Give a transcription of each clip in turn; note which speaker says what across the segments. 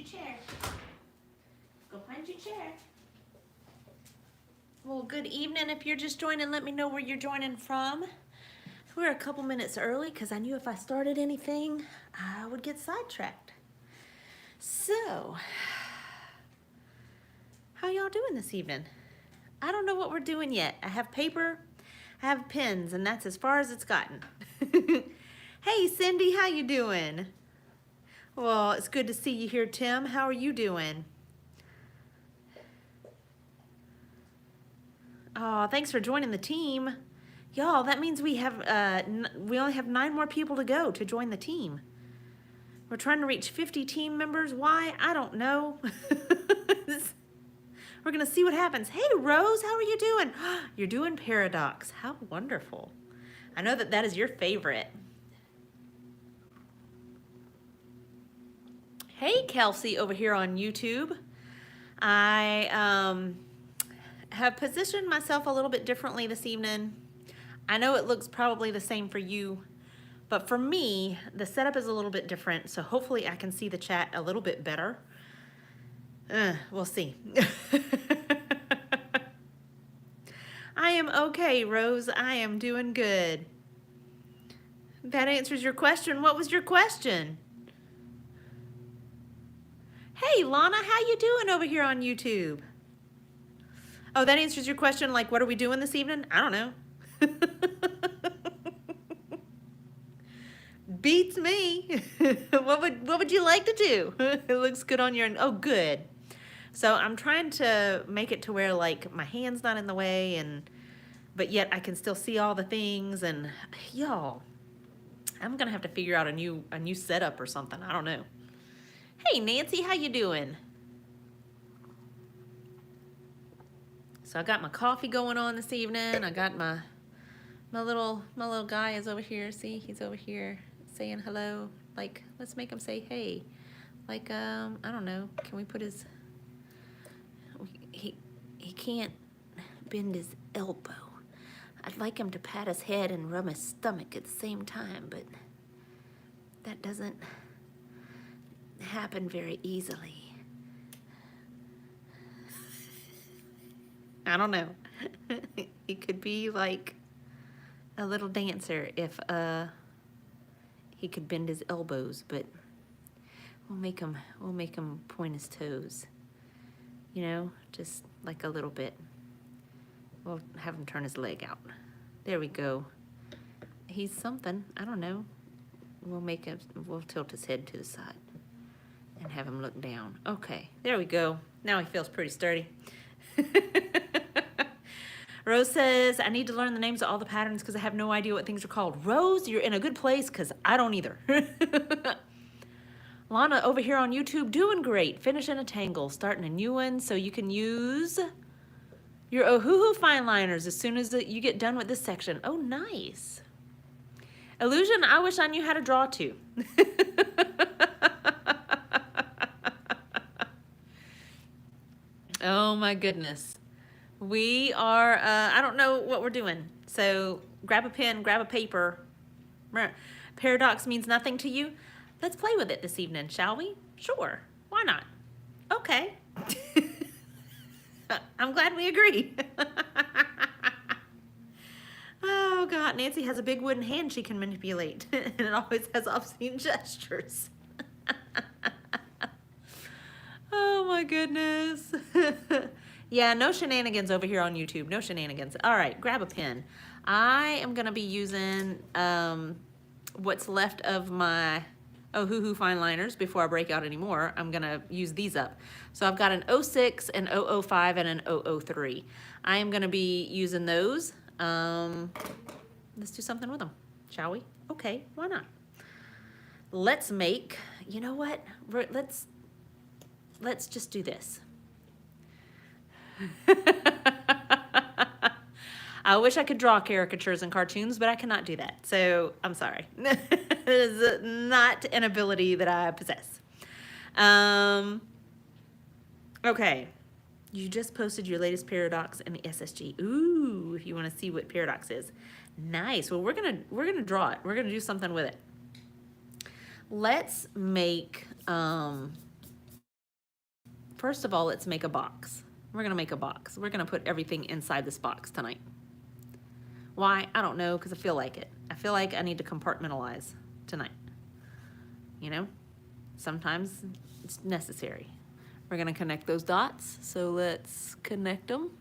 Speaker 1: your chair. Go find your chair. Well, good evening. If you're just joining, let me know where you're joining from. We're a couple minutes early because I knew if I started anything, I would get sidetracked. So, how y'all doing this evening? I don't know what we're doing yet. I have paper, I have pens, and that's as far as it's gotten. Hey, Cindy, how you doing? Well, it's good to see you here, Tim. How are you doing? Oh, thanks for joining the team. Y'all, that means we only have 9 more people to go to join the team. We're trying to reach 50 team members. Why? I don't know. We're gonna see what happens. Hey, Rose, how are you doing? You're doing Paradox. How wonderful. I know that that is your favorite. Hey, Kelsey over here on YouTube. I have positioned myself a little bit differently this evening. I know it looks probably the same for you, but for me, the setup is a little bit different, so hopefully I can see the chat a little bit better. We'll see. I am okay, Rose. I am doing good. That answers your question. What was your question? Hey, Lana, how you doing over here on YouTube? Oh, that answers your question, like, what are we doing this evening? I don't know. Beats me. What would you like to do? It looks good on your, oh, good. So I'm trying to make it to where, like, my hand's not in the way, but yet I can still see all the things, and y'all, I'm gonna have to figure out a new setup or something. I don't know. Hey, Nancy, how you doing? So I got my coffee going on this evening. I got my little guy is over here. See, he's over here saying hello. Like, let's make him say hey. Like, I don't know. Can we put his? He can't bend his elbow. I'd like him to pat his head and rub his stomach at the same time, but that doesn't happen very easily. I don't know. He could be like a little dancer if he could bend his elbows, but we'll make him point his toes. You know, just like a little bit. We'll have him turn his leg out. There we go. He's something. I don't know. We'll tilt his head to the side and have him look down. Okay, there we go. Now he feels pretty sturdy. Rose says, I need to learn the names of all the patterns because I have no idea what things are called. Rose, you're in a good place because I don't either. Lana over here on YouTube, doing great. Finishing a tangle, starting a new one so you can use your Ohuhu Fineliners as soon as you get done with this section. Oh, nice. Illusion, I wish I knew how to draw too. Oh my goodness. We are, I don't know what we're doing. So grab a pen, grab a paper. Paradox means nothing to you. Let's play with it this evening, shall we? Sure, why not? Okay. I'm glad we agree. Oh God, Nancy has a big wooden hand she can manipulate and it always has obscene gestures. Oh my goodness. Yeah, no shenanigans over here on YouTube. No shenanigans. All right, grab a pen. I am gonna be using what's left of my Ohuhu Fineliners before I break out any more. I'm gonna use these up. So I've got an 06, an 005, and an 003. I am gonna be using those. Let's do something with them, shall we? Okay, why not? Let's make, you know what? Let's just do this. I wish I could draw caricatures and cartoons, but I cannot do that. So I'm sorry. It is not an ability that I possess. Okay. You just posted your latest Paradox in the SSG. Ooh, if you want to see what Paradox is. Nice. Well, we're gonna draw it. We're gonna do something with it. Let's make first of all, let's make a box. We're gonna make a box. We're gonna put everything inside this box tonight. Why? I don't know, because I feel like it. I feel like I need to compartmentalize tonight. You know, sometimes it's necessary. We're gonna connect those dots, so let's connect them.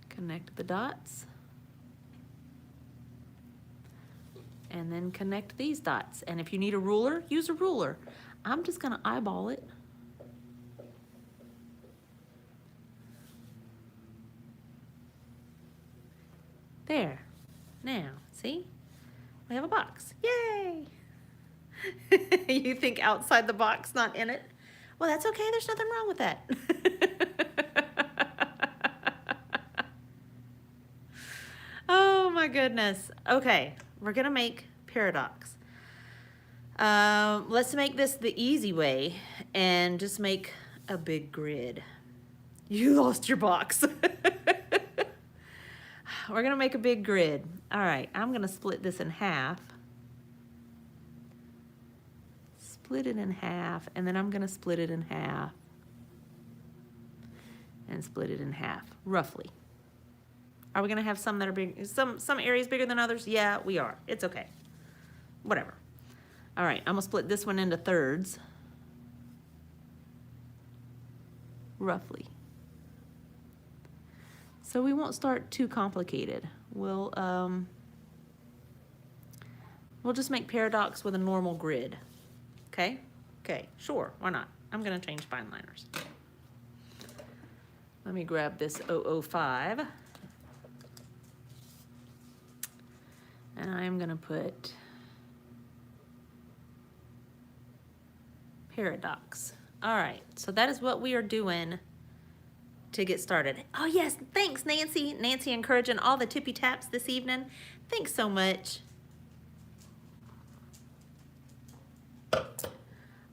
Speaker 1: Connect the dots. And then connect these dots. And if you need a ruler, use a ruler. I'm just gonna eyeball it. There. Now, see? We have a box. Yay! You think outside the box, not in it? Well, that's okay. There's nothing wrong with that. Oh my goodness. Okay, we're gonna make paradox. Let's make this the easy way and just make a big grid. You lost your box. We're gonna make a big grid. All right, I'm gonna split this in half. Split it in half, and then I'm gonna split it in half. And split it in half, roughly. Are we gonna have some that are big, some areas bigger than others? Yeah, we are. It's okay. Whatever. All right, I'm gonna split this one into thirds. Roughly. So we won't start too complicated. We'll just make paradox with a normal grid. Okay? Okay, sure, why not? I'm gonna change Fineliners. Let me grab this 005. And I'm gonna put paradox. All right, so that is what we are doing to get started. Oh yes, thanks Nancy. Nancy encouraging all the tippy taps this evening. Thanks so much.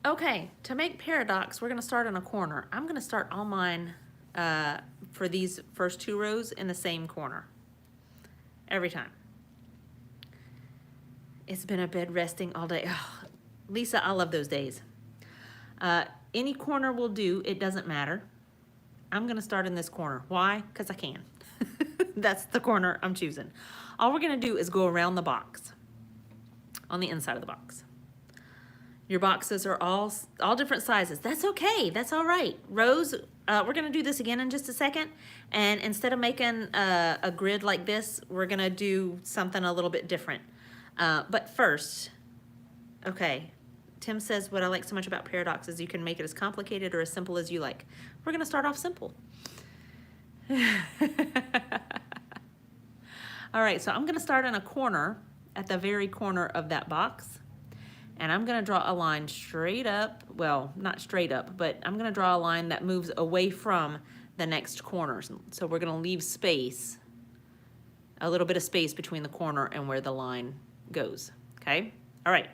Speaker 1: Okay, to make paradox, we're gonna start in a corner. I'm gonna start all mine for these first two rows in the same corner. Every time. It's been a bed resting all day. Oh, Lisa, I love those days. Any corner will do, it doesn't matter. I'm gonna start in this corner. Why? Because I can. That's the corner I'm choosing. All we're gonna do is go around the box, on the inside of the box. Your boxes are all different sizes. That's okay, that's all right. Rows, we're gonna do this again in just a second. And instead of making a grid like this, we're gonna do something a little bit different. But first, okay, Tim says what I like so much about paradox is you can make it as complicated or as simple as you like. We're gonna start off simple. All right, so I'm gonna start in a corner, at the very corner of that box. And I'm gonna draw a line straight up, well, not straight up, but I'm gonna draw a line that moves away from the next corners. So we're gonna leave space, a little bit of space between the corner and where the line goes, okay? All right.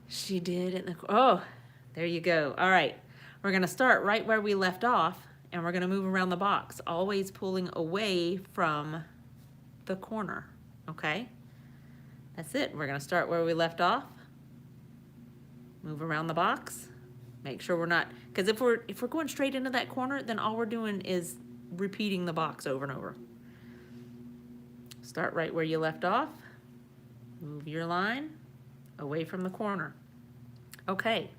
Speaker 1: She did it in the, oh, there you go. All right, we're gonna start right where we left off and we're gonna move around the box, always pulling away from the corner, okay? That's it, we're gonna start where we left off, move around the box, make sure we're not, because if we're going straight into that corner, then all we're doing is repeating the box over and over. Start right where you left off, move your line away from the corner. Okay,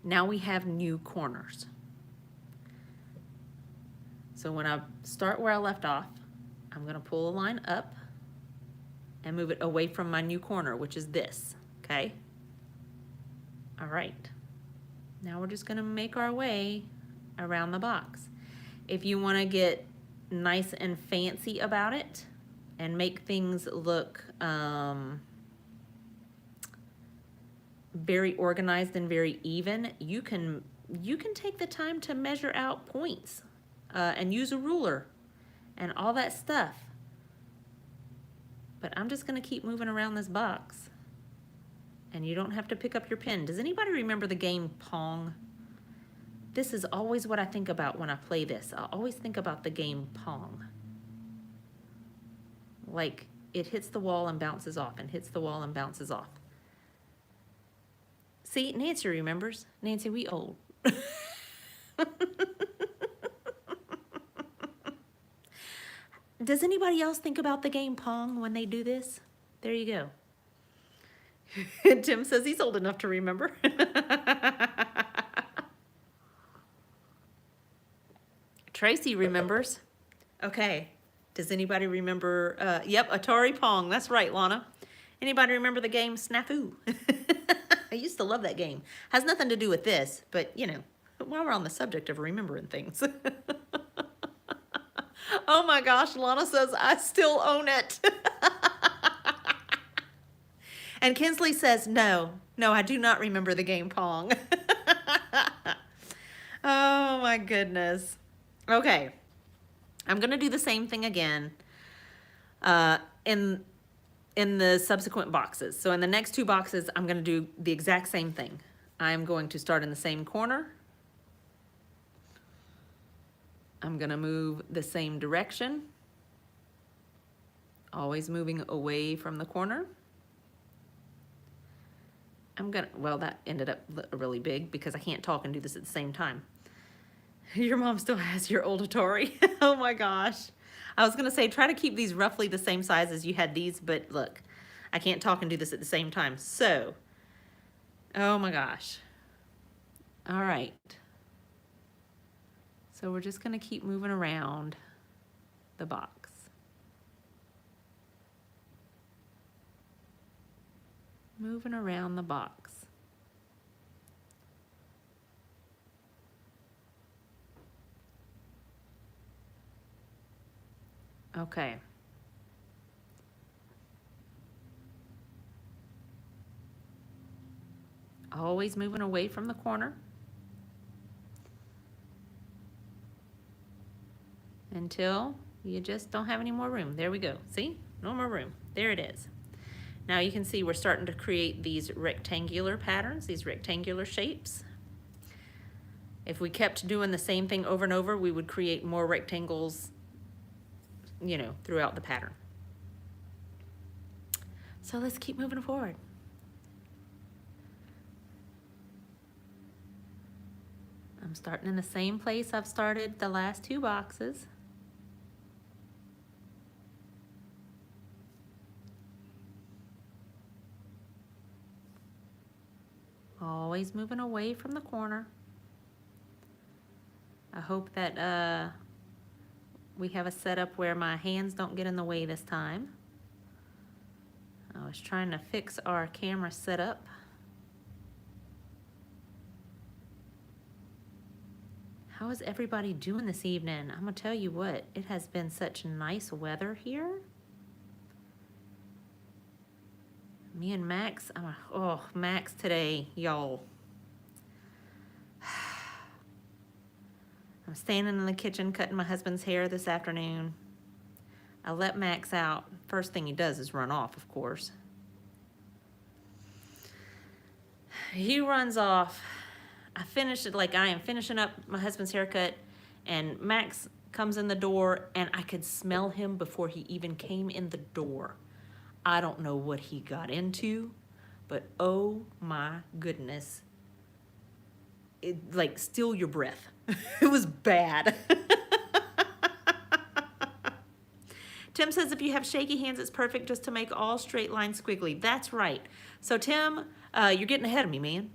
Speaker 1: now we have new corners. So when I start where I left off, I'm gonna pull a line up and move it away from my new corner, which is this, okay? All right, now we're just gonna make our way around the box. If you wanna get nice and fancy about it and make things look very organized and very even, you can take the time to measure out points and use a ruler and all that stuff. But I'm just gonna keep moving around this box. And you don't have to pick up your pen. Does anybody remember the game Pong? This is always what I think about when I play this. I always think about the game Pong. Like, it hits the wall and bounces off and hits the wall and bounces off. See, Nancy remembers. Nancy, we old. Does anybody else think about the game Pong when they do this? There you go. Tim says he's old enough to remember. Tracy remembers. Okay. Does anybody remember? Yep, Atari Pong. That's right, Lana. Anybody remember the game Snafu? I used to love that game. Has nothing to do with this, but you know, while we're on the subject of remembering things. Oh my gosh, Lana says, I still own it. And Kinsley says, no, I do not remember the game Pong. Oh my goodness. Okay, I'm gonna do the same thing again in the subsequent boxes. So in the next two boxes, I'm gonna do the exact same thing. I'm going to start in the same corner. I'm gonna move the same direction, always moving away from the corner. Well, that ended up really big because I can't talk and do this at the same time. Your mom still has your old Atari. Oh my gosh. I was gonna say, try to keep these roughly the same size as you had these, but look, I can't talk and do this at the same time. So, oh my gosh. All right. So we're just gonna keep moving around the box. Moving around the box. Okay. Always moving away from the corner. Until you just don't have any more room. There we go. See? No more room. There it is. Now you can see we're starting to create these rectangular patterns, these rectangular shapes. If we kept doing the same thing over and over, we would create more rectangles, you know, throughout the pattern. So let's keep moving forward. I'm starting in the same place I've started the last two boxes. Always moving away from the corner. I hope that we have a setup where my hands don't get in the way this time. I was trying to fix our camera setup. How is everybody doing this evening? I'm gonna tell you what, it has been such nice weather here. Me and Max, Max today, y'all. I'm standing in the kitchen cutting my husband's hair this afternoon. I let Max out. First thing he does is run off, of course. He runs off. I finished it like I am finishing up my husband's haircut, and Max comes in the door, and I could smell him before he even came in the door. I don't know what he got into, but oh my goodness. It like steal your breath. It was bad. Tim says if you have shaky hands, it's perfect just to make all straight lines squiggly. That's right. So Tim, you're getting ahead of me, man.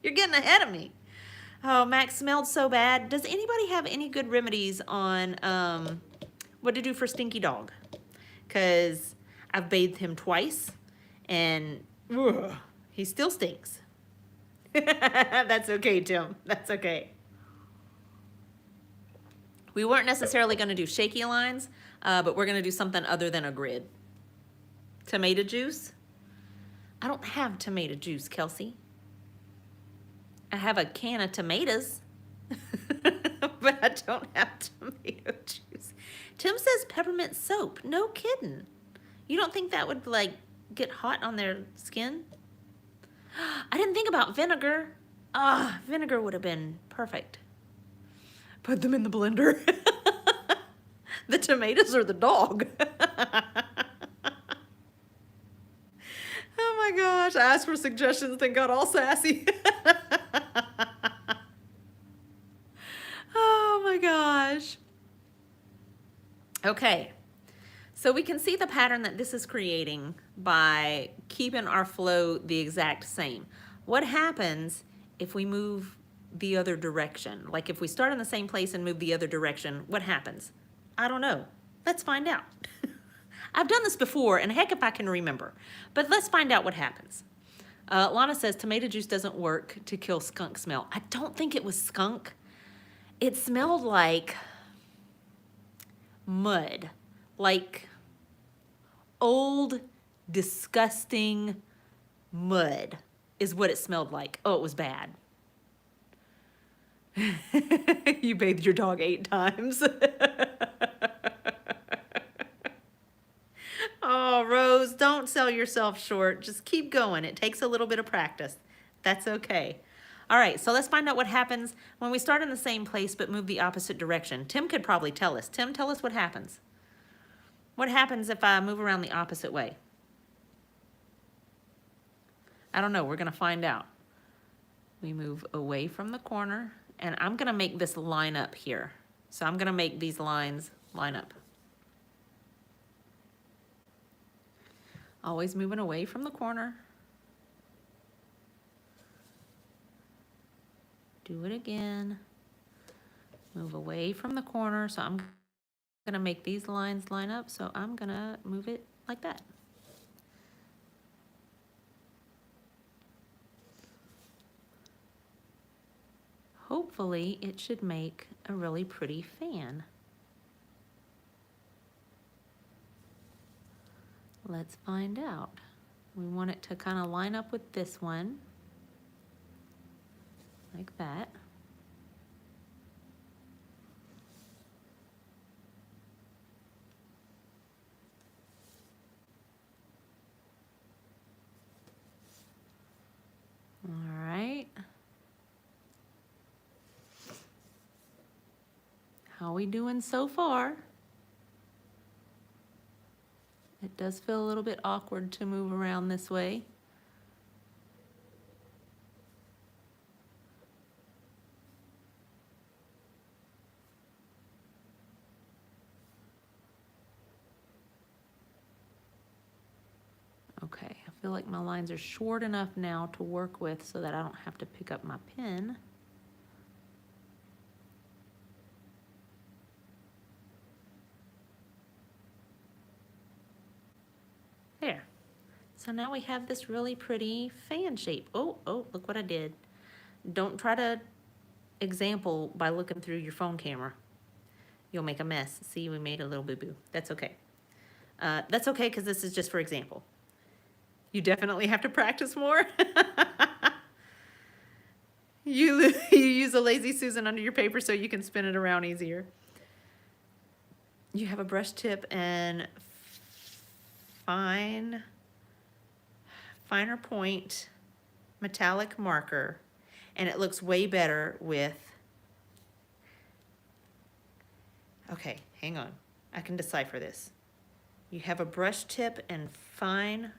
Speaker 1: You're getting ahead of me. Oh, Max smelled so bad. Does anybody have any good remedies on what to do for Stinky Dog? Because I've bathed him twice, and he still stinks. That's okay, Tim. That's okay. We weren't necessarily going to do shaky lines, but we're going to do something other than a grid. Tomato juice? I don't have tomato juice, Kelsey. I have a can of tomatoes, but I don't have tomato juice. Tim says peppermint soap. No kidding. You don't think that would, like, get hot on their skin? I didn't think about vinegar. Vinegar would have been perfect. Put them in the blender. The tomatoes or the dog. I asked for suggestions, then got all sassy. Oh my gosh. Okay. So we can see the pattern that this is creating by keeping our flow the exact same. What happens if we move the other direction? Like if we start in the same place and move the other direction, what happens? I don't know. Let's find out. I've done this before, and heck if I can remember. But let's find out what happens. Lana says tomato juice doesn't work to kill skunk smell. I don't think it was skunk. It smelled like mud. Like old, disgusting mud is what it smelled like. Oh, it was bad. You bathed your dog 8 times. Oh, Rose, don't sell yourself short. Just keep going. It takes a little bit of practice. That's okay. All right, so let's find out what happens when we start in the same place but move the opposite direction. Tim could probably tell us. Tim, tell us what happens. What happens if I move around the opposite way? I don't know. We're going to find out. We move away from the corner, and I'm going to make this line up here. So I'm going to make these lines line up. Always moving away from the corner. Do it again. Move away from the corner. So I'm going to make these lines line up. So I'm going to move it like that. Hopefully it should make a really pretty fan. Let's find out. We want it to kind of line up with this one, like that. All right. How are we doing so far? It does feel a little bit awkward to move around this way. Okay, I feel like my lines are short enough now to work with so that I don't have to pick up my pen. There. So now we have this really pretty fan shape. Oh, look what I did. Don't try to example by looking through your phone camera. You'll make a mess. See, we made a little boo-boo. That's okay. That's okay because this is just for example. You definitely have to practice more. You use a lazy Susan under your paper so you can spin it around easier. You have a brush tip and finer point metallic marker, and it looks way better with, okay, hang on, I can decipher this. You have a brush tip and finer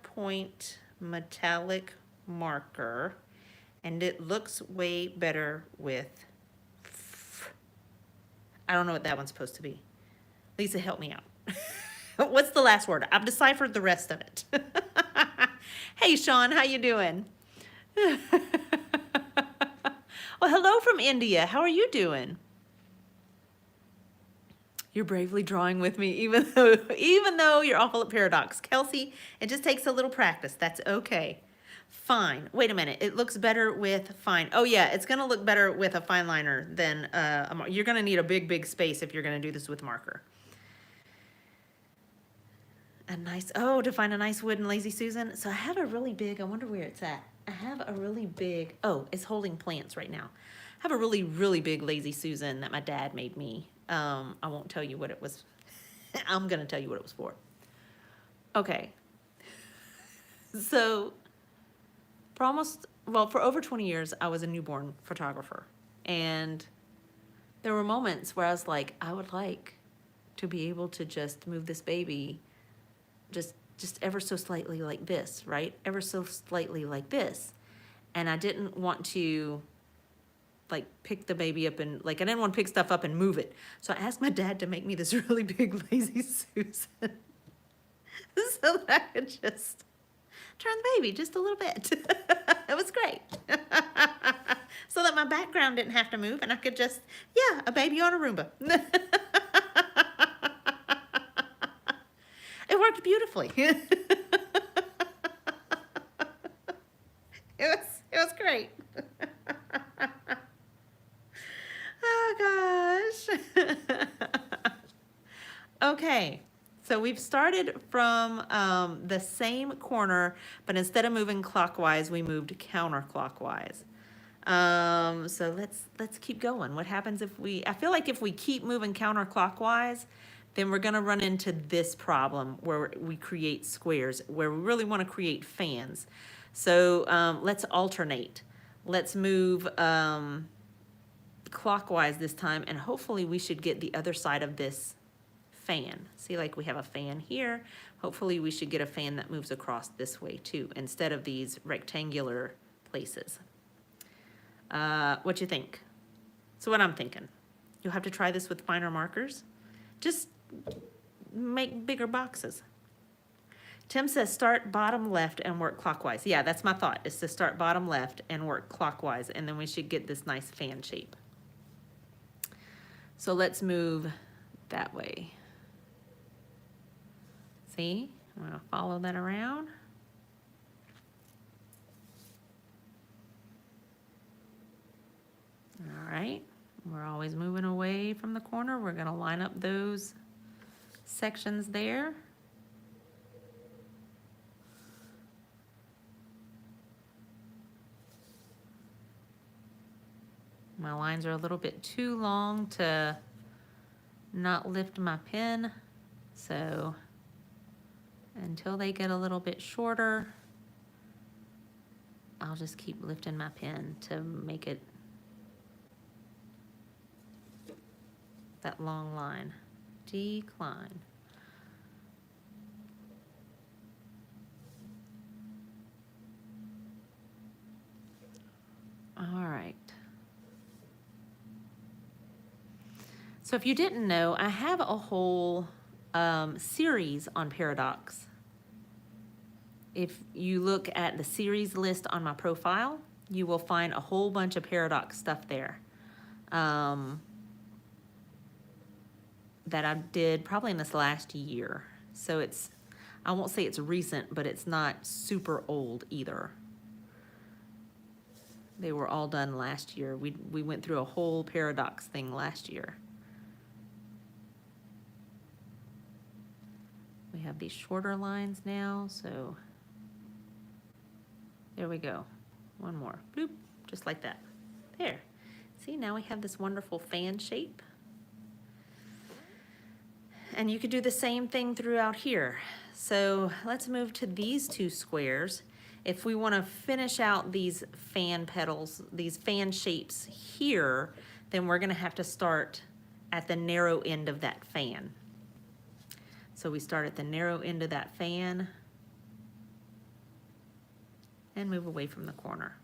Speaker 1: point metallic marker, and it looks way better with, I don't know what that one's supposed to be. Lisa, help me out. What's the last word? I've deciphered the rest of it. Hey, Sean, how you doing? Well, hello from India. How are you doing? You're bravely drawing with me, even though you're awful at paradox. Kelsey, it just takes a little practice. That's okay. Fine. Wait a minute. It looks better with fine. Oh yeah, it's gonna look better with a fine liner than you're gonna need a big space if you're gonna do this with marker. A nice, oh, to find a nice wooden lazy Susan. So I have a really big, I wonder where it's at. I have a really big, oh, it's holding plants right now. I have a really big lazy Susan that my dad made me. I won't tell you what it was. I'm gonna tell you what it was for. Okay. So for over 20 years, I was a newborn photographer. And there were moments where I was like, I would like to be able to just move this baby just just ever so slightly like this, right? Ever so slightly like this. And I didn't want to like pick the baby up and like, I didn't want to pick stuff up and move it. So I asked my dad to make me this really big Lazy Susan so that I could just turn the baby just a little bit. It was great. So that my background didn't have to move and I could just, yeah, a baby on a Roomba. It worked beautifully. It was great. Oh gosh. Okay, so we've started from the same corner, but instead of moving clockwise, we moved counterclockwise. So let's keep going. What happens if I feel like if we keep moving counterclockwise, then we're gonna run into this problem where we create squares, where we really wanna create fans. So let's alternate. Let's move clockwise this time, and hopefully we should get the other side of this fan. See, like we have a fan here. Hopefully we should get a fan that moves across this way too, instead of these rectangular places. What you think? So what I'm thinking, you'll have to try this with finer markers. Just make bigger boxes. Tim says start bottom left and work clockwise. Yeah, that's my thought, is to start bottom left and work clockwise, and then we should get this nice fan shape. So let's move that way. See, I'm gonna follow that around. All right, we're always moving away from the corner. We're gonna line up those sections there. My lines are a little bit too long to not lift my pen, so until they get a little bit shorter, I'll just keep lifting my pen to make it that long line. Decline. All right. So if you didn't know, I have a whole series on paradox. If you look at the series list on my profile, you will find a whole bunch of paradox stuff there that I did probably in this last year. So I won't say it's recent, but it's not super old either. They were all done last year. We went through a whole paradox thing last year. We have these shorter lines now, so there we go. One more, bloop, just like that. There, see, now we have this wonderful fan shape. And you could do the same thing throughout here. So let's move to these two squares. If we want to finish out these fan petals, these fan shapes here, then we're going to have to start at the narrow end of that fan. So we start at the narrow end of that fan and move away from the corner.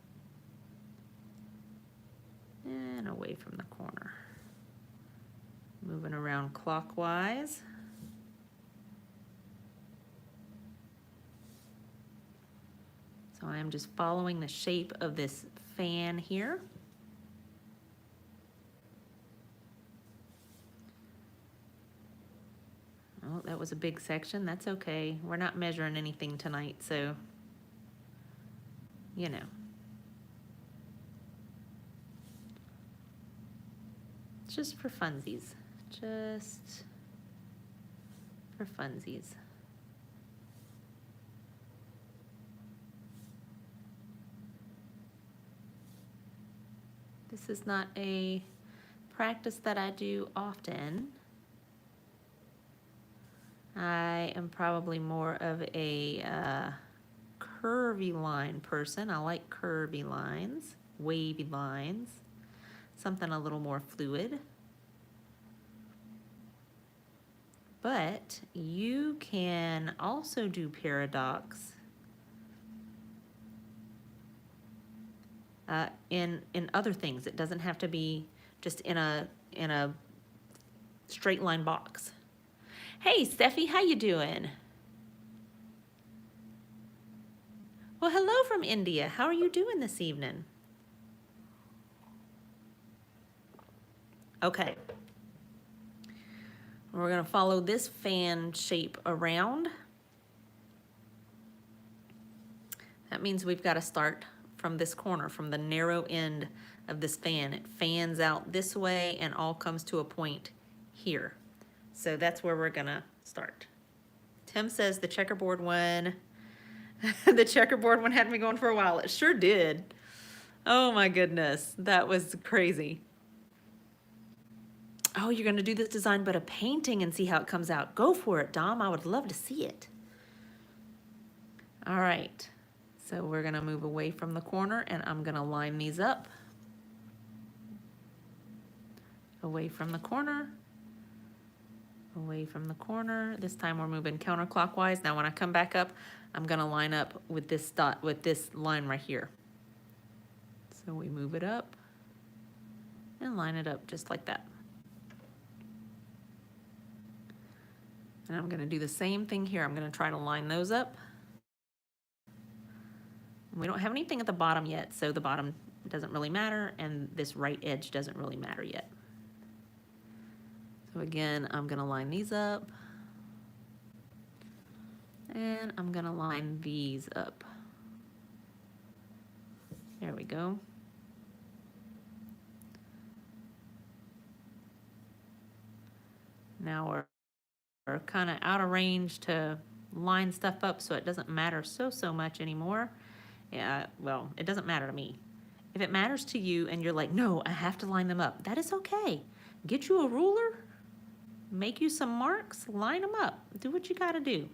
Speaker 1: And away from the corner. Moving around clockwise. So I am just following the shape of this fan here. Oh, that was a big section. That's okay. We're not measuring anything tonight, so, you know. It's just for funsies. Just for funsies. This is not a practice that I do often. I am probably more of a curvy line person. I like curvy lines, wavy lines, something a little more fluid. But you can also do paradox in other things. It doesn't have to be just in a straight line box. Hey, Steffi, how you doing? Well, hello from India. How are you doing this evening? Okay. We're going to follow this fan shape around. That means we've got to start from this corner, from the narrow end of this fan. It fans out this way and all comes to a point here. So that's where we're going to start. Tim says the checkerboard one, the checkerboard one had me going for a while. It sure did. Oh my goodness, that was crazy. Oh, you're going to do this design but a painting and see how it comes out. Go for it, Dom. I would love to see it. All right. So we're going to move away from the corner and I'm going to line these up. Away from the corner. Away from the corner. This time we're moving counterclockwise. Now when I come back up, I'm going to line up with this dot, with this line right here. So we move it up and line it up just like that. And I'm going to do the same thing here. I'm going to try to line those up. We don't have anything at the bottom yet, so the bottom doesn't really matter, and this right edge doesn't really matter yet. So again, I'm going to line these up. And I'm going to line these up. There we go. Now we're kind of out of range to line stuff up, so it doesn't matter so much anymore. Yeah, well, it doesn't matter to me. If it matters to you and you're like, no, I have to line them up, that is okay. Get you a ruler, make you some marks, line them up, do what you gotta do.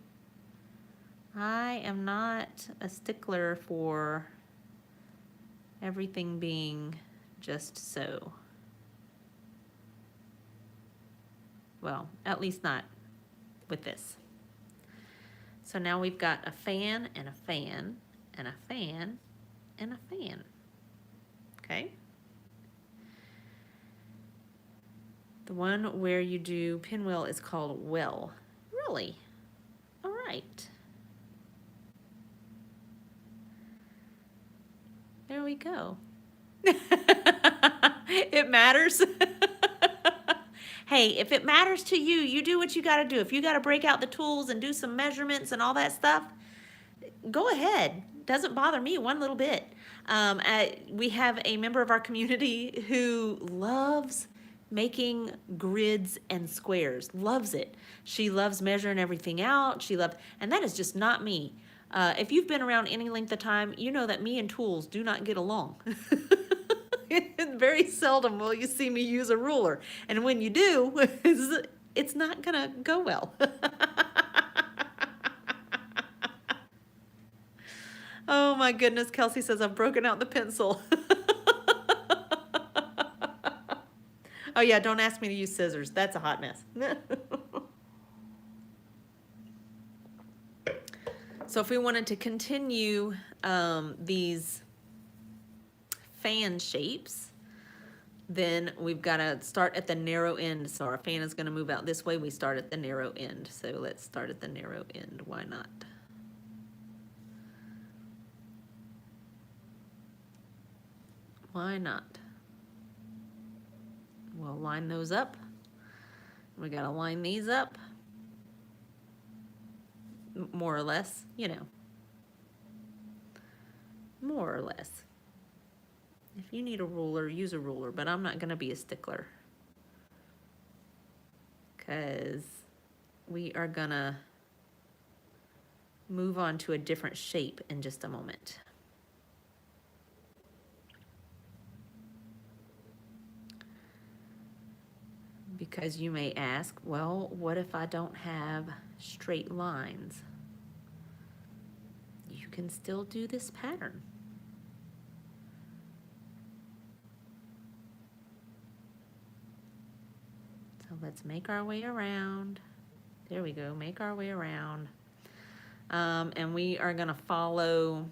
Speaker 1: I am not a stickler for everything being just so. Well, at least not with this. So now we've got a fan and a fan and a fan and a fan. Okay. The one where you do pinwheel is called well. Really? All right. There we go. It matters. Hey, if it matters to you, you do what you got to do. If you got to break out the tools and do some measurements and all that stuff, go ahead. Doesn't bother me one little bit. We have a member of our community who loves making grids and squares, loves it. She loves measuring everything out. And that is just not me. If you've been around any length of time, you know that me and tools do not get along. Very seldom will you see me use a ruler. And when you do, it's not gonna go well. Oh my goodness, Kelsey says I've broken out the pencil. Oh yeah, don't ask me to use scissors. That's a hot mess. So if we wanted to continue these fan shapes, then we've got to start at the narrow end. So our fan is going to move out this way. We start at the narrow end. So let's start at the narrow end. Why not? Why not? We'll line those up. We got to line these up. More or less, you know. More or less. If you need a ruler, use a ruler, but I'm not going to be a stickler. Because we are going to move on to a different shape in just a moment. Because you may ask, well, what if I don't have straight lines? You can still do this pattern. So let's make our way around. There we go, make our way around. And we are gonna follow,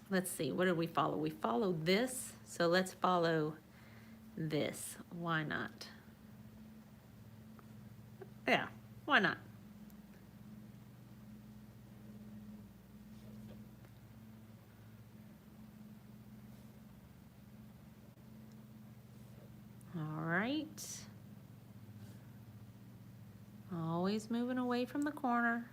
Speaker 1: let's see, what did we follow? We followed this, so let's follow this. Why not? Yeah, why not? All right. Always moving away from the corner.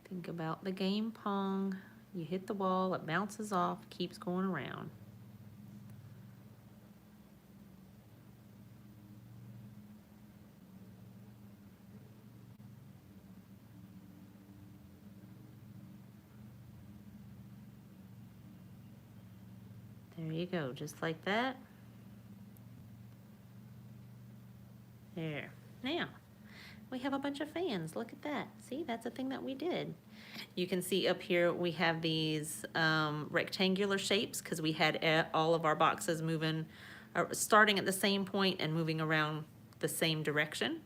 Speaker 1: Think about the game Pong. You hit the wall, it bounces off, keeps going around. There you go, just like that. There. Now, we have a bunch of fans. Look at that. See, that's a thing that we did. You can see up here we have these rectangular shapes because we had all of our boxes moving, starting at the same point and moving around the same direction.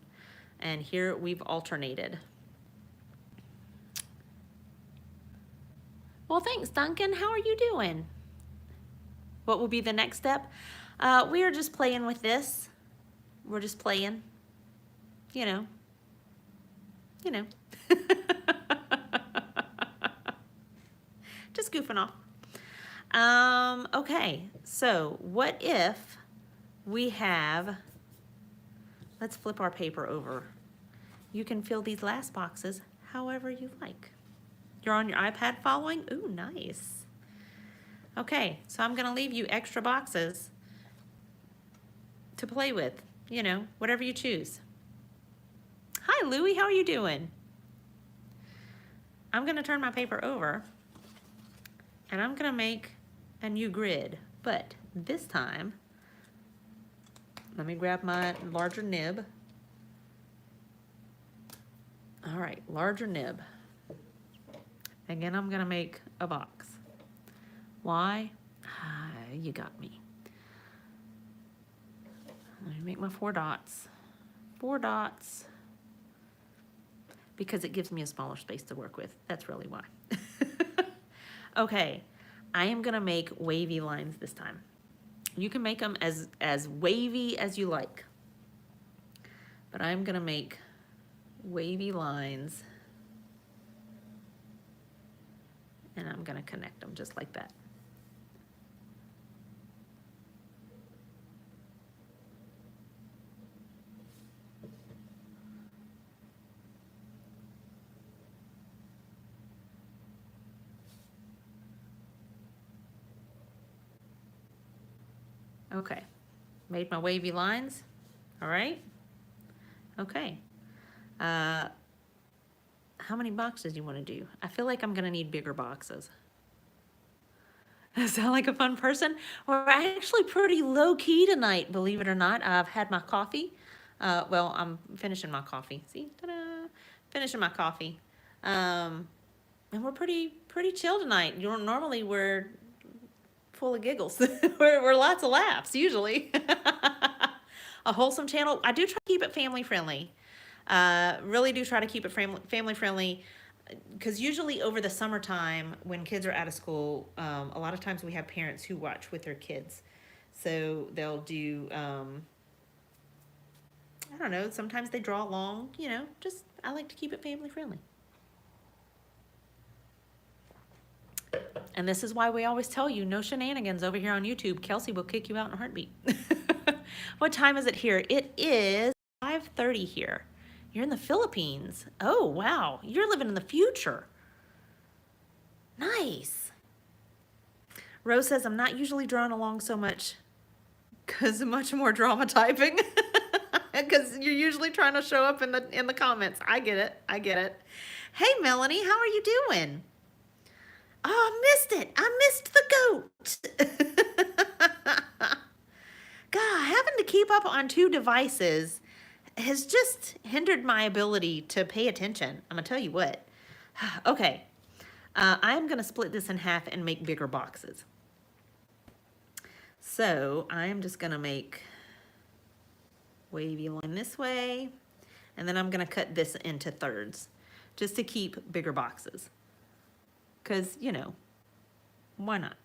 Speaker 1: And here we've alternated. Well, thanks, Duncan. How are you doing? What will be the next step? We are just playing with this. We're just playing, you know. Just goofing off. Okay, so what if we have, let's flip our paper over. You can fill these last boxes however you like. You're on your iPad following? Ooh, nice. Okay, so I'm gonna leave you extra boxes to play with, you know, whatever you choose. Hi, Louie, how are you doing? I'm gonna turn my paper over and I'm gonna make a new grid, but this time, let me grab my larger nib. All right, larger nib. Again, I'm gonna make a box. Why? You got me. Let me make my 4 dots. 4 dots. Because it gives me a smaller space to work with. That's really why. Okay, I am gonna make wavy lines this time. You can make them as wavy as you like. But I'm gonna make wavy lines. And I'm gonna connect them just like that. Okay, made my wavy lines, all right? Okay, how many boxes do you wanna do? I feel like I'm gonna need bigger boxes. I sound like a fun person? We're actually pretty low key tonight, believe it or not. I've had my coffee. Well, I'm finishing my coffee. See, ta-da, finishing my coffee. And we're pretty chill tonight. Normally we're full of giggles. we're lots of laughs, usually. A wholesome channel. I do try to keep it family friendly. Really do try to keep it family friendly. Because usually over the summertime, when kids are out of school, a lot of times we have parents who watch with their kids. So they'll do, I don't know, sometimes they draw along, you know, just, I like to keep it family friendly. And this is why we always tell you, no shenanigans over here on YouTube. Kelsey will kick you out in a heartbeat. What time is it here? It is 5:30 here. You're in the Philippines. Oh, wow. You're living in the future. Nice. Rose says, I'm not usually drawing along so much because much more drama typing. Because you're usually trying to show up in the comments. I get it. I get it. Hey, Melanie, how are you doing? Oh, I missed it. I missed the goat. God, having to keep up on 2 devices has just hindered my ability to pay attention. I'm gonna tell you what. Okay, I'm gonna split this in half and make bigger boxes. So I'm just gonna make wavy line this way, and then I'm gonna cut this into thirds just to keep bigger boxes. Cause you know, why not?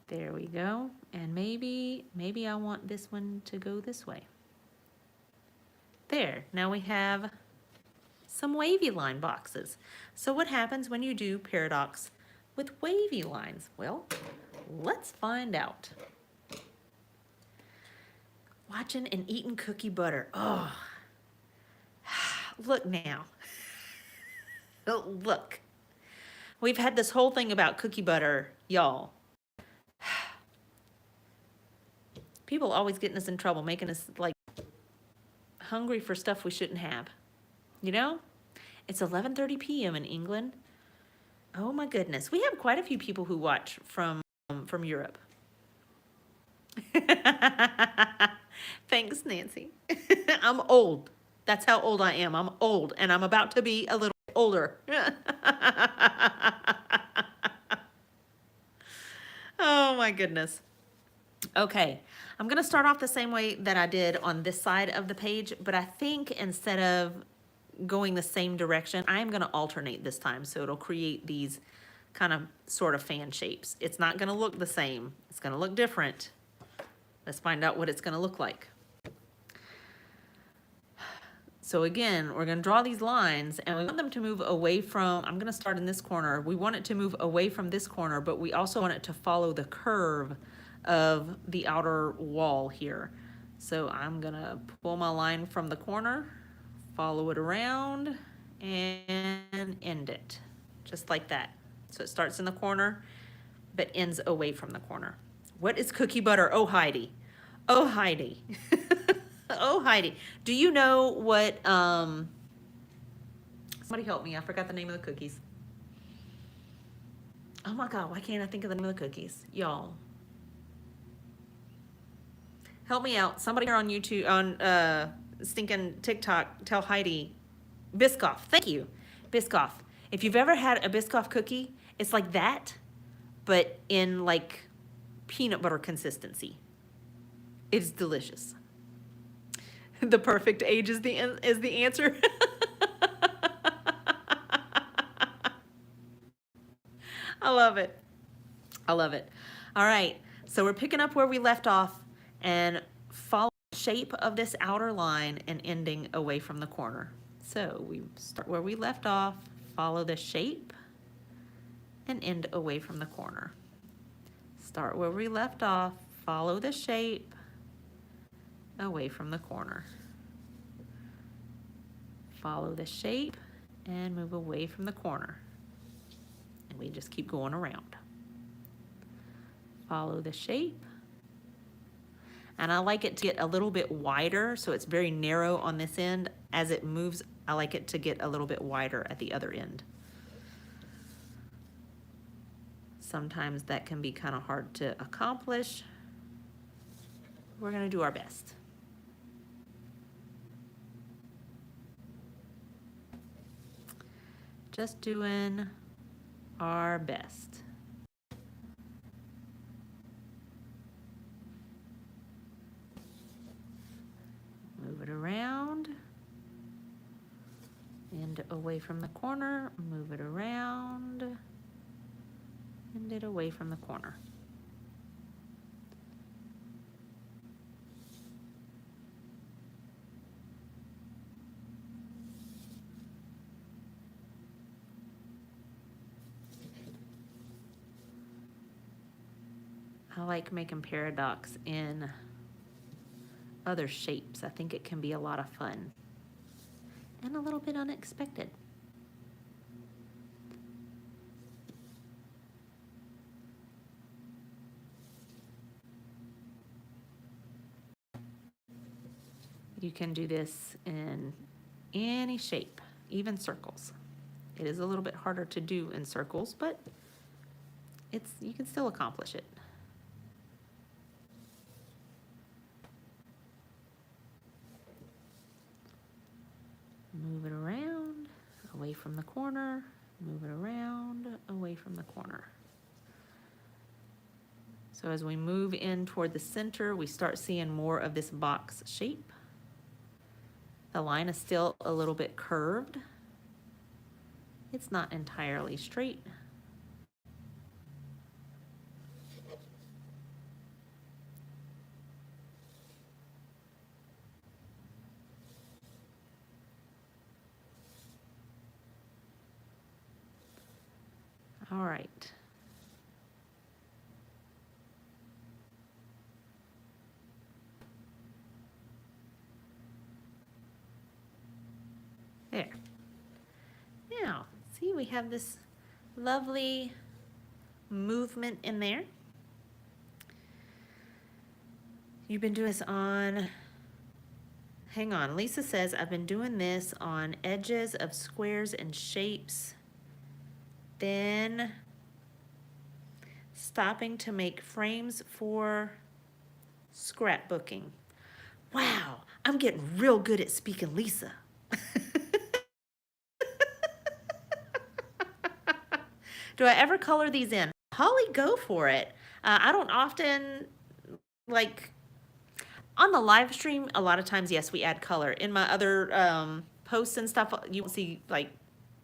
Speaker 1: There we go. And maybe I want this one to go this way. There, now we have some wavy line boxes. So what happens when you do paradox with wavy lines? Well, let's find out. Watching and eating cookie butter. Oh, look now. Look. We've had this whole thing about cookie butter, y'all. People always getting us in trouble, making us like hungry for stuff we shouldn't have. You know? It's 11:30 p.m. in England. Oh my goodness. We have quite a few people who watch from Europe. Thanks, Nancy. I'm old. That's how old I am. I'm old, and I'm about to be a little older. Oh my goodness. Okay, I'm gonna start off the same way that I did on this side of the page, but I think instead of going the same direction, I'm gonna alternate this time, so it'll create these kind of sort of fan shapes. It's not gonna look the same. It's gonna look different. Let's find out what it's gonna look like. So again, we're gonna draw these lines, and we want them to move away from, I'm gonna start in this corner. We want it to move away from this corner, but we also want it to follow the curve of the outer wall here. So I'm gonna pull my line from the corner, follow it around, and end it, just like that. So it starts in the corner, but ends away from the corner. What is cookie butter? Oh, Heidi. Oh, Heidi. Oh, Heidi. Do you know what, somebody help me, I forgot the name of the cookies. Oh my God, why can't I think of the name of the cookies? Y'all. Help me out. Somebody here on YouTube, on stinking TikTok, tell Heidi. Biscoff. Thank you. Biscoff. If you've ever had a Biscoff cookie, it's like that, but in like peanut butter consistency. It's delicious. The perfect age is the answer. I love it. I love it. All right. So we're picking up where we left off and follow the shape of this outer line and ending away from the corner. So we start where we left off, follow the shape, and end away from the corner. Start where we left off, follow the shape, away from the corner. Follow the shape and move away from the corner. And we just keep going around. Follow the shape. And I like it to get a little bit wider, so it's very narrow on this end. As it moves, I like it to get a little bit wider at the other end. Sometimes that can be kind of hard to accomplish. We're going to do our best. Just doing our best. Move it around. And away from the corner, move it around. And it away from the corner. I like making paradox in other shapes. I think it can be a lot of fun and a little bit unexpected. You can do this in any shape, even circles. It is a little bit harder to do in circles, but you can still accomplish it. Move it around, away from the corner, Move it around away from the corner. So as we move in toward the center, we start seeing more of this box shape. The line is still a little bit curved. It's not entirely straight. All right. There. Now, see, we have this lovely movement in there. You've been doing this on, hang on, Lisa says, I've been doing this on edges of squares and shapes, then stopping to make frames for scrapbooking. Wow, I'm getting real good at speaking Lisa. Do I ever color these in? Holly, go for it. I don't often, like, on the live stream, a lot of times, yes, we add color. In my other posts and stuff, you will see, like,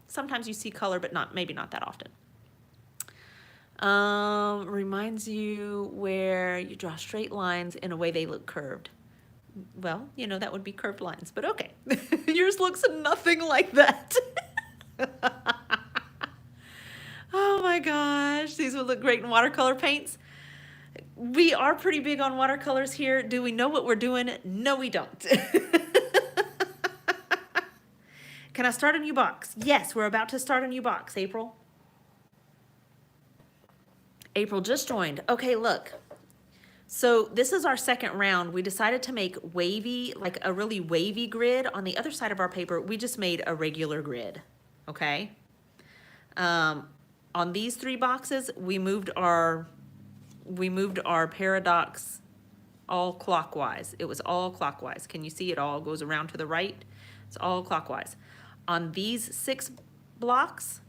Speaker 1: sometimes you see color, but maybe not that often. Reminds you where you draw straight lines in a way they look curved. Well, you know, that would be curved lines, but okay. Yours looks nothing like that. Oh my gosh, these would look great in watercolor paints. We are pretty big on watercolors here. Do we know what we're doing? No, we don't. Can I start a new box? Yes, we're about to start a new box, April. April just joined. Okay, look. So this is our second round. We decided to make wavy, like a really wavy grid. On the other side of our paper, we just made a regular grid, okay? On these three boxes, we moved our paradox all clockwise. It was all clockwise. Can you see it all goes around to the right? It's all clockwise. On these 6 blocks,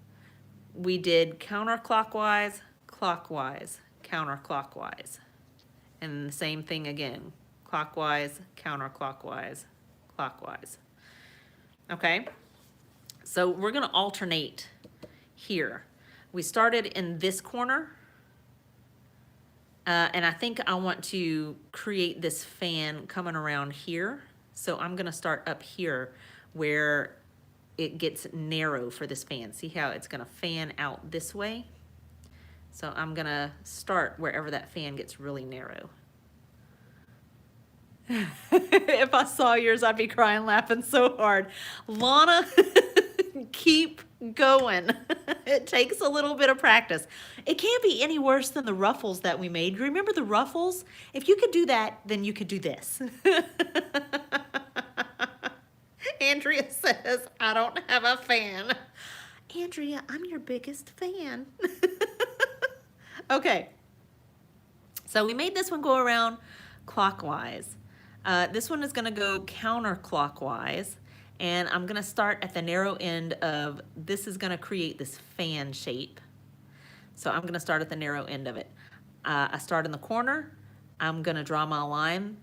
Speaker 1: we did counterclockwise, clockwise, counterclockwise. And the same thing again, clockwise, counterclockwise, clockwise. Okay, so we're gonna alternate here. We started in this corner, and I think I want to create this fan coming around here. So I'm gonna start up here where it gets narrow for this fan. See how it's gonna fan out this way? So I'm gonna start wherever that fan gets really narrow. If I saw yours, I'd be crying, laughing so hard. Lana, keep going. It takes a little bit of practice. It can't be any worse than the ruffles that we made. Remember the ruffles? If you could do that, then you could do this. Andrea says, I don't have a fan. Andrea, I'm your biggest fan. Okay. So we made this one go around clockwise. This one is going to go counterclockwise. And I'm gonna start at the narrow end of, this is gonna create this fan shape. So I'm gonna start at the narrow end of it. I start in the corner, I'm gonna draw my line,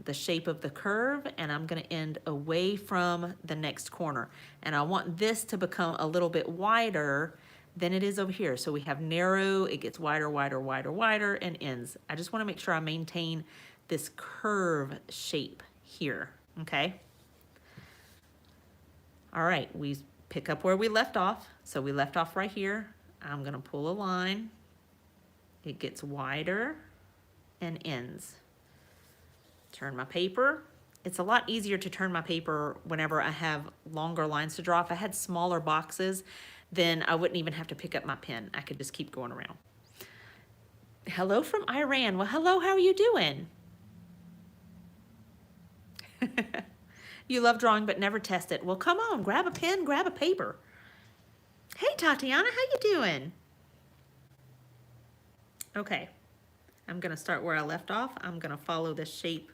Speaker 1: the shape of the curve, and I'm gonna end away from the next corner. And I want this to become a little bit wider than it is over here. So we have narrow, it gets wider, wider, wider, wider, and ends. I just wanna make sure I maintain this curve shape here, okay? All right, we pick up where we left off. So we left off right here. I'm gonna pull a line. It gets wider and ends. Turn my paper. It's a lot easier to turn my paper whenever I have longer lines to draw. If I had smaller boxes, then I wouldn't even have to pick up my pen. I could just keep going around. Hello from Iran. Well, hello, how are you doing? You love drawing but never test it. Well, come on, grab a pen, grab a paper. Hey, Tatiana, how you doing? Okay, I'm gonna start where I left off. I'm gonna follow the shape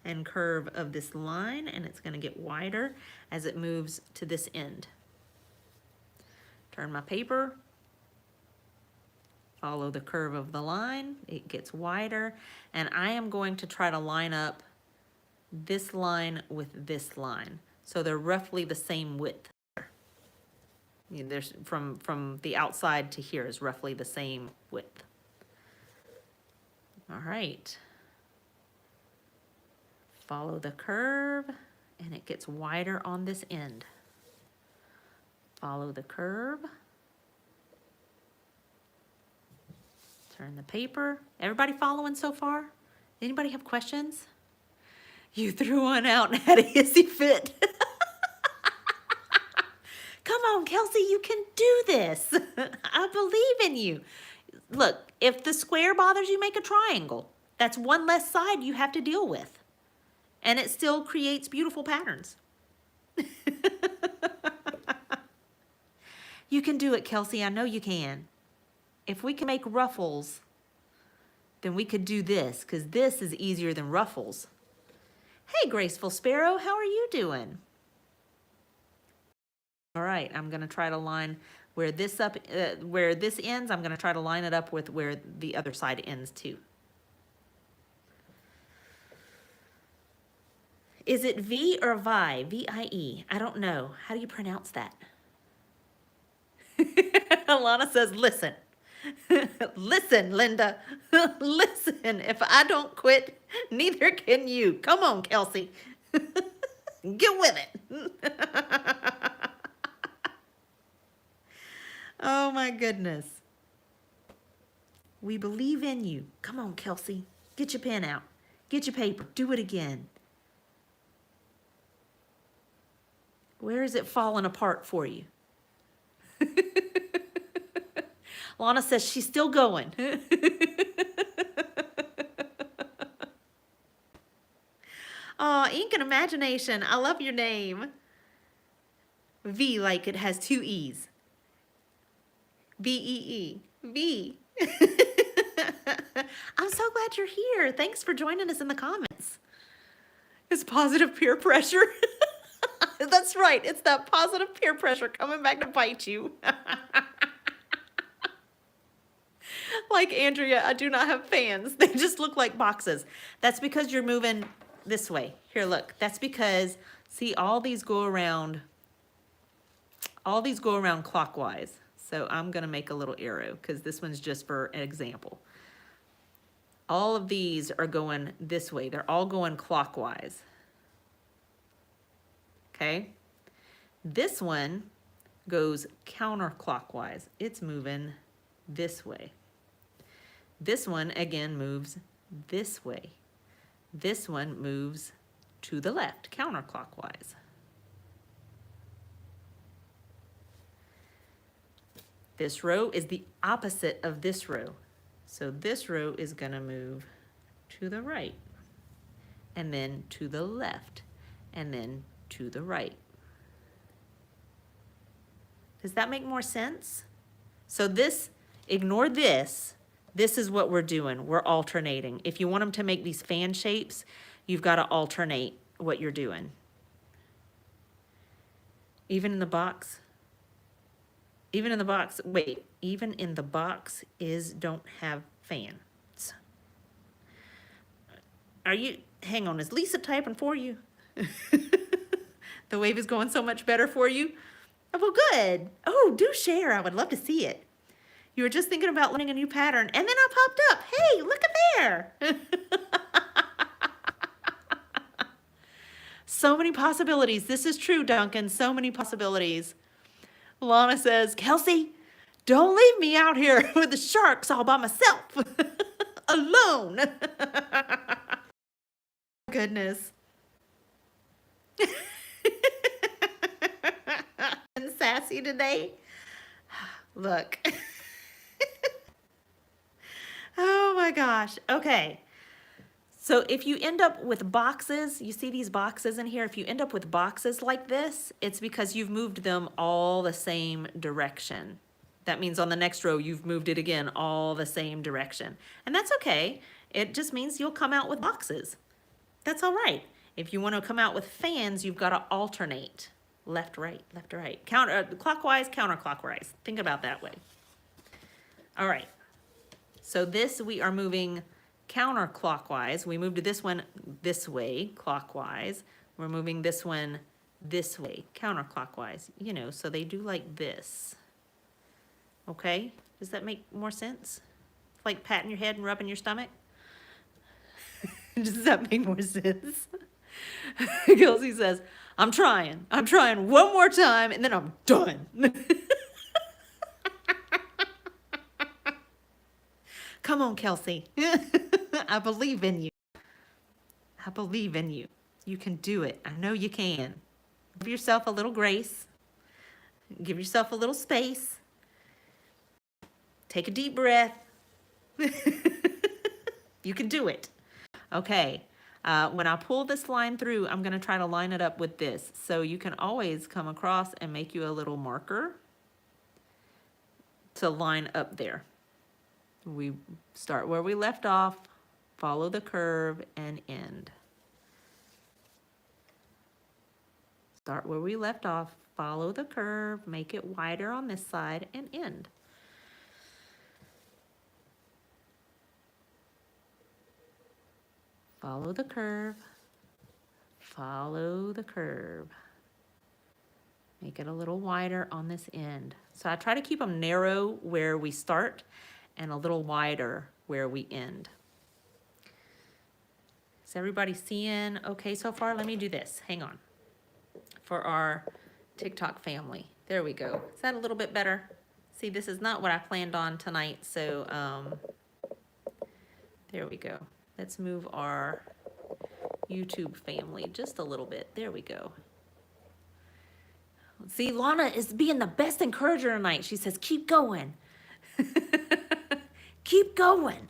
Speaker 1: and curve of this line, and it's gonna get wider as it moves to this end. Turn my paper. Follow the curve of the line. It gets wider. And I am going to try to line up this line with this line. So they're roughly the same width. There's from the outside to here is roughly the same width. All right. Follow the curve, and it gets wider on this end. Follow the curve. Turn the paper. Everybody following so far? Anybody have questions? You threw one out and had a hissy fit. Come on, Kelsey, you can do this. I believe in you. Look, if the square bothers you, make a triangle. That's one less side you have to deal with. And it still creates beautiful patterns. You can do it, Kelsey. I know you can. If we can make ruffles, then we could do this, because this is easier than ruffles. Hey, Graceful Sparrow, how are you doing? All right, I'm going to try to line where this ends. I'm going to try to line it up with where the other side ends too. Is it V or Vi? V-I-E. I don't know. How do you pronounce that? Alana says, listen. Listen, Linda. Listen, if I don't quit, neither can you. Come on, Kelsey. Get with it. Oh, my goodness. We believe in you. Come on, Kelsey. Get your pen out. Get your paper. Do it again. Where is it falling apart for you? Lana says she's still going. Oh, Ink and Imagination. I love your name. V, like it has two E's. V-E-E. V. I'm so glad you're here. Thanks for joining us in the comments. It's positive peer pressure. That's right. It's that positive peer pressure coming back to bite you. Like Andrea, I do not have fans. They just look like boxes. That's because you're moving this way. Here, look. That's because, see, all these go around clockwise. So I'm going to make a little arrow because this one's just for an example. All of these are going this way. They're all going clockwise. Okay? This one goes counterclockwise. It's moving this way. This one, again, moves this way. This one moves to the left, counterclockwise. This row is the opposite of this row. So this row is going to move to the right, and then to the left, and then to the right. Does that make more sense? So this, ignore this. This is what we're doing. We're alternating. If you want them to make these fan shapes, you've got to alternate what you're doing. Even in the box? Even in the box, wait, even in the box don't have fans. Are you, hang on, is Lisa typing for you? The wave is going so much better for you? Oh, well, good. Oh, do share. I would love to see it. You were just thinking about learning a new pattern, and then I popped up. Hey, look at there. So many possibilities. This is true, Duncan. So many possibilities. Lana says, Kelsey, don't leave me out here with the sharks all by myself. Alone. Goodness. And sassy today. Look. Oh my gosh. Okay. So if you end up with boxes, you see these boxes in here? If you end up with boxes like this, it's because you've moved them all the same direction. That means on the next row, you've moved it again all the same direction. And that's okay. It just means you'll come out with boxes. That's all right. If you want to come out with fans, you've got to alternate. Left, right, left, right. Clockwise, counterclockwise. Think about that way. All right. So this, we are moving counterclockwise. We moved this one this way, clockwise. We're moving this one this way, counterclockwise. You know, so they do like this. Okay? Does that make more sense? Like patting your head and rubbing your stomach? Does that make more sense? Kelsey says, I'm trying one more time and then I'm done. Come on, Kelsey. I believe in you. I believe in you. You can do it. I know you can. Give yourself a little grace. Give yourself a little space. Take a deep breath. You can do it. Okay. When I pull this line through, I'm going to try to line it up with this. So you can always come across and make you a little marker to line up there. We start where we left off, follow the curve, and end. Start where we left off, follow the curve, make it wider on this side, and end. Follow the curve, follow the curve. Make it a little wider on this end. So I try to keep them narrow where we start and a little wider where we end. Is everybody seeing okay so far? Let me do this. Hang on. For our TikTok family. There we go. Is that a little bit better? See, this is not what I planned on tonight, so there we go. Let's move our YouTube family just a little bit. There we go. See, Lana is being the best encourager tonight. She says, keep going. Keep going.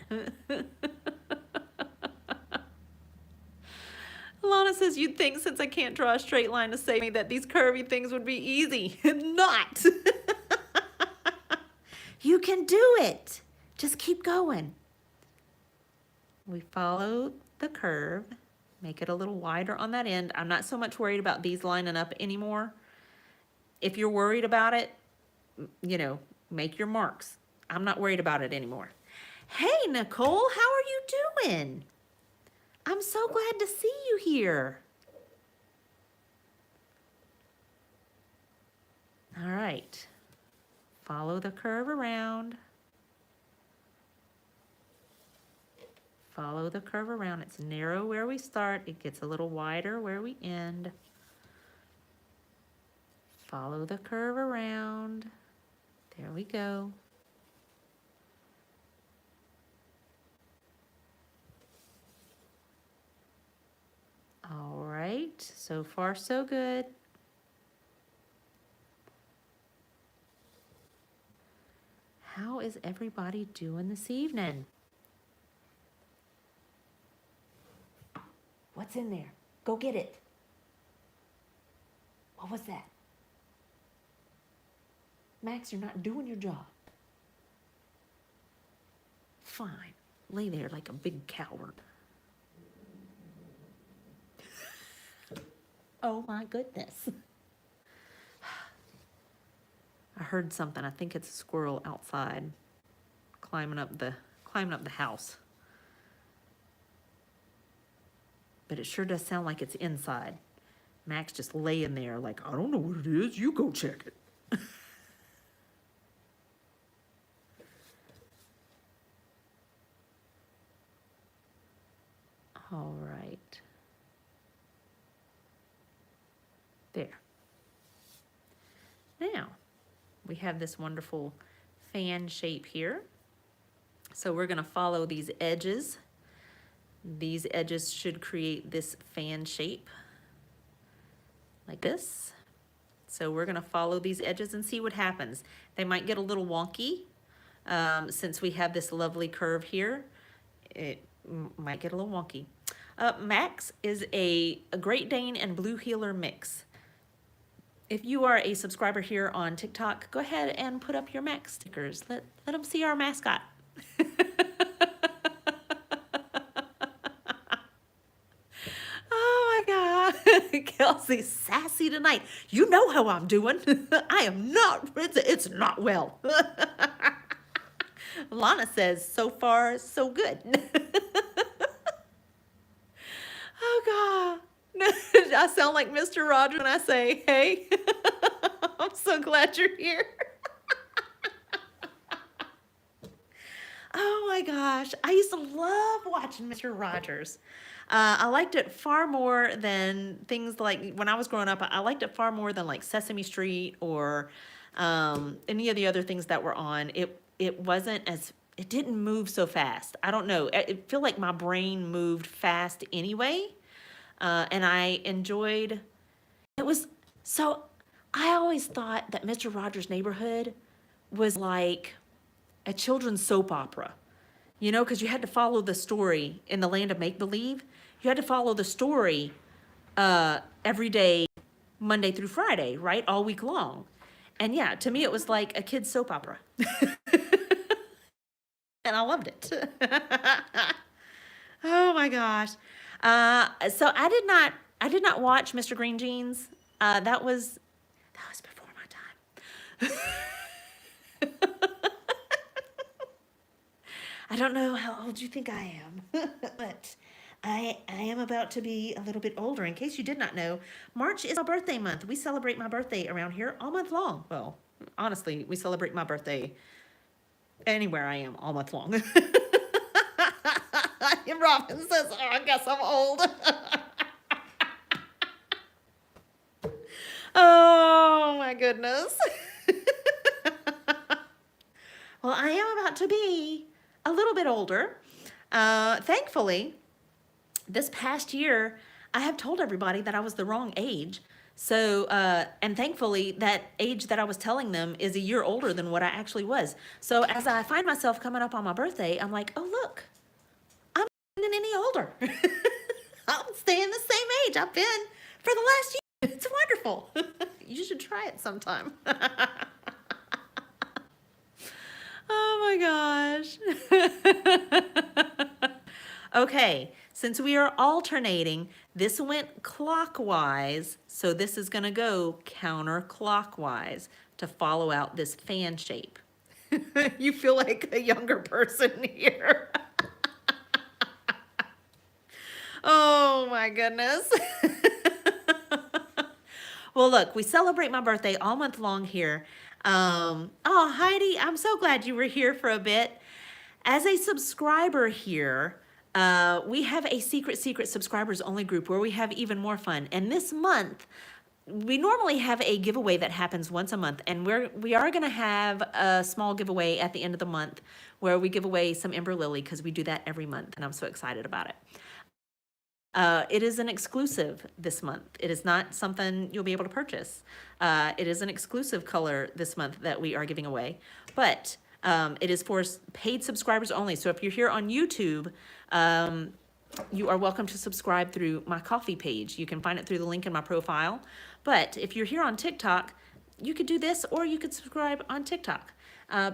Speaker 1: Lana says, you'd think since I can't draw a straight line to say me that these curvy things would be easy. Not. You can do it. Just keep going. We follow the curve, make it a little wider on that end. I'm not so much worried about these lining up anymore. If you're worried about it, you know, make your marks. I'm not worried about it anymore. Hey, Nicole, how are you doing? I'm so glad to see you here. All right. Follow the curve around. Follow the curve around. It's narrow where we start. It gets a little wider where we end. Follow the curve around. There we go. All right, so far so good. How is everybody doing this evening? What's in there? Go get it. What was that? Max, you're not doing your job. Fine. Lay there like a big coward. Oh my goodness. I heard something. I think it's a squirrel outside climbing up the house. But it sure does sound like it's inside. Max just laying there like, I don't know what it is. You go check it. All right. There. Now, we have this wonderful fan shape here. So we're going to follow these edges. These edges should create this fan shape like this. So we're going to follow these edges and see what happens. They might get a little wonky since we have this lovely curve here. It might get a little wonky. Max is a Great Dane and Blue Heeler mix. If you are a subscriber here on TikTok, go ahead and put up your Max stickers. Let them see our mascot. Oh my God. Kelsey, sassy tonight. You know how I'm doing. I am not, it's not well. Lana says, so far, so good. Oh, God. I sound like Mr. Rogers when I say, hey, I'm so glad you're here. Oh my gosh, I used to love watching Mr. Rogers. I liked it far more than things like, when I was growing up, I liked it far more than like Sesame Street or any of the other things that were on. It wasn't as, it didn't move so fast. I don't know. I feel like my brain moved fast anyway. And I enjoyed, it was, so I always thought that Mr. Rogers' Neighborhood was like a children's soap opera, you know, because you had to follow the story in the land of make-believe. You had to follow the story every day, Monday through Friday, right? All week long. And yeah, to me, it was like a kid's soap opera. And I loved it. Oh my gosh. So I did not watch Mr. Green Jeans. That was before my time. I don't know how old you think I am, but I am about to be a little bit older. In case you did not know, March is my birthday month. We celebrate my birthday around here all month long. Well, honestly, we celebrate my birthday anywhere I am all month long. And Robin says, oh, I guess I'm old. Oh my goodness. Well, I am about to be a little bit older. Thankfully, this past year, I have told everybody that I was the wrong age. So, and thankfully, that age that I was telling them is a year older than what I actually was. So as I find myself coming up on my birthday, I'm like, oh, look, I'm not getting any older. I'm staying the same age I've been for the last year. It's wonderful. You should try it sometime. Oh my gosh. Okay, since we are alternating, this went clockwise, so this is gonna go counterclockwise to follow out this fan shape. You feel like a younger person here. Oh my goodness. Well, look, we celebrate my birthday all month long here. Oh, Heidi, I'm so glad you were here for a bit. As a subscriber here, we have a secret subscribers only group where we have even more fun. And this month, we normally have a giveaway that happens once a month, and we are going to have a small giveaway at the end of the month where we give away some Ember Lily because we do that every month, and I'm so excited about it. It is an exclusive this month. It is not something you'll be able to purchase. It is an exclusive color this month that we are giving away, but it is for paid subscribers only. So if you're here on YouTube, you are welcome to subscribe through my Ko-fi page. You can find it through the link in my profile. But if you're here on TikTok, you could do this, or you could subscribe on TikTok.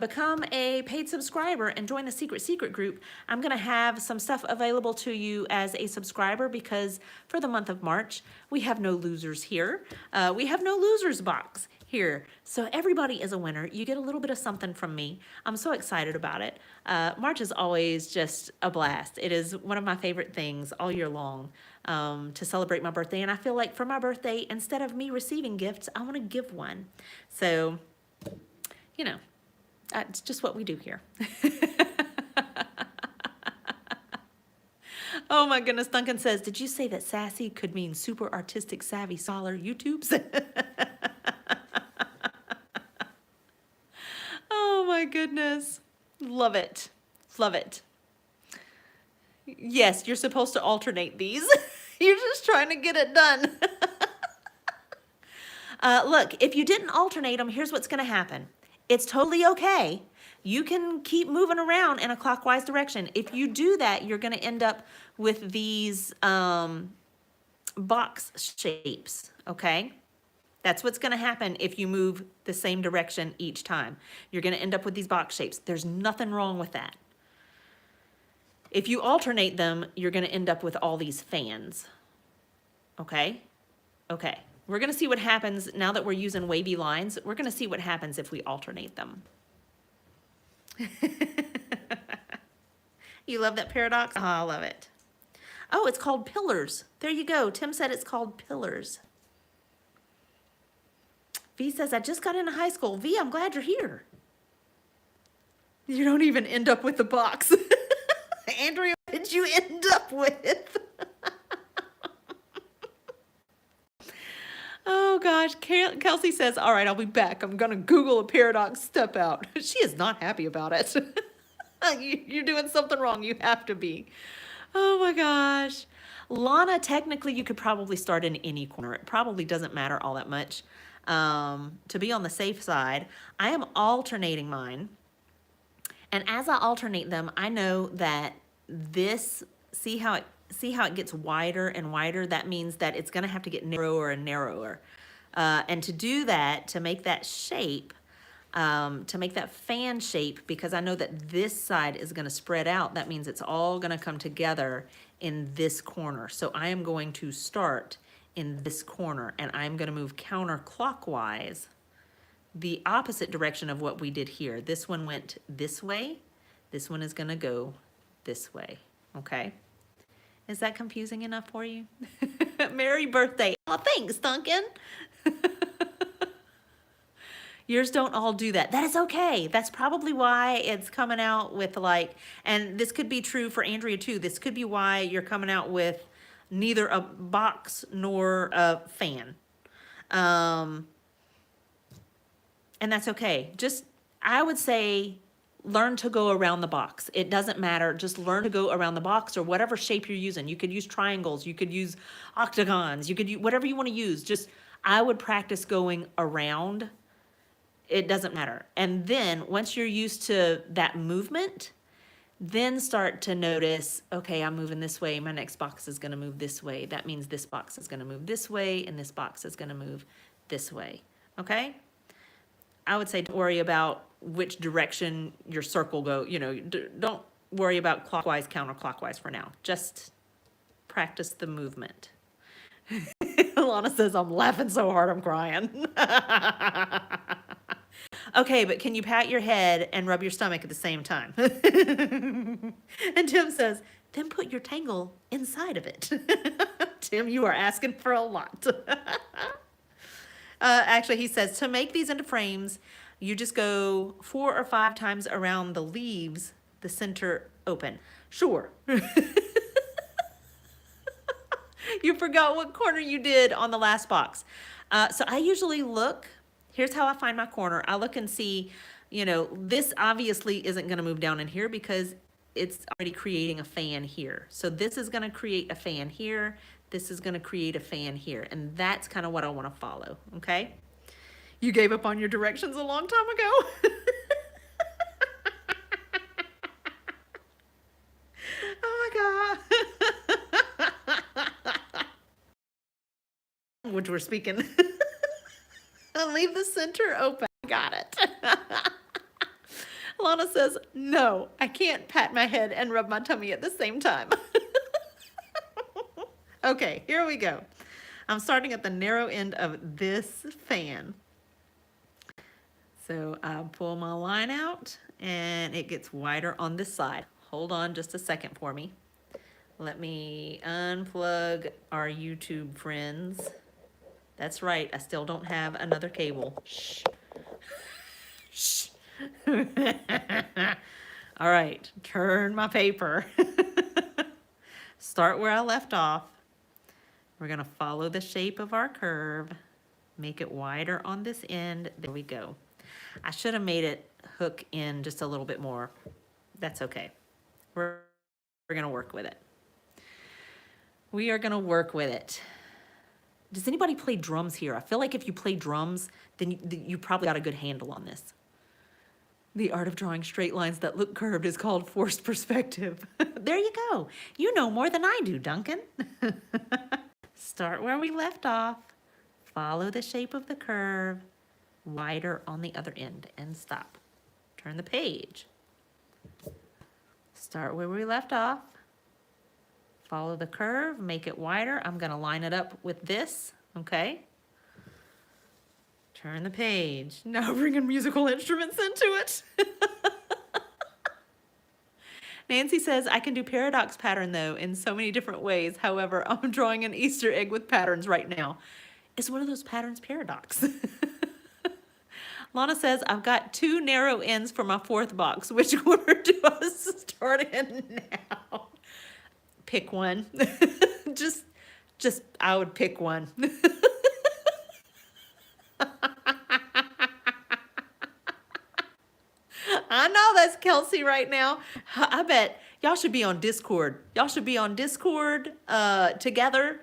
Speaker 1: Become a paid subscriber and join the secret group. I'm going to have some stuff available to you as a subscriber because for the month of March, we have no losers here. We have no losers box here. So everybody is a winner. You get a little bit of something from me. I'm so excited about it. March is always just a blast. It is one of my favorite things all year long to celebrate my birthday. And I feel like for my birthday, instead of me receiving gifts, I want to give one. So, you know. It's just what we do here. Oh my goodness, Duncan says, did you say that sassy could mean super artistic savvy scholar YouTubes? Oh my goodness. Love it. Love it. Yes, you're supposed to alternate these. You're just trying to get it done. Look, if you didn't alternate them, here's what's going to happen. It's totally okay. You can keep moving around in a clockwise direction. If you do that, you're going to end up with these box shapes, okay? That's what's going to happen if you move the same direction each time. You're going to end up with these box shapes. There's nothing wrong with that. If you alternate them, you're going to end up with all these fans, okay? Okay, we're gonna see what happens now that we're using wavy lines. We're gonna see what happens if we alternate them. You love that paradox? Oh, I love it. Oh, it's called pillars. There you go. Tim said it's called pillars. V says, I just got into high school. V, I'm glad you're here. You don't even end up with the box. Andrea, what did you end up with? Oh gosh, Kelsey says, all right, I'll be back. I'm gonna Google a paradox step out. She is not happy about it. You're doing something wrong, you have to be. Oh my gosh. Lana, technically you could probably start in any corner. It probably doesn't matter all that much. To be on the safe side, I am alternating mine. And as I alternate them, I know that this, see how it gets wider and wider? That means that it's gonna have to get narrower and narrower. And to do that, to make that shape, to make that fan shape, because I know that this side is gonna spread out, that means it's all gonna come together in this corner. So I am going to start in this corner and I'm gonna move counterclockwise the opposite direction of what we did here. This one went this way. This one is gonna go this way, okay? Is that confusing enough for you? Merry birthday. Oh, thanks, Duncan. Yours don't all do that. That is okay. That's probably why it's coming out with like, and this could be true for Andrea too. This could be why you're coming out with neither a box nor a fan. And that's okay. Just, I would say, learn to go around the box. It doesn't matter. Just learn to go around the box or whatever shape you're using. You could use triangles. You could use octagons. You could use whatever you want to use. Just, I would practice going around. It doesn't matter. And then once you're used to that movement, then start to notice, okay, I'm moving this way. My next box is going to move this way. That means this box is going to move this way and this box is going to move this way. Okay? I would say don't worry about which direction your circle go, you know, don't worry about clockwise, counterclockwise for now. Just practice the movement. Alana says, I'm laughing so hard I'm crying. Okay, but can you pat your head and rub your stomach at the same time? And Tim says, then put your tangle inside of it. Tim, you are asking for a lot. Actually, he says, to make these into frames, you just go 4 or 5 times around the leaves, the center open. Sure. You forgot what corner you did on the last box. So I usually look, here's how I find my corner. I look and see, you know, this obviously isn't going to move down in here because it's already creating a fan here. So this is going to create a fan here. This is going to create a fan here. And that's kind of what I want to follow. Okay. You gave up on your directions a long time ago. Oh my God. Which we're speaking. Leave the center open. Got it. Lana says, no, I can't pat my head and rub my tummy at the same time. Okay, here we go. I'm starting at the narrow end of this fan. So I pull my line out and it gets wider on this side. Hold on just a second for me. Let me unplug our YouTube friends. That's right, I still don't have another cable. Shh. Shh. All right, turn my paper. Start where I left off. We're gonna follow the shape of our curve, make it wider on this end. There we go. I should have made it hook in just a little bit more. That's okay. We're gonna work with it. We are gonna work with it. Does anybody play drums here? I feel like if you play drums, then you probably got a good handle on this. The art of drawing straight lines that look curved is called forced perspective. There you go. You know more than I do, Duncan. Start where we left off. Follow the shape of the curve. Wider on the other end and stop. Turn the page. Start where we left off. Follow the curve, make it wider. I'm going to line it up with this Okay. Turn the page. Now bringing musical instruments into it. Nancy says, I can do paradox pattern though in so many different ways. However, I'm drawing an Easter egg with patterns right now. Is one of those patterns paradox? Lana says, I've got 2 narrow ends for my 4th box. Which order do I start in now? Pick one. just, I would pick one. I know that's Kelsey right now. I bet y'all should be on Discord. Y'all should be on Discord together,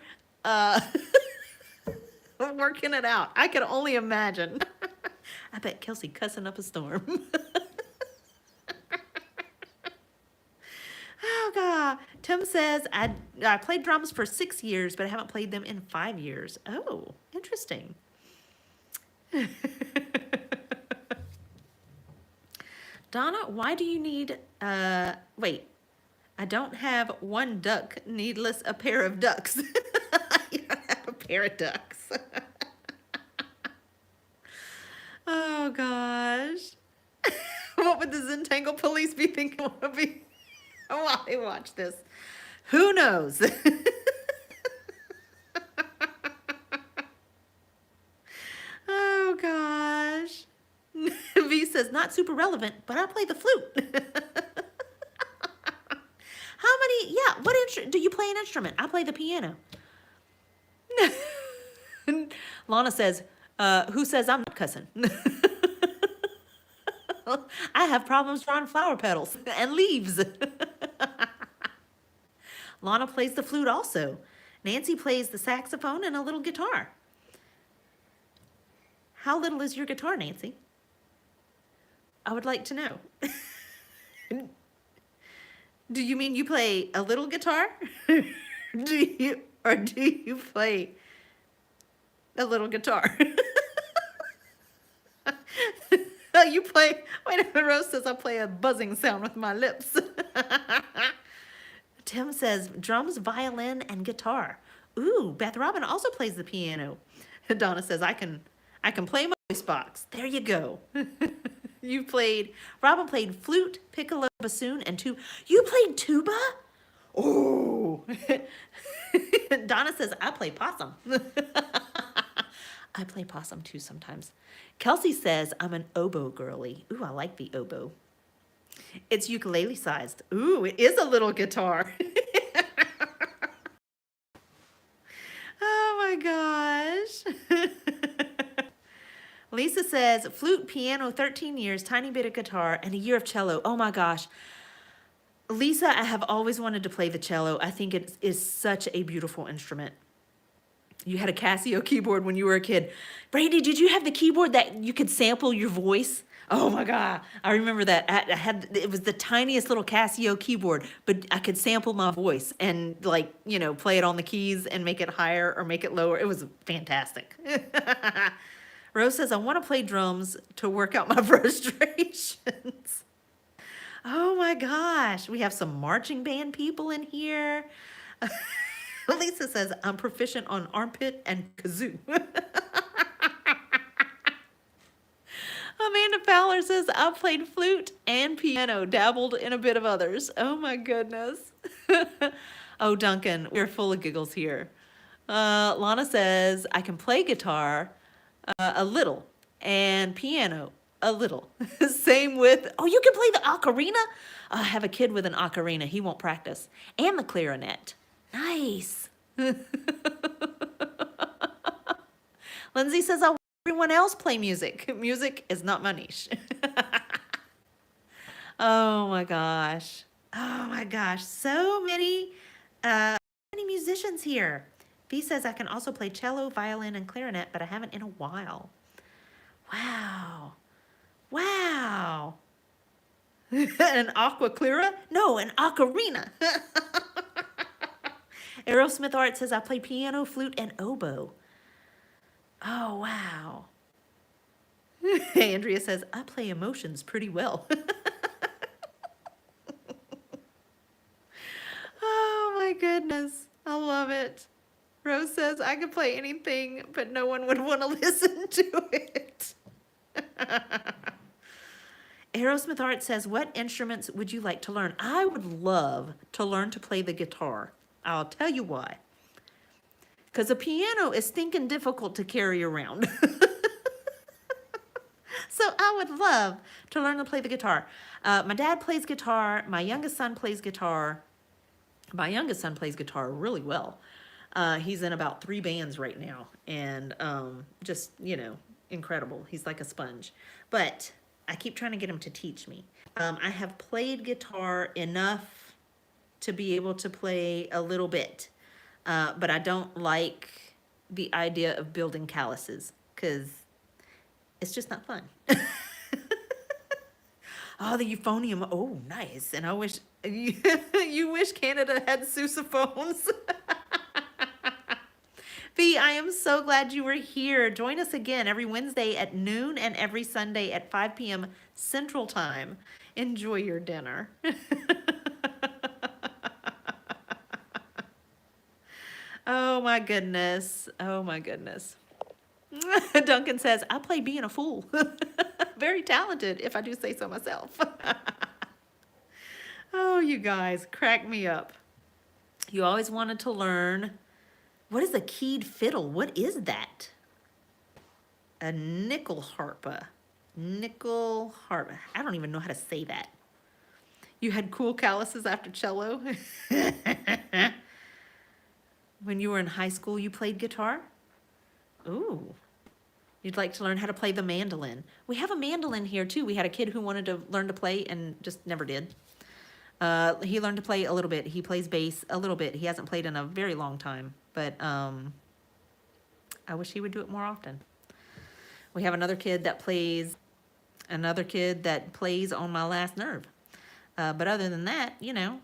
Speaker 1: working it out. I can only imagine. I bet Kelsey cussing up a storm. Oh, God. Tim says, I played drums for 6 years, but I haven't played them in 5 years. Oh, interesting. Donna, why do you need, wait, I don't have one duck, needless a pair of ducks. You don't have a pair of ducks. Oh, gosh. What would the Zentangle police be thinking would be while they watch this? Who knows? Oh, gosh. V says, not super relevant, but I play the flute. How many, yeah, what instrument, do you play an instrument? I play the piano. Lana says, who says I'm not cussing? I have problems drawing flower petals and leaves. Lana plays the flute also. Nancy plays the saxophone and a little guitar. How little is your guitar, Nancy? I would like to know. Do you mean you play a little guitar? do you play a little guitar? You play, wait a minute, Rose says I play a buzzing sound with my lips. Tim says drums, violin, and guitar. Ooh, Beth Robin also plays the piano. Donna says I can play my voice box. There you go. Robin played flute, piccolo, bassoon, and tuba. You played tuba? Oh. Donna says I play possum. I play possum too sometimes. Kelsey says I'm an oboe girly. Ooh, I like the oboe. It's ukulele sized. Ooh, it is a little guitar. Oh my gosh. Lisa says flute, piano, 13 years, tiny bit of guitar, and a year of cello. Oh my gosh. Lisa, I have always wanted to play the cello. I think it is such a beautiful instrument. You had a Casio keyboard when you were a kid. Brandy, did you have the keyboard that you could sample your voice? Oh my God, I remember that. It was the tiniest little Casio keyboard, but I could sample my voice and play it on the keys and make it higher or make it lower. It was fantastic. Rose says, I want to play drums to work out my frustrations. Oh my gosh, we have some marching band people in here. Lisa says, I'm proficient on armpit and kazoo. Amanda Fowler says, I played flute and piano, dabbled in a bit of others. Oh my goodness. Oh, Duncan, we're full of giggles here. Lana says, I can play guitar a little and piano a little. Same with, oh, you can play the ocarina? I have a kid with an ocarina. He won't practice. And the clarinet. Nice. Lindsay says, I'll let everyone else play music. Music is not my niche. Oh my gosh. Oh my gosh. So many musicians here. V says I can also play cello, violin, and clarinet, but I haven't in a while. Wow. Wow. An aqua clara? No, an ocarina. Aerosmith Art says I play piano, flute, and oboe. Oh, wow. Andrea says, I play emotions pretty well. Oh, my goodness. I love it. Rose says, I could play anything, but no one would want to listen to it. Aerosmith Art says, what instruments would you like to learn? I would love to learn to play the guitar. I'll tell you why. Because a piano is stinking difficult to carry around. So I would love to learn to play the guitar. My dad plays guitar. My youngest son plays guitar. My youngest son plays guitar really well. He's in about 3 bands right now. And just, you know, incredible. He's like a sponge. But I keep trying to get him to teach me. I have played guitar enough to be able to play a little bit. But I don't like the idea of building calluses because it's just not fun. Oh, the euphonium. Oh, nice. And I wish, you wish Canada had sousaphones. V, I am so glad you were here. Join us again every Wednesday at noon and every Sunday at 5 p.m. Central Time. Enjoy your dinner. Oh my goodness. Oh my goodness. Duncan says, I play being a fool. Very talented, if I do say so myself. Oh, you guys, crack me up. You always wanted to learn. What is a keyed fiddle? What is that? A nickel harpa. Nickel harpa. I don't even know how to say that. You had cool calluses after cello? When you were in high school, you played guitar? Ooh. You'd like to learn how to play the mandolin. We have a mandolin here, too. We had a kid who wanted to learn to play and just never did. He learned to play a little bit. He plays bass a little bit. He hasn't played in a very long time. But I wish he would do it more often. We have another kid that plays on my last nerve. But other than that, you know.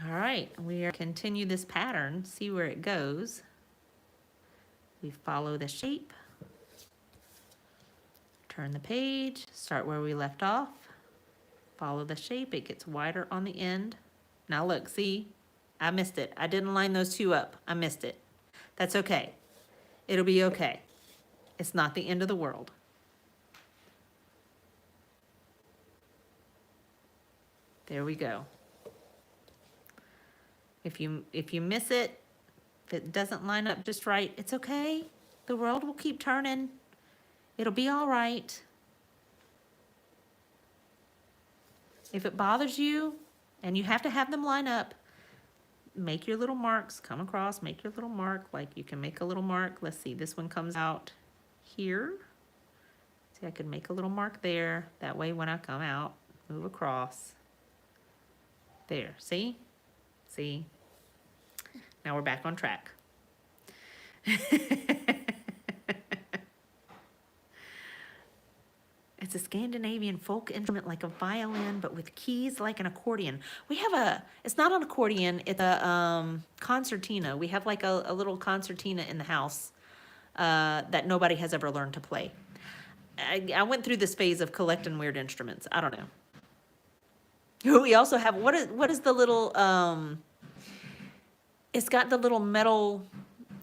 Speaker 1: All right, we are continue this pattern, see where it goes. We follow the shape. Turn the page, start where we left off. Follow the shape, it gets wider on the end. Now look, see? I missed it. I didn't line those two up. I missed it. That's okay. It'll be okay. It's not the end of the world. There we go. If you miss it, if it doesn't line up just right, it's okay. The world will keep turning. It'll be all right. If it bothers you and you have to have them line up, make your little marks, come across, make your little mark. Like you can make a little mark. Let's see, this one comes out here. See, I could make a little mark there. That way when I come out, move across. There, see? See? Now we're back on track. It's a Scandinavian folk instrument like a violin, but with keys like an accordion. We have it's not an accordion, it's a concertina. We have like a little concertina in the house that nobody has ever learned to play. I went through this phase of collecting weird instruments. I don't know. We also have, what is the little, it's got the little metal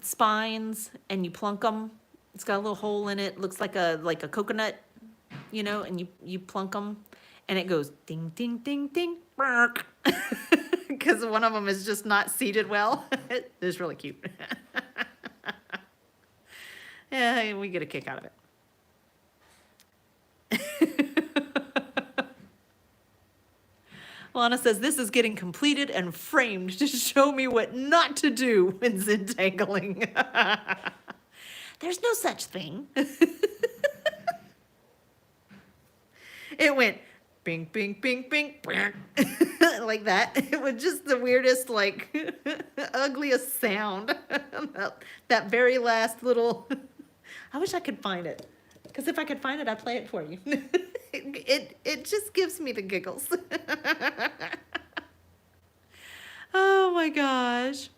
Speaker 1: spines and you plunk them. It's got a little hole in it. Looks like a coconut, you know, and you plunk them and it goes ding, ding, ding, ding, because one of them is just not seated well. It's really cute. Yeah, we get a kick out of it. Lana says, this is getting completed and framed to show me what not to do when zentangling. There's no such thing. It went bing, bing, bing, bing, like that. It was just the weirdest, like, ugliest sound. That very last little, I wish I could find it. Because if I could find it, I'd play it for you. It just gives me the giggles. Oh my gosh.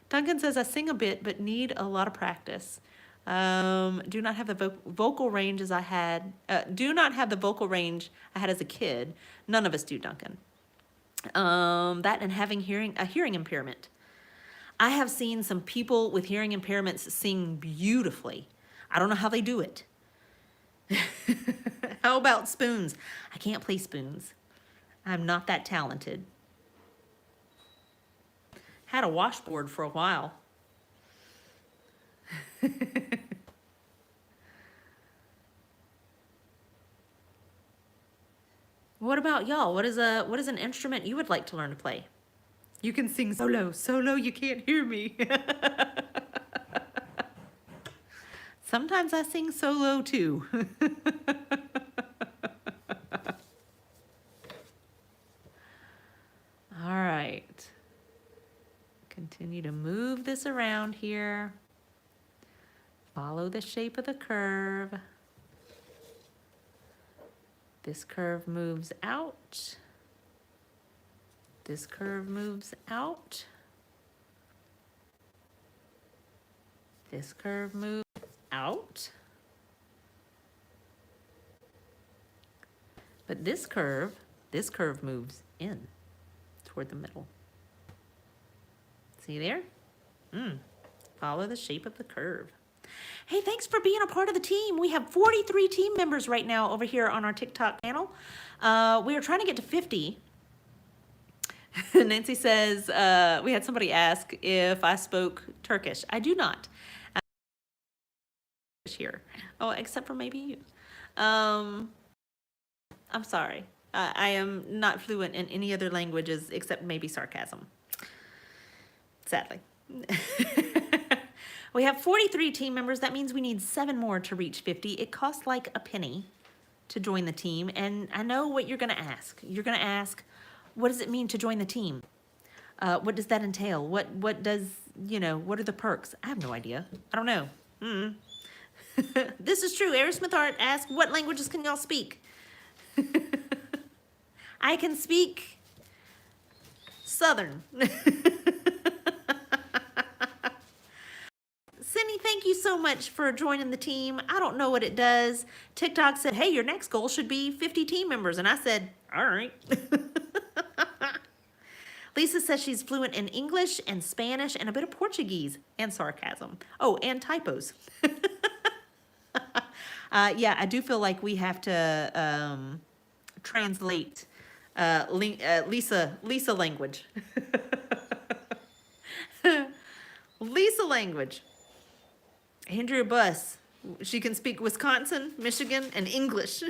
Speaker 1: Duncan says, I sing a bit, but need a lot of practice. Do not have the vocal range as I had. Do not have the vocal range I had as a kid. None of us do, Duncan. That and having a hearing impairment. I have seen some people with hearing impairments sing beautifully. I don't know how they do it. How about spoons? I can't play spoons. I'm not that talented. Had a washboard for a while. What about y'all? What is an instrument you would like to learn to play? You can sing solo. Solo, you can't hear me. Sometimes I sing solo too. All right. Continue to move this around here. Follow the shape of the curve. This curve moves out. This curve moves out. This curve moves out. But this curve moves in toward the middle. See there? Follow the shape of the curve. Hey, thanks for being a part of the team. We have 43 team members right now over here on our TikTok channel. We are trying to get to 50. Nancy says, we had somebody ask if I spoke Turkish. I do not. Here. Oh, except for maybe you. I'm sorry. I am not fluent in any other languages except maybe sarcasm. Sadly. We have 43 team members. That means we need 7 more to reach 50. It costs like a penny to join the team. And I know what you're going to ask. You're going to ask, what does it mean to join the team? What does that entail? What does, what are the perks? I have no idea. I don't know. This is true. Aerosmith Art asked, what languages can y'all speak? I can speak Southern. Cindy, thank you so much for joining the team. I don't know what it does. TikTok said, hey, your next goal should be 50 team members. And I said, all right. Lisa says she's fluent in English and Spanish and a bit of Portuguese and sarcasm. Oh, and typos. Yeah, I do feel like we have to translate Lisa language. Lisa language. Andrea Buss, she can speak Wisconsin, Michigan, and English.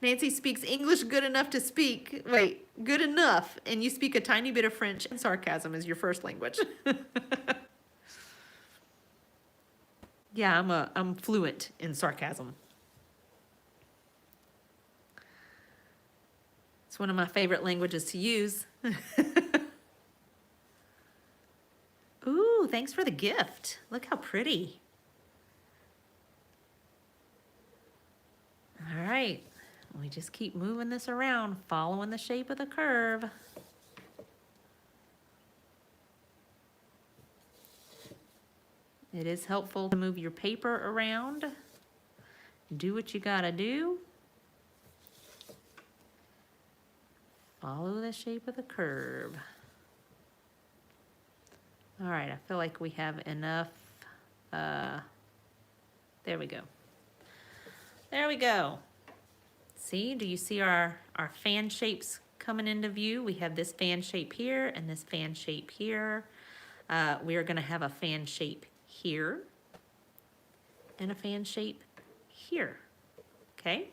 Speaker 1: Nancy speaks English good enough to speak. Wait, good enough, and you speak a tiny bit of French and sarcasm as your first language. Yeah, I'm fluent in sarcasm. It's one of my favorite languages to use. Ooh, thanks for the gift. Look how pretty. All right, we just keep moving this around, following the shape of the curve. It is helpful to move your paper around. Do what you gotta do. Follow the shape of the curve. All right, I feel like we have enough. There we go. There we go. See, do you see our fan shapes coming into view? We have this fan shape here and this fan shape here. We are gonna have a fan shape here and a fan shape here, okay?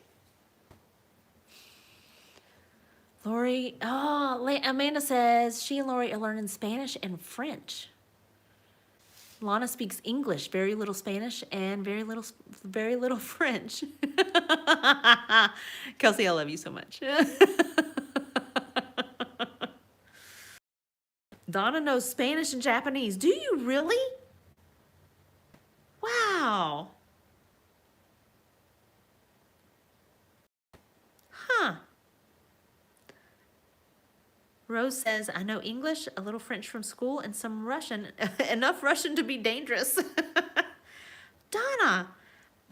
Speaker 1: Lori, Amanda says she and Lori are learning Spanish and French. Lana speaks English, very little Spanish, and very little French. Kelsey, I love you so much. Donna knows Spanish and Japanese. Do you really? Wow. Huh. Rose says, I know English, a little French from school, and some Russian, enough Russian to be dangerous. Donna, wow,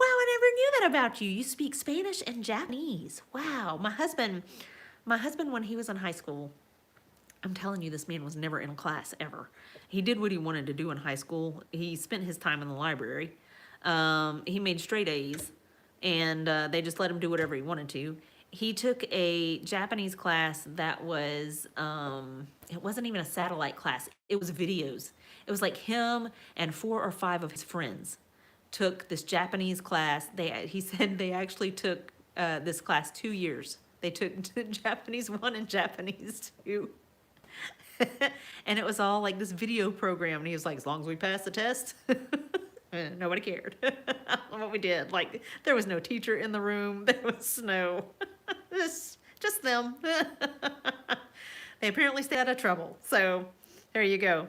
Speaker 1: I never knew that about you. You speak Spanish and Japanese. Wow, my husband, when he was in high school, I'm telling you, this man was never in class ever. He did what he wanted to do in high school. He spent his time in the library. He made straight A's, and they just let him do whatever he wanted to. He took a Japanese class that was, it wasn't even a satellite class, it was videos. It was like him and 4 or 5 of his friends took this Japanese class. He said they actually took this class 2 years. They took Japanese 1 and Japanese 2. And it was all like this video program. And he was like, as long as we pass the test, nobody cared what we did. Like, there was no teacher in the room. There was no, just them. They apparently stayed out of trouble. So there you go.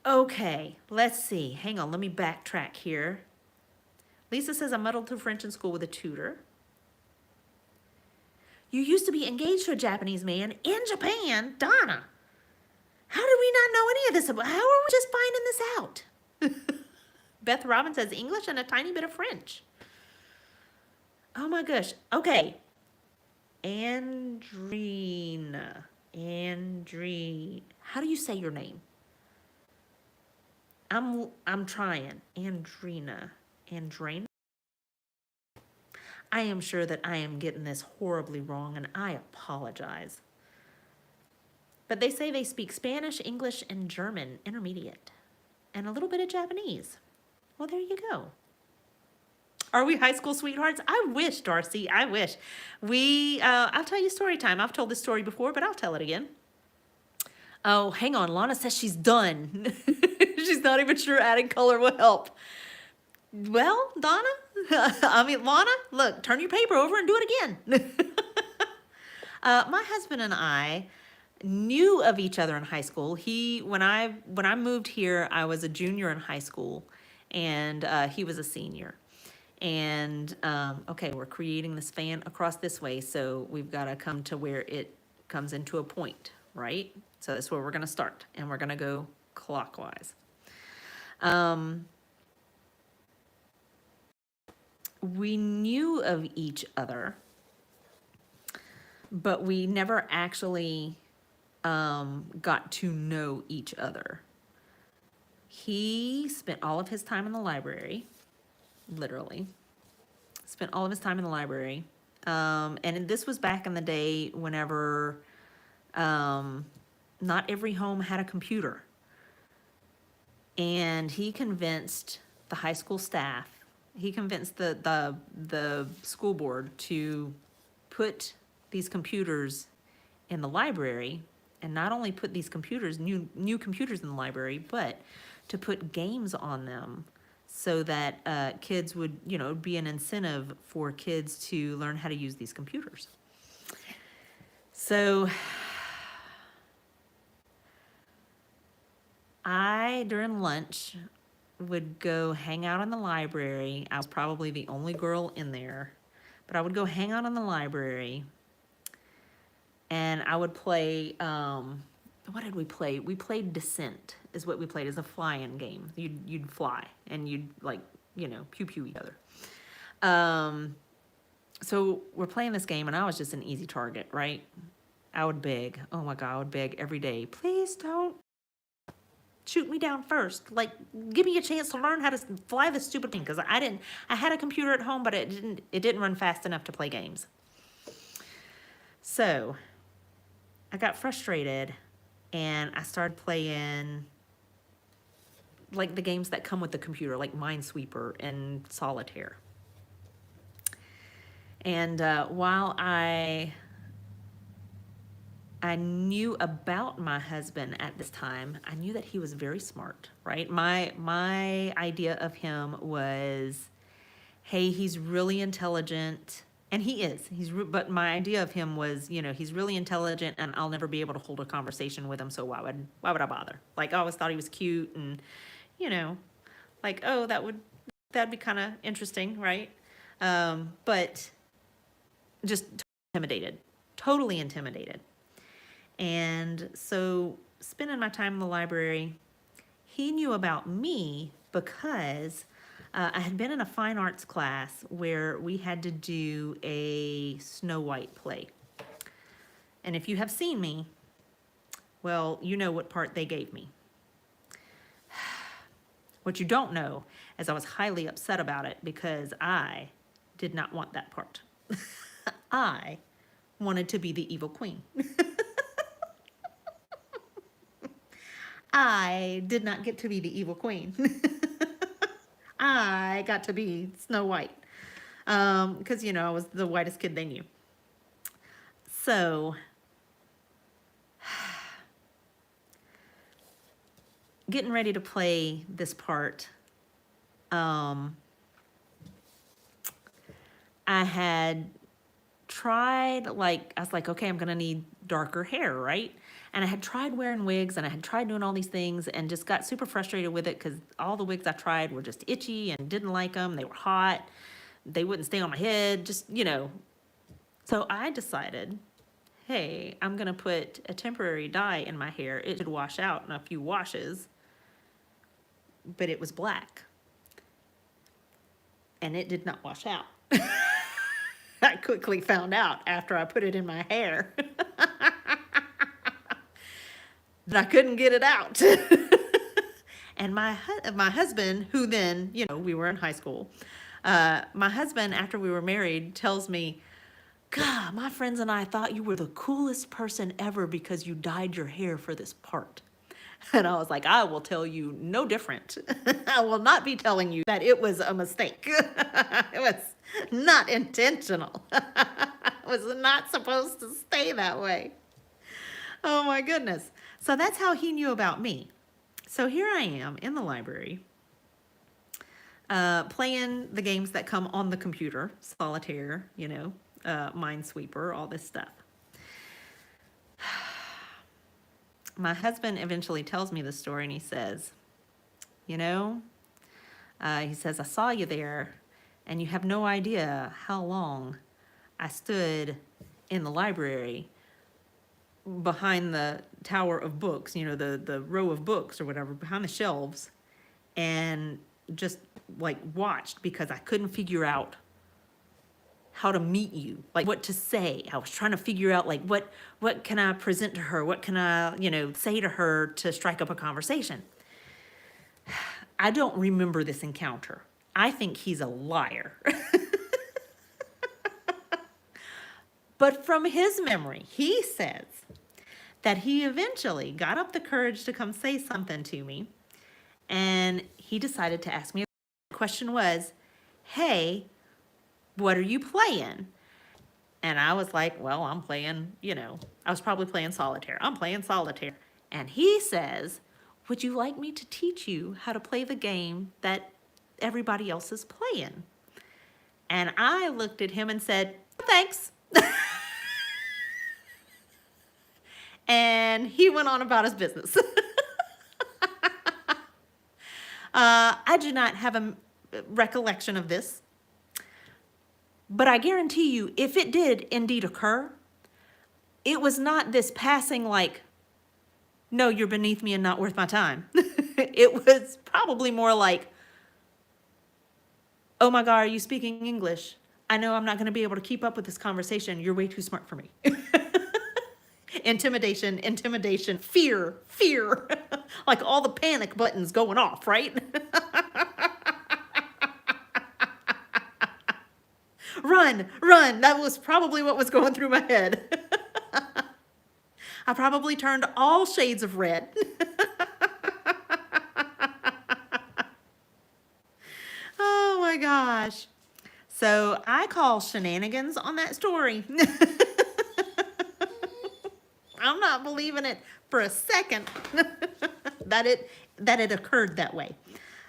Speaker 1: Okay, let's see. Hang on, let me backtrack here. Lisa says, I muddled through French in school with a tutor. You used to be engaged to a Japanese man in Japan, Donna. How did we not know any of this? How are we just finding this out? Beth Robin says English and a tiny bit of French. Oh my gosh. Okay. Andrina. How do you say your name? I'm trying. Andrina. I am sure that I am getting this horribly wrong, and I apologize. But they say they speak Spanish, English, and German, intermediate, and a little bit of Japanese. Well, there you go. Are we high school sweethearts? I wish, Darcy, I wish. I'll tell you story time. I've told this story before, but I'll tell it again. Oh, hang on. Lana says she's done. She's not even sure adding color will help. Well, Donna, Lana, look, turn your paper over and do it again. My husband and I knew of each other in high school. When I moved here, I was a junior in high school, and he was a senior. And okay, we're creating this fan across this way, so we've got to come to where it comes into a point, right? So that's where we're going to start, and we're going to go clockwise. We knew of each other, but we never actually got to know each other. He spent all of his time in the library, literally. Spent all of his time in the library. And this was back in the day whenever not every home had a computer. And he convinced the high school staff, he convinced the school board to put these computers in the library, and not only put these computers, new computers in the library, but to put games on them so that kids would, it'd be an incentive for kids to learn how to use these computers. So during lunch, would go hang out in the library. I was probably the only girl in there, but I would go hang out in the library, and I would play, what did we play? We played Descent is what we played, as a flying game. You'd fly, and you'd pew pew each other. So we're playing this game, and I was just an easy target, right? I would beg, oh my God, I would beg every day, please don't shoot me down first. Like, give me a chance to learn how to fly this stupid thing, because I had a computer at home, but it didn't run fast enough to play games. So I got frustrated, and I started playing like the games that come with the computer, like Minesweeper and Solitaire. And while I knew about my husband at this time, I knew that he was very smart, right? My idea of him was, hey, he's really intelligent, and he is. But my idea of him was, he's really intelligent, and I'll never be able to hold a conversation with him, so why would I bother? Like, I always thought he was cute, and like, oh, that'd be kind of interesting, right? But just totally intimidated. And so, spending my time in the library, he knew about me because I had been in a fine arts class where we had to do a Snow White play. And if you have seen me, well, you know what part they gave me. What you don't know is I was highly upset about it because I did not want that part. I wanted to be the evil queen. I did not get to be the evil queen. I got to be Snow White. Because, you know, I was the whitest kid they knew. So, getting ready to play this part, I had tried, like, I was like, okay, I'm gonna need darker hair, right? And I had tried wearing wigs and I had tried doing all these things and just got super frustrated with it because all the wigs I tried were just itchy and didn't like them. They were hot. They wouldn't stay on my head, just, you know. So I decided, hey, I'm gonna put a temporary dye in my hair. It should wash out in a few washes, but it was black. And it did not wash out. I quickly found out after I put it in my hair that I couldn't get it out. And my husband, who then, you know, we were in high school, my husband, after we were married, tells me, God, my friends and I thought you were the coolest person ever because you dyed your hair for this part. And I was like, I will tell you no different. I will not be telling you that it was a mistake. It was not intentional. It was not supposed to stay that way. Oh my goodness. So that's how he knew about me. So here I am in the library, playing the games that come on the computer, solitaire, you know, Minesweeper, all this stuff. My husband eventually tells me the story and he says, you know, he says, I saw you there and you have no idea how long I stood in the library behind the tower of books, you know, the row of books or whatever, behind the shelves, and just like watched because I couldn't figure out how to meet you, like what to say. I was trying to figure out like what can I present to her? What can I, you know, say to her to strike up a conversation? I don't remember this encounter. I think he's a liar. But from his memory, he says that he eventually got up the courage to come say something to me, and he decided to ask me. The question was, hey, what are you playing? And I was like, well, I'm playing, you know, I was probably playing solitaire. I'm playing solitaire. And he says, would you like me to teach you how to play the game that everybody else is playing? And I looked at him and said, thanks. And he went on about his business. I do not have a recollection of this. But I guarantee you, if it did indeed occur, it was not this passing like, no, you're beneath me and not worth my time. It was probably more like, oh my God, are you speaking English? I know I'm not going to be able to keep up with this conversation. You're way too smart for me. Intimidation, intimidation, fear, fear. Like all the panic buttons going off, right? Run, run. That was probably what was going through my head. I probably turned all shades of red. Oh my gosh. So I call shenanigans on that story. I'm not believing it for a second that it occurred that way.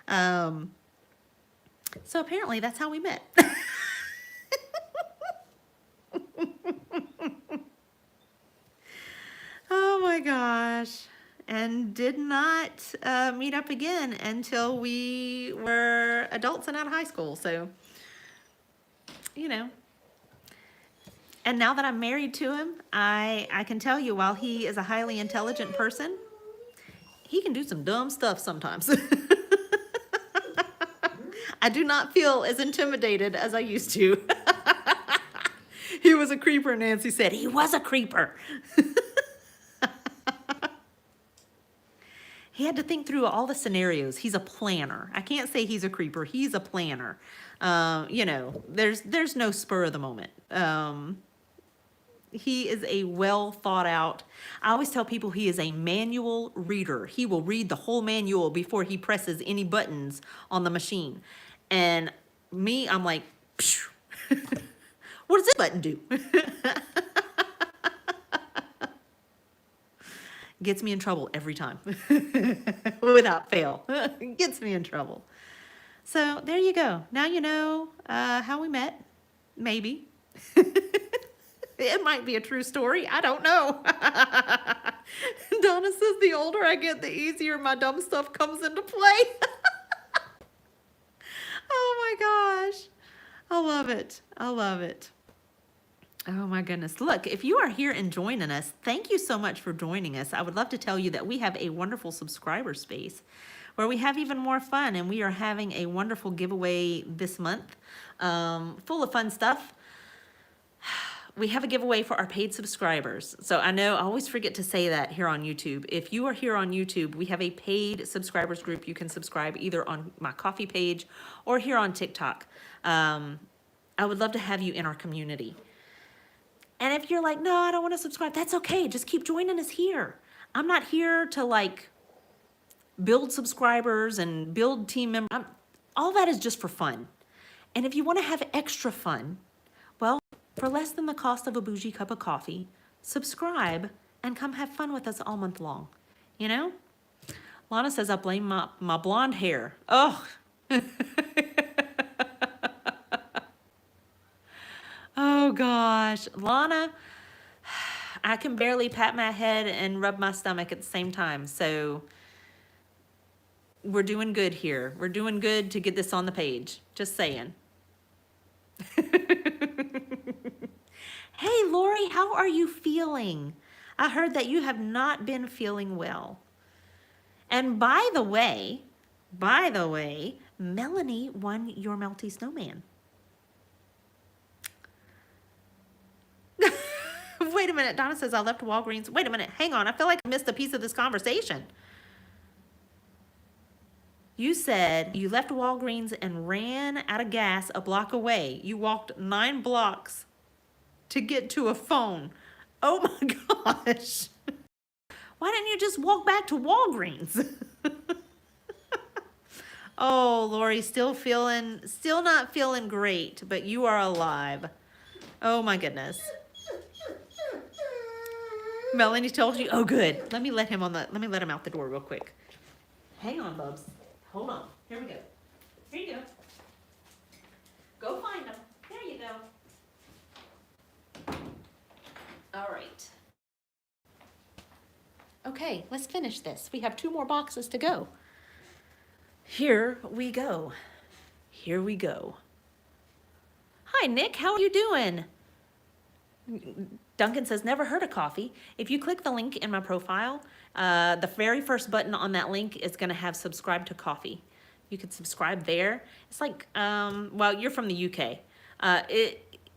Speaker 1: So apparently that's how we met. Oh my gosh. And did not meet up again until we were adults and out of high school. So, you know. And now that I'm married to him, I can tell you, while he is a highly intelligent person, he can do some dumb stuff sometimes. I do not feel as intimidated as I used to. He was a creeper, Nancy said. He was a creeper. He had to think through all the scenarios. He's a planner. I can't say he's a creeper. He's a planner. You know, there's no spur of the moment. He is a well thought out. I always tell people he is a manual reader. He will read the whole manual before he presses any buttons on the machine. And me, I'm like, phew. What does this button do? Gets me in trouble every time. Without fail. Gets me in trouble. So there you go. Now you know how we met. Maybe. It might be a true story. I don't know. Donna says the older I get, the easier my dumb stuff comes into play. Oh my gosh. I love it. I love it. Oh my goodness. Look, if you are here and joining us, thank you so much for joining us. I would love to tell you that we have a wonderful subscriber space where we have even more fun, and we are having a wonderful giveaway this month, full of fun stuff. We have a giveaway for our paid subscribers. So I know I always forget to say that here on YouTube. If you are here on YouTube, we have a paid subscribers group. You can subscribe either on my coffee page or here on TikTok. I would love to have you in our community. And if you're like, no, I don't want to subscribe, that's okay. Just keep joining us here. I'm not here to like build subscribers and build team members. All that is just for fun. And if you want to have extra fun, well, for less than the cost of a bougie cup of coffee, subscribe and come have fun with us all month long. You know? Lana says, I blame my blonde hair. Oh. Oh gosh, Lana, I can barely pat my head and rub my stomach at the same time. So we're doing good here. We're doing good to get this on the page. Just saying. Hey, Lori, how are you feeling? I heard that you have not been feeling well. And by the way, Melanie won your Melty Snowman. Wait a minute, Donna says I left Walgreens. Wait a minute, hang on. I feel like I missed a piece of this conversation. You said you left Walgreens and ran out of gas a block away. You walked 9 blocks to get to a phone. Oh my gosh. Why didn't you just walk back to Walgreens? Oh, Lori, still not feeling great, but you are alive. Oh my goodness. Melanie told you? Oh, good. Let me let him out the door real quick. Hang on, Bubs. Hold on. Here we go. Here you go. Go find him. There you go. All right. Okay, let's finish this. We have 2 more boxes to go. Here we go. Here we go. Hi, Nick. How are you doing? Duncan says, never heard of coffee. If you click the link in my profile, the very first button on that link is going to have subscribe to coffee. You can subscribe there. It's like, well, you're from the UK.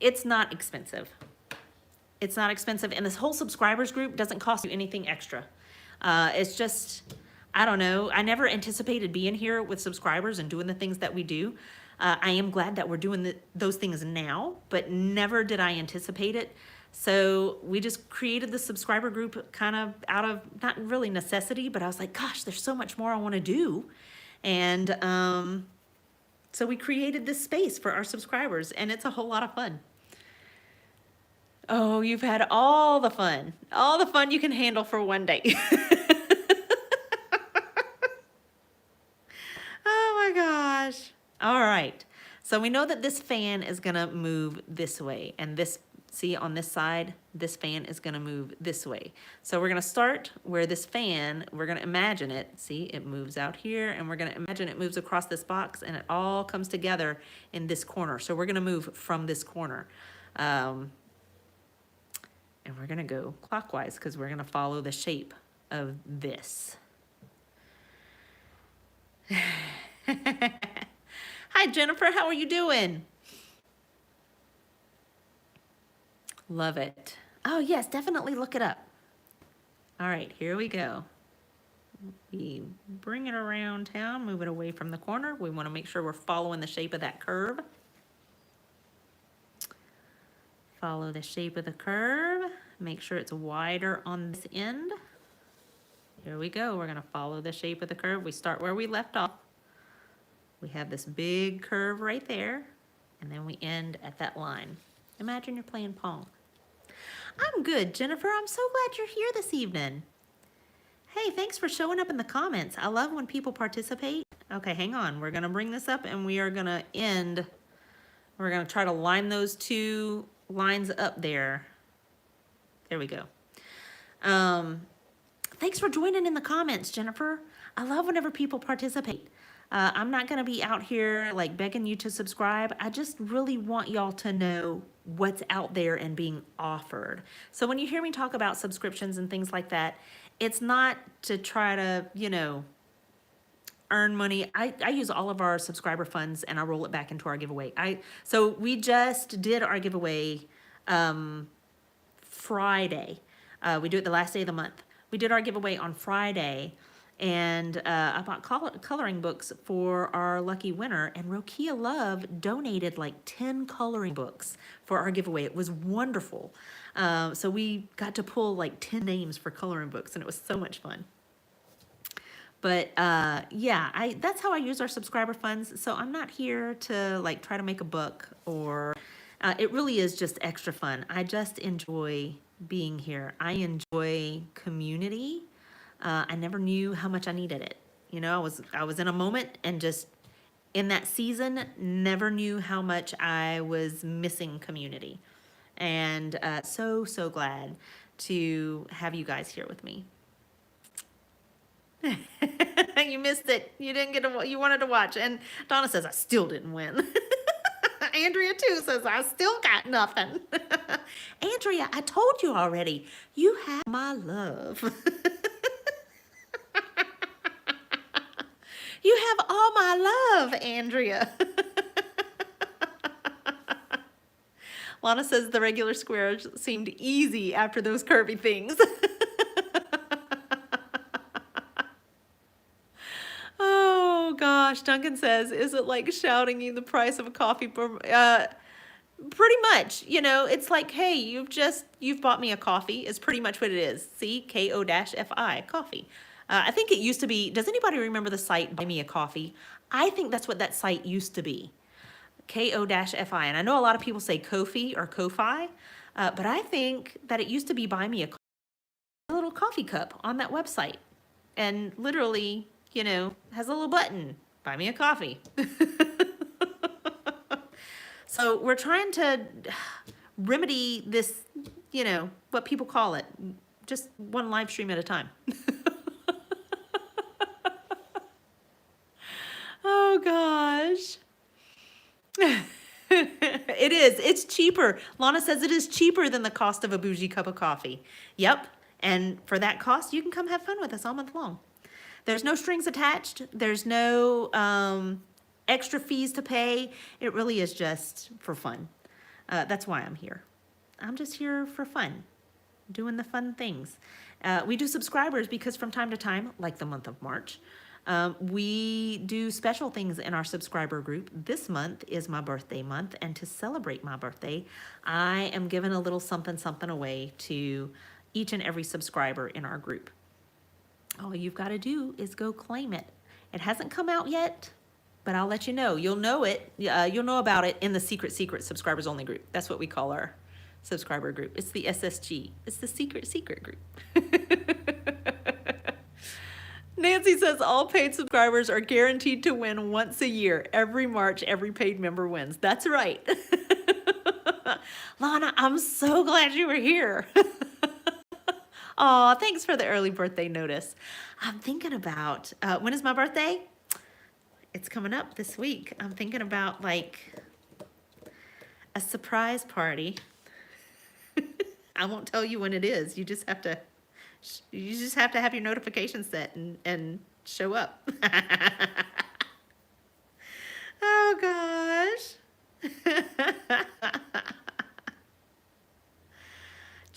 Speaker 1: It's not expensive. It's not expensive. And this whole subscribers group doesn't cost you anything extra. It's just, I don't know. I never anticipated being here with subscribers and doing the things that we do. I am glad that we're doing those things now, but never did I anticipate it. So we just created the subscriber group kind of out of not really necessity, but I was like, gosh, there's so much more I want to do. And so we created this space for our subscribers, and it's a whole lot of fun. Oh, you've had all the fun you can handle for one day. Oh my gosh. All right. So we know that this fan is going to move this way, and this, see on this side, this fan is going to move this way. So we're going to start where this fan, we're going to imagine it. See, it moves out here, and we're going to imagine it moves across this box, and it all comes together in this corner. So we're going to move from this corner. And we're going to go clockwise because we're going to follow the shape of this. Hi, Jennifer. How are you doing? Love it. Oh, yes, definitely look it up. All right, here we go. We bring it around town, move it away from the corner. We want to make sure we're following the shape of that curve. Follow the shape of the curve. Make sure it's wider on this end. Here we go. We're going to follow the shape of the curve. We start where we left off. We have this big curve right there, and then we end at that line. Imagine you're playing Pong. I'm good, Jennifer. I'm so glad you're here this evening. Hey, thanks for showing up in the comments. I love when people participate. Okay, hang on. We're going to bring this up, and we are going to end. We're going to try to line those two lines up there. There we go. Thanks for joining in the comments, Jennifer. I love whenever people participate. I'm not going to be out here like begging you to subscribe. I just really want y'all to know what's out there and being offered. So when you hear me talk about subscriptions and things like that, it's not to try to, you know, earn money. I use all of our subscriber funds and I roll it back into our giveaway. So we just did our giveaway Friday. We do it the last day of the month. We did our giveaway on Friday, and I bought coloring books for our lucky winner, and Rokia Love donated like 10 coloring books for our giveaway. It was wonderful. So we got to pull like 10 names for coloring books, and it was so much fun. But yeah, that's how I use our subscriber funds. So I'm not here to like try to make a buck, or it really is just extra fun. I just enjoy being here. I enjoy community. I never knew how much I needed it. You know, I was in a moment and just in that season, never knew how much I was missing community. And so glad to have you guys here with me. You missed it. You didn't get to, you wanted to watch. And Donna says, I still didn't win. Andrea too says, I still got nothing. Andrea, I told you already, you have my love. You have all my love, Andrea. Lana says the regular squares seemed easy after those curvy things. Oh gosh, Duncan says, is it like shouting you the price of a coffee? Pretty much, you know, it's like, hey, you've bought me a coffee is pretty much what it is. See, KO-FI, coffee. I think it used to be, does anybody remember the site Buy Me a Coffee? I think that's what that site used to be, KO-FI. And I know a lot of people say Ko-fi or Ko-fi, but I think that it used to be Buy Me a little coffee cup on that website. And literally, you know, has a little button, Buy Me a Coffee. So we're trying to remedy this, you know, what people call it, just one live stream at a time. Oh gosh. It is. It's cheaper. Lana says it is cheaper than the cost of a bougie cup of coffee. Yep. And for that cost, you can come have fun with us all month long. There's no strings attached. There's no extra fees to pay. It really is just for fun. That's why I'm here. I'm just here for fun, doing the fun things. We do subscribers because from time to time, like the month of March, we do special things in our subscriber group. This month is my birthday month, and to celebrate my birthday, I am giving a little something away to each and every subscriber in our group. All you've got to do is go claim it. It hasn't come out yet, but I'll let you know. You'll know it. You'll know about it in the secret subscribers only group. That's what we call our subscriber group. It's the SSG. It's the secret group. Nancy says all paid subscribers are guaranteed to win once a year. Every March, every paid member wins. That's right. Lana, I'm so glad you were here. Aw, thanks for the early birthday notice. I'm thinking about, when is my birthday? It's coming up this week. I'm thinking about like a surprise party. I won't tell you when it is. You just have to have your notifications set and show up. Oh gosh.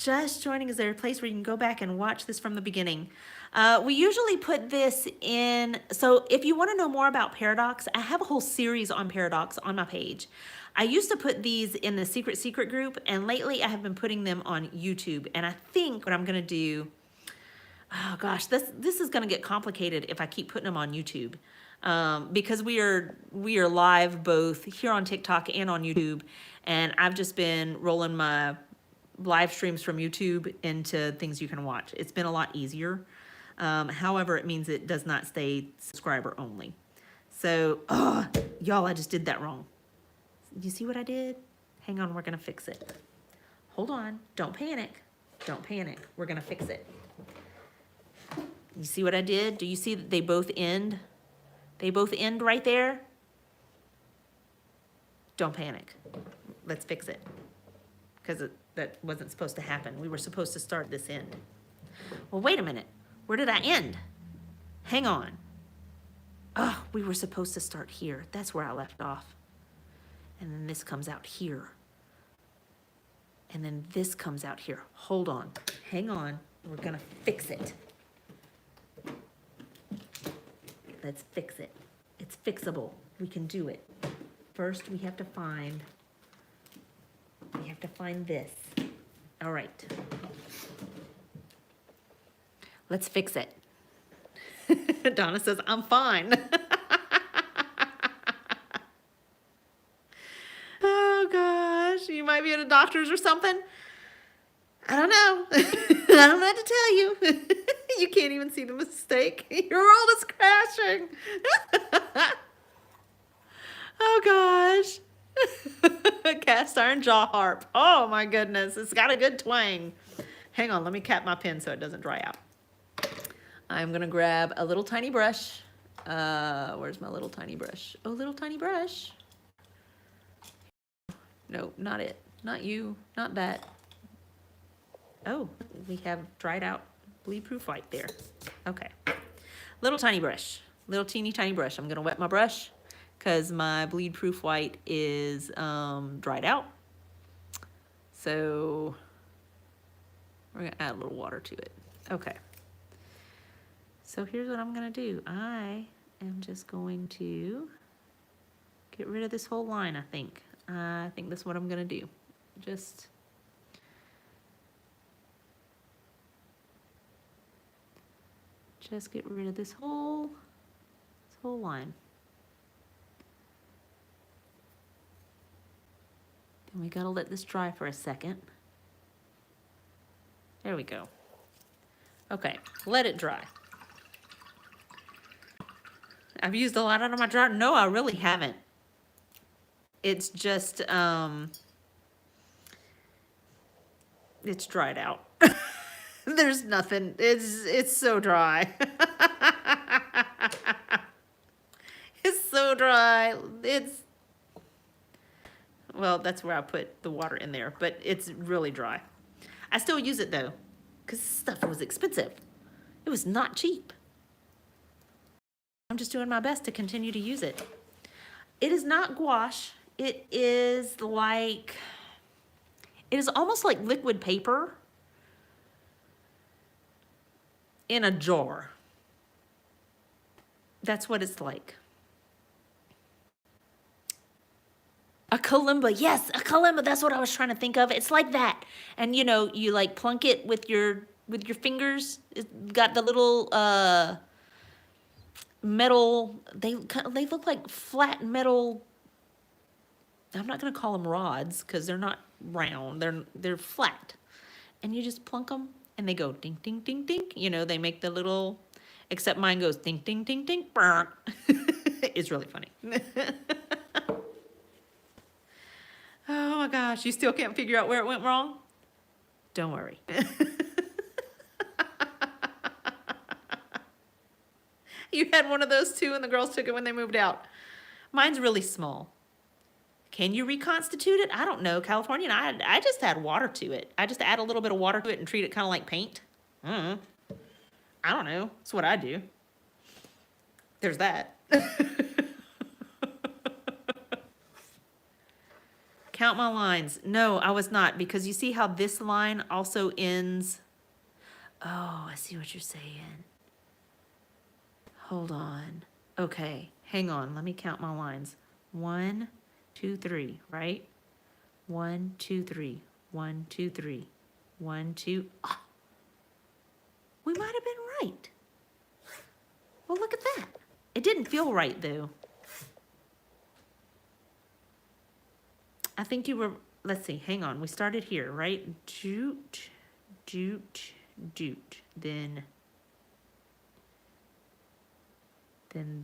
Speaker 1: just joining, is there a place where you can go back and watch this from the beginning? We usually put this in, so if you want to know more about Paradox, I have a whole series on Paradox on my page. I used to put these in the secret group, and lately I have been putting them on YouTube. And I think what I'm going to do, oh gosh, this is going to get complicated if I keep putting them on YouTube. Because we are live both here on TikTok and on YouTube, and I've just been rolling my live streams from YouTube into things you can watch. It's been a lot easier. However, it means it does not stay subscriber only. So, y'all, I just did that wrong. You see what I did? Hang on, we're gonna fix it. Hold on, don't panic. Don't panic, we're gonna fix it. You see what I did? Do you see that they both end? They both end right there? Don't panic. Let's fix it. Because that wasn't supposed to happen. We were supposed to start this end. Well, wait a minute. Where did I end? Hang on. Oh, we were supposed to start here. That's where I left off. And then this comes out here. And then this comes out here. Hold on. Hang on. We're gonna fix it. Let's fix it. It's fixable. We can do it. First, we have to find this. All right. Let's fix it. Donna says, I'm fine. Oh gosh, you might be at a doctor's or something. I don't know. I don't know what to tell you. You can't even see the mistake. Your world is crashing. Oh gosh. Cast iron jaw harp. Oh my goodness, it's got a good twang. Hang on, let me cap my pen so it doesn't dry out. I'm gonna grab a little tiny brush. Where's my little tiny brush? Oh, little tiny brush. No, not it. Not you. Not that. Oh, we have dried out bleed proof white there. Okay. Little tiny brush. Little teeny tiny brush. I'm gonna wet my brush because my bleed proof white is dried out. So we're gonna add a little water to it. Okay. So here's what I'm gonna do. I am just going to get rid of this whole line, I think. I think that's what I'm gonna do. Just get rid of this whole line. And we gotta let this dry for a second. There we go. Okay, let it dry. I've used a lot out of my jar. No, I really haven't. It's just, it's dried out. There's nothing. It's so dry. It's so dry. Well, that's where I put the water in there, but it's really dry. I still use it though, because this stuff was expensive. It was not cheap. I'm just doing my best to continue to use it. It is not gouache. It is almost like liquid paper in a jar. That's what it's like. A kalimba, yes, a kalimba, that's what I was trying to think of. It's like that. And you know, you like plunk it with your fingers. It's got the little metal, they look like flat metal. I'm not gonna call them rods because they're not round, they're flat. And you just plunk them and they go ding, ding, ding, ding. You know, they make the little, except mine goes ding, ding, ding, ding. It's really funny. Oh my gosh, you still can't figure out where it went wrong? Don't worry. You had one of those too and the girls took it when they moved out. Mine's really small. Can you reconstitute it? I don't know. California, and I just add water to it. I just add a little bit of water to it and treat it kind of like paint. I don't know. That's what I do. There's that. count my lines. No, I was not, because you see how this line also ends. Oh, I see what you're saying. Hold on. Okay, hang on. Let me count my lines. 1, 2, 3, right? 1, 2, 3. 1, 2, 3. 1, 2. Oh, we might have been right. Well, look at that. It didn't feel right, though. I think you were, let's see, hang on. We started here, right? Doot, doot, doot. Then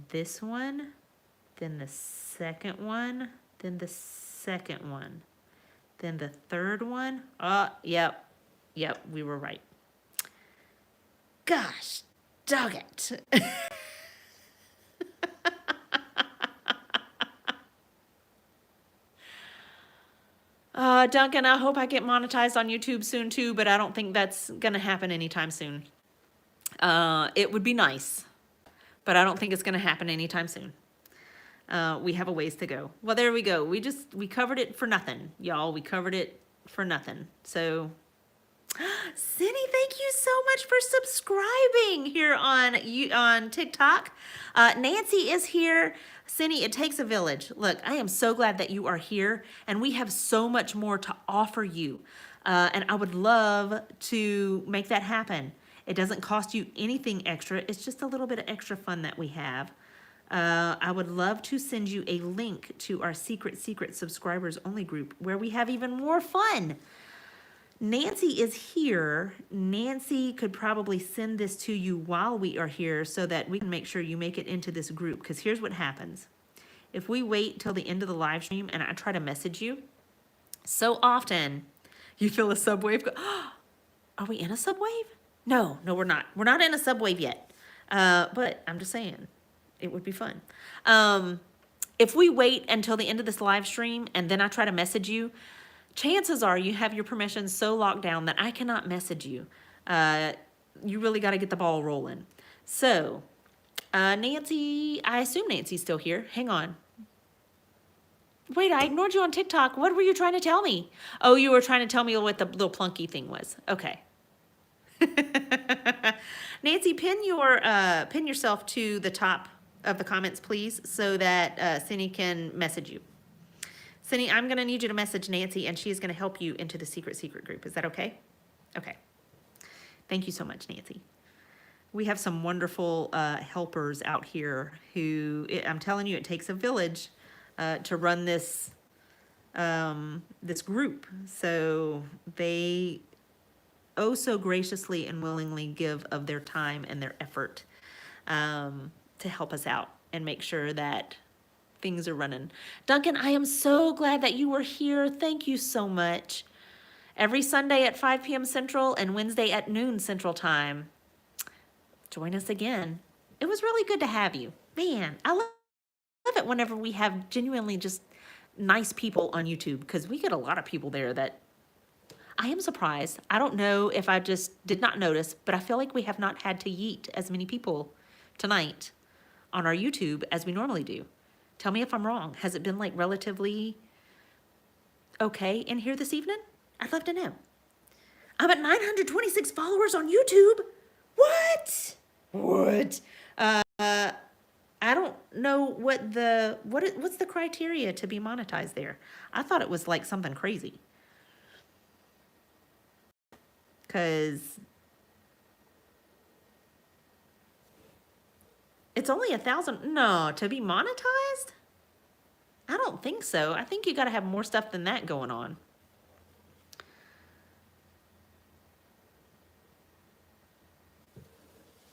Speaker 1: this one, then the second one, then the second one, then the third one. Yep, we were right. Gosh, dog it. Duncan, I hope I get monetized on YouTube soon too, but I don't think that's gonna happen anytime soon. It would be nice, but I don't think it's gonna happen anytime soon. We have a ways to go. Well, there we go. We covered it for nothing, y'all. We covered it for nothing. So, Cindy, thank you so much for subscribing here on TikTok. Nancy is here. Cindy, it takes a village. Look, I am so glad that you are here, and we have so much more to offer you. And I would love to make that happen. It doesn't cost you anything extra. It's just a little bit of extra fun that we have. I would love to send you a link to our secret subscribers only group where we have even more fun. Nancy is here. Nancy could probably send this to you while we are here so that we can make sure you make it into this group. Because here's what happens. If we wait till the end of the live stream and I try to message you, so often you feel a subwave go, oh, are we in a subwave? No, we're not. We're not in a subwave yet. But I'm just saying, it would be fun. If we wait until the end of this live stream and then I try to message you, chances are you have your permissions so locked down that I cannot message you. You really got to get the ball rolling. So, Nancy, I assume Nancy's still here. Hang on. Wait, I ignored you on TikTok. What were you trying to tell me? Oh, you were trying to tell me what the little plunky thing was. Okay. Nancy, pin yourself to the top of the comments, please, so that Cindy can message you. Cindy, I'm going to need you to message Nancy, and she's going to help you into the secret group. Is that okay? Okay. Thank you so much, Nancy. We have some wonderful helpers out here who, I'm telling you, it takes a village to run this this group. So they so graciously and willingly give of their time and their effort to help us out and make sure that things are running. Duncan, I am so glad that you were here. Thank you so much. Every Sunday at 5 p.m. Central and Wednesday at noon Central Time. Join us again. It was really good to have you. Man, I love it whenever we have genuinely just nice people on YouTube, because we get a lot of people there that I am surprised. I don't know if I just did not notice, but I feel like we have not had to yeet as many people tonight on our YouTube as we normally do. Tell me if I'm wrong. Has it been like relatively okay in here this evening? I'd love to know. I'm at 926 followers on YouTube. What? I don't know what's the criteria to be monetized there. I thought it was like something crazy. Cause it's only 1,000. No, to be monetized? I don't think so. I think you got to have more stuff than that going on.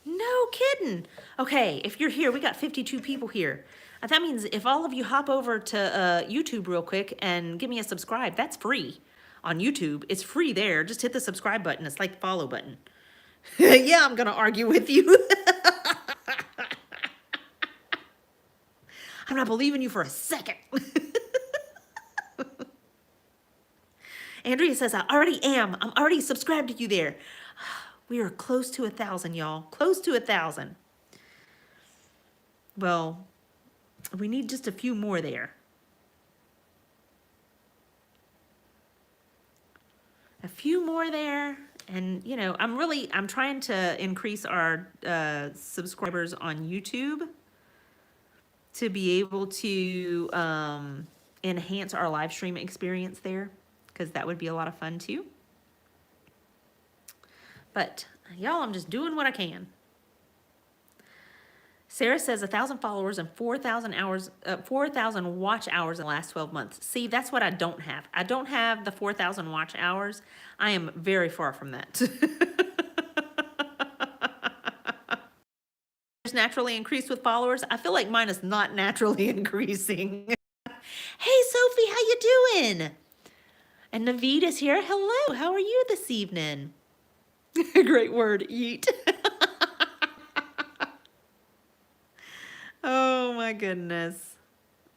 Speaker 1: No kidding. Okay, if you're here, we got 52 people here. That means if all of you hop over to YouTube real quick and give me a subscribe, that's free on YouTube. It's free there. Just hit the subscribe button. It's like the follow button. Yeah, I'm going to argue with you. I'm not believing you for a second. Andrea says, I already am. I'm already subscribed to you there. We are close to 1,000, y'all. Close to 1,000. Well, we need just a few more there. a few more there. And, you know, I'm trying to increase our subscribers on YouTube to be able to enhance our live stream experience there, because that would be a lot of fun too. But y'all, I'm just doing what I can. Sarah says 1,000 followers and 4,000 hours, 4,000 watch hours in the last 12 months. See, that's what I don't have. I don't have the 4,000 watch hours. I am very far from that. Naturally increased with followers. I feel like mine is not naturally increasing. Hey, Sophie, how you doing? And Naveed is here. Hello, how are you this evening? Great word, eat. Oh my goodness.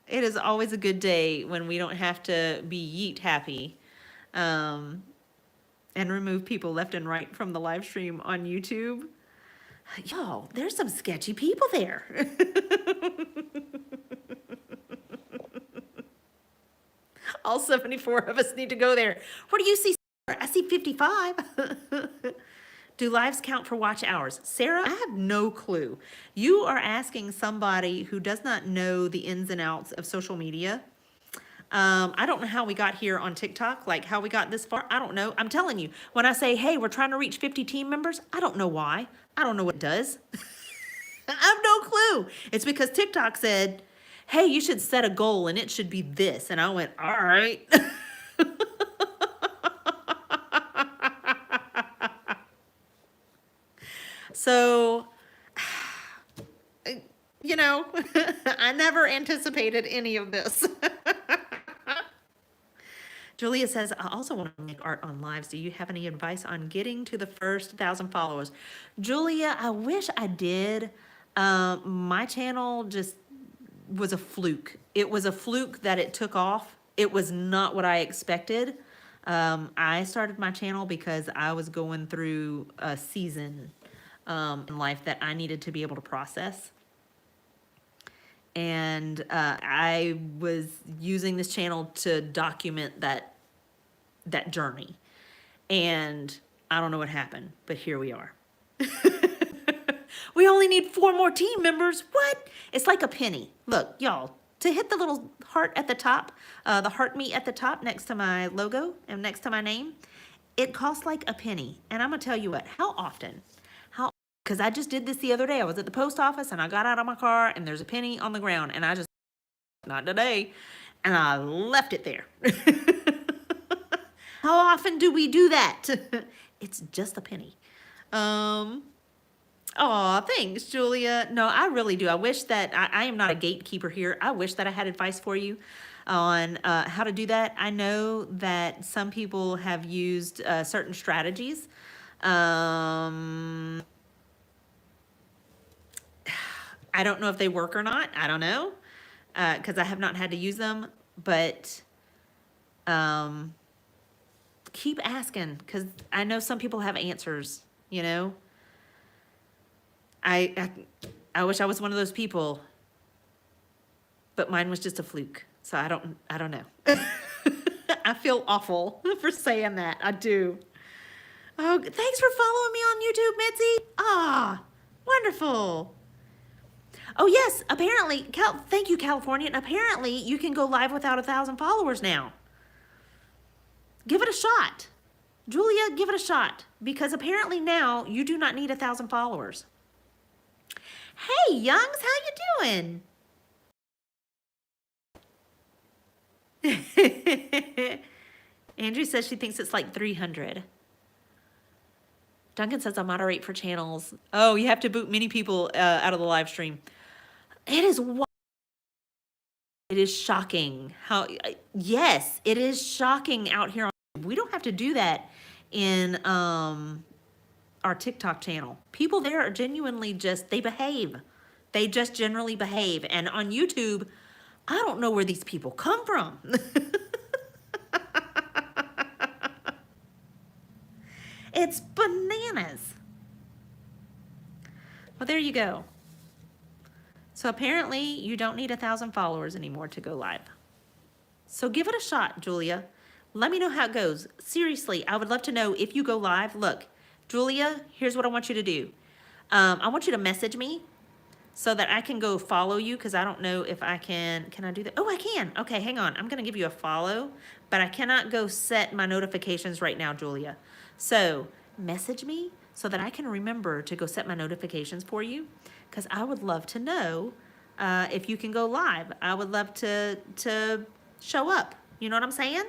Speaker 1: It is always a good day when we don't have to be yeet happy and remove people left and right from the live stream on YouTube. Y'all, there's some sketchy people there. All 74 of us need to go there. What do you see, Sarah? I see 55. Do lives count for watch hours? Sarah, I have no clue. You are asking somebody who does not know the ins and outs of social media. I don't know how we got here on TikTok, like how we got this far. I don't know. I'm telling you, when I say, hey, we're trying to reach 50 team members, I don't know why. I don't know what it does. I have no clue. It's because TikTok said, hey, you should set a goal and it should be this. And I went, all right. So, you know, I never anticipated any of this. Julia says, I also want to make art on lives. Do you have any advice on getting to the first 1,000 followers? Julia, I wish I did. My channel just was a fluke. It was a fluke that it took off. It was not what I expected. I started my channel because I was going through a season in life that I needed to be able to process. And I was using this channel to document that journey. And I don't know what happened, but here we are. We only need 4 more team members. What? It's like a penny. Look, y'all, to hit the little heart at the top, the heart me at the top next to my logo and next to my name, it costs like a penny. And I'm gonna tell you what, how often? Because I just did this the other day. I was at the post office and I got out of my car and there's a penny on the ground and I just, not today, and I left it there. How often do we do that? It's just a penny. Aw, thanks, Julia. No, I really do. I wish that, I am not a gatekeeper here. I wish that I had advice for you on how to do that. I know that some people have used certain strategies. I don't know if they work or not. I don't know, because I have not had to use them, but keep asking, because I know some people have answers, you know. I wish I was one of those people, but mine was just a fluke, so I don't know. I feel awful for saying that. I do. Oh, thanks for following me on YouTube, Mitzi. Ah, wonderful. Oh yes, apparently, thank you, California. Apparently, you can go live without 1,000 followers now. Give it a shot. Julia, give it a shot. Because apparently now, you do not need 1,000 followers. Hey, Youngs, how you doing? Andrew says she thinks it's like 300. Duncan says I moderate for channels. Oh, you have to boot many people out of the live stream. It is shocking how, yes, it is shocking out here. We don't have to do that in our TikTok channel. People there are genuinely just, they behave. They just generally behave. And on YouTube, I don't know where these people come from. It's bananas. Well, there you go. So apparently you don't need 1,000 followers anymore to go live. So give it a shot, Julia. Let me know how it goes. Seriously, I would love to know if you go live. Look, Julia, here's what I want you to do. I want you to message me so that I can go follow you, because I don't know if I can I do that? Oh, I can. Okay, hang on. I'm gonna give you a follow, but I cannot go set my notifications right now, Julia. So message me so that I can remember to go set my notifications for you, because I would love to know if you can go live. I would love to show up. You know what I'm saying?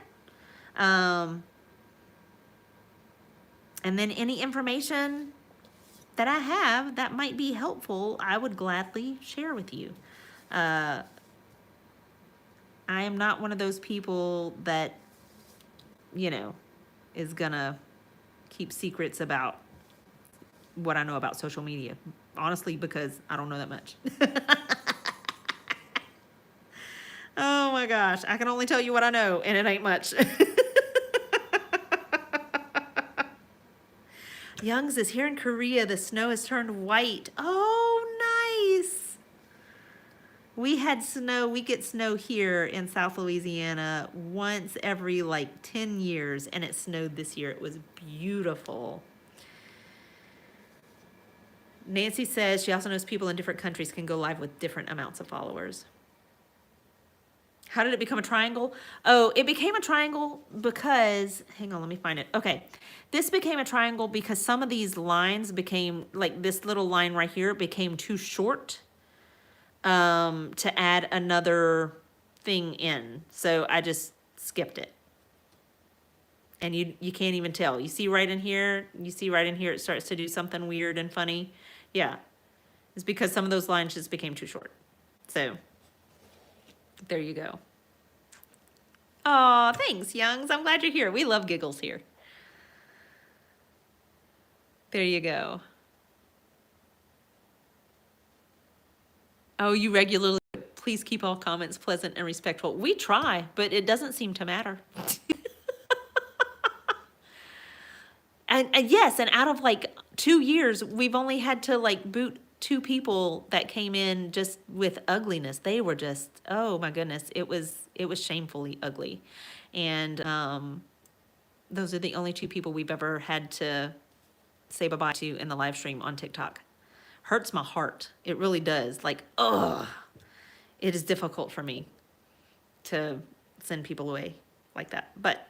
Speaker 1: And then any information that I have that might be helpful, I would gladly share with you. I am not one of those people that, you know, is gonna keep secrets about what I know about social media. Honestly, because I don't know that much. Oh my gosh, I can only tell you what I know, and it ain't much. Young's is here in Korea. The snow has turned white. Oh, nice. We had snow. We get snow here in South Louisiana once every like 10 years, and it snowed this year. It was beautiful. Nancy says she also knows people in different countries can go live with different amounts of followers. How did it become a triangle? Oh, it became a triangle because, hang on, let me find it. Okay, this became a triangle because some of these lines became, like this little line right here became too short to add another thing in. So I just skipped it. And you can't even tell. You see right in here, it starts to do something weird and funny. Yeah, it's because some of those lines just became too short. So there you go. Aw, thanks, Youngs. I'm glad you're here. We love giggles here. There you go. Oh, you regularly, please keep all comments pleasant and respectful. We try, but it doesn't seem to matter. And yes, and out of like 2 years, we've only had to like boot 2 people that came in just with ugliness. They were just, oh my goodness, it was shamefully ugly. And those are the only 2 people we've ever had to say bye-bye to in the live stream on TikTok. Hurts my heart. It really does. Like, ugh, it is difficult for me to send people away like that. But,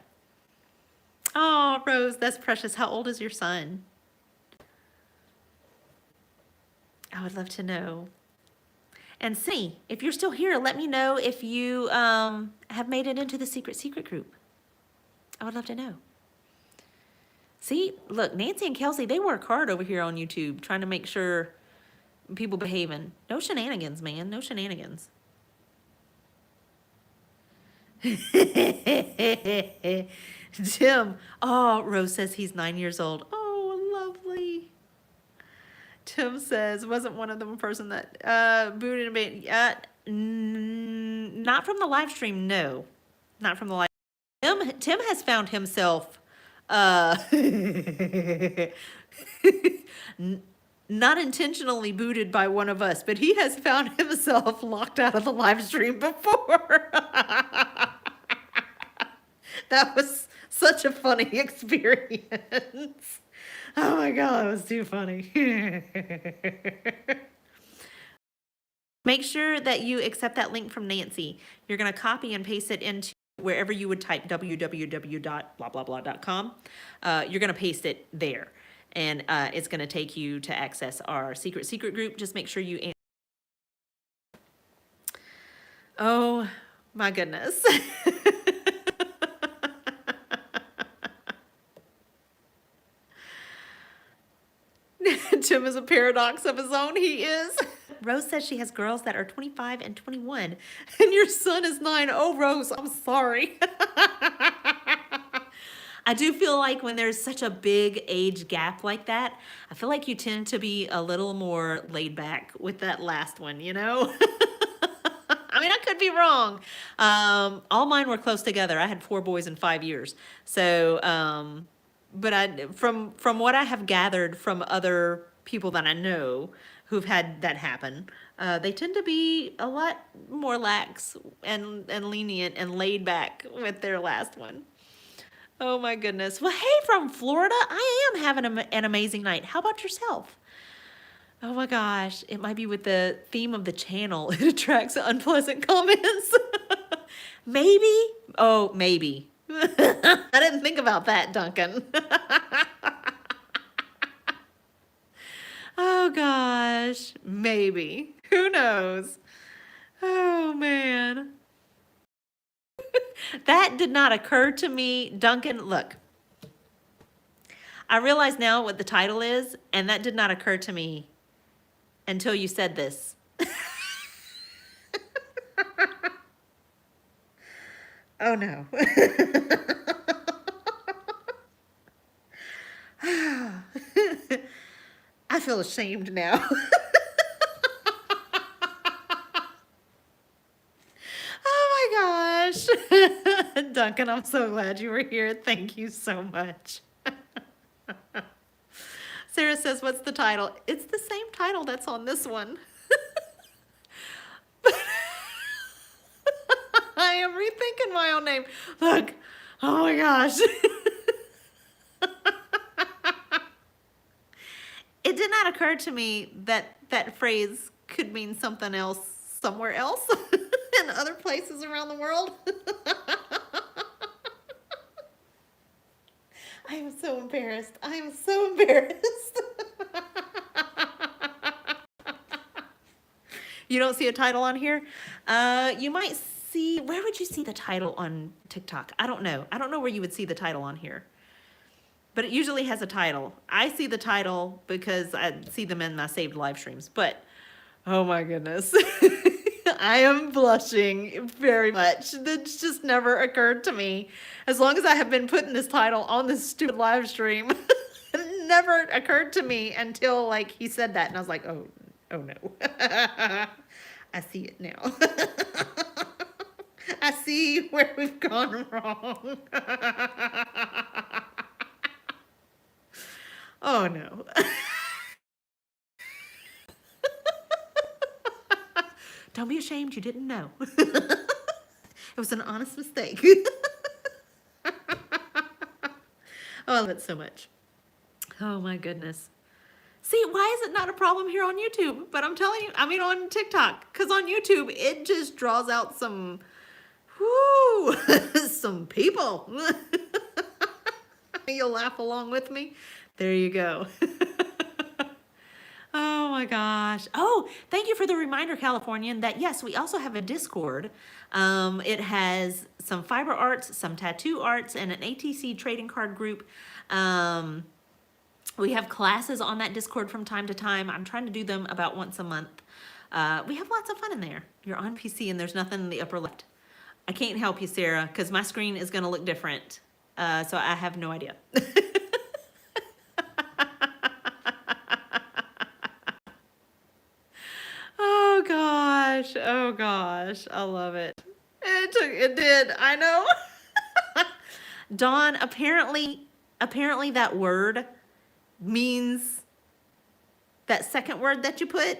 Speaker 1: oh, Rose, that's precious. How old is your son? I would love to know. And see, if you're still here, let me know if you have made it into the secret group. I would love to know. See, look, Nancy and Kelsey, they work hard over here on YouTube trying to make sure people behaving. No shenanigans, man. No shenanigans. Tim. Oh, Rose says he's 9 years old. Oh, lovely. Tim says, wasn't one of them a person that booted a bit? Not from the live stream, no. Not from the live stream. Tim has found himself not intentionally booted by one of us, but he has found himself locked out of the live stream before. That was such a funny experience. Oh my God, it was too funny. Make sure that you accept that link from Nancy. You're going to copy and paste it into wherever you would type www.blah-blah-blah.com. You're going to paste it there. And it's going to take you to access our secret group. Just make sure you... Oh, my goodness. Tim is a paradox of his own. He is. Rose says she has girls that are 25 and 21. And your son is 9. Oh, Rose, I'm sorry. I do feel like when there's such a big age gap like that, I feel like you tend to be a little more laid back with that last one, you know? I mean, I could be wrong. All mine were close together. I had 4 boys in 5 years. So, but from what I have gathered from other people that I know who've had that happen, they tend to be a lot more lax and lenient and laid back with their last one. Oh my goodness. Well, hey, from Florida, I am having an amazing night. How about yourself? Oh my gosh, it might be with the theme of the channel. It attracts unpleasant comments. Maybe? Oh, maybe. I didn't think about that, Duncan. Oh gosh, maybe. Who knows? Oh man. That did not occur to me. Duncan, look. I realize now what the title is, and that did not occur to me until you said this. Oh no. I feel ashamed now. Oh my gosh. Duncan, I'm so glad you were here. Thank you so much. Sarah says, what's the title? It's the same title that's on this one. I am rethinking my own name. Look, oh my gosh. It did not occur to me that that phrase could mean something else somewhere else in other places around the world. I am so embarrassed. I am so embarrassed. You don't see a title on here? You might see, where would you see the title on TikTok? I don't know. I don't know where you would see the title on here. But it usually has a title. I see the title because I see them in my saved live streams. But, oh my goodness. I am blushing very much. That's just never occurred to me. As long as I have been putting this title on this stupid live stream, it never occurred to me until like he said that. And I was like, oh no. I see it now. I see where we've gone wrong. Oh no. Don't be ashamed, you didn't know. It was an honest mistake. Oh, I love it so much. Oh my goodness. See, why is it not a problem here on YouTube? But I'm telling you, I mean on TikTok, because on YouTube, it just draws out some, whoo, some people. You'll laugh along with me. There you go. Oh my gosh. Oh, thank you for the reminder, Californian, that yes, we also have a Discord. It has some fiber arts, some tattoo arts, and an ATC trading card group. We have classes on that Discord from time to time. I'm trying to do them about once a month. We have lots of fun in there. You're on PC and there's nothing in the upper left. I can't help you, Sarah, because my screen is going to look different. So I have no idea. Oh gosh, I love it. It did, I know. Dawn, apparently that word means, that second word that you put,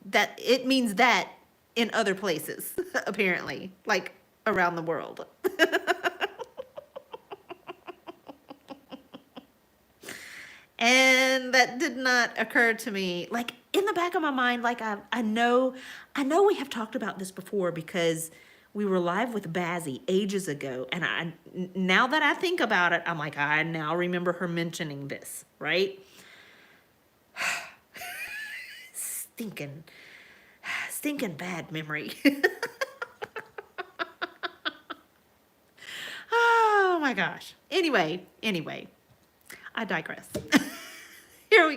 Speaker 1: that it means that in other places, apparently, like around the world. And that did not occur to me, like in the back of my mind, like I know we have talked about this before because we were live with Bazzy ages ago. And now that I think about it, I'm like, I now remember her mentioning this, right? Stinking bad memory. Oh my gosh. Anyway, I digress. Here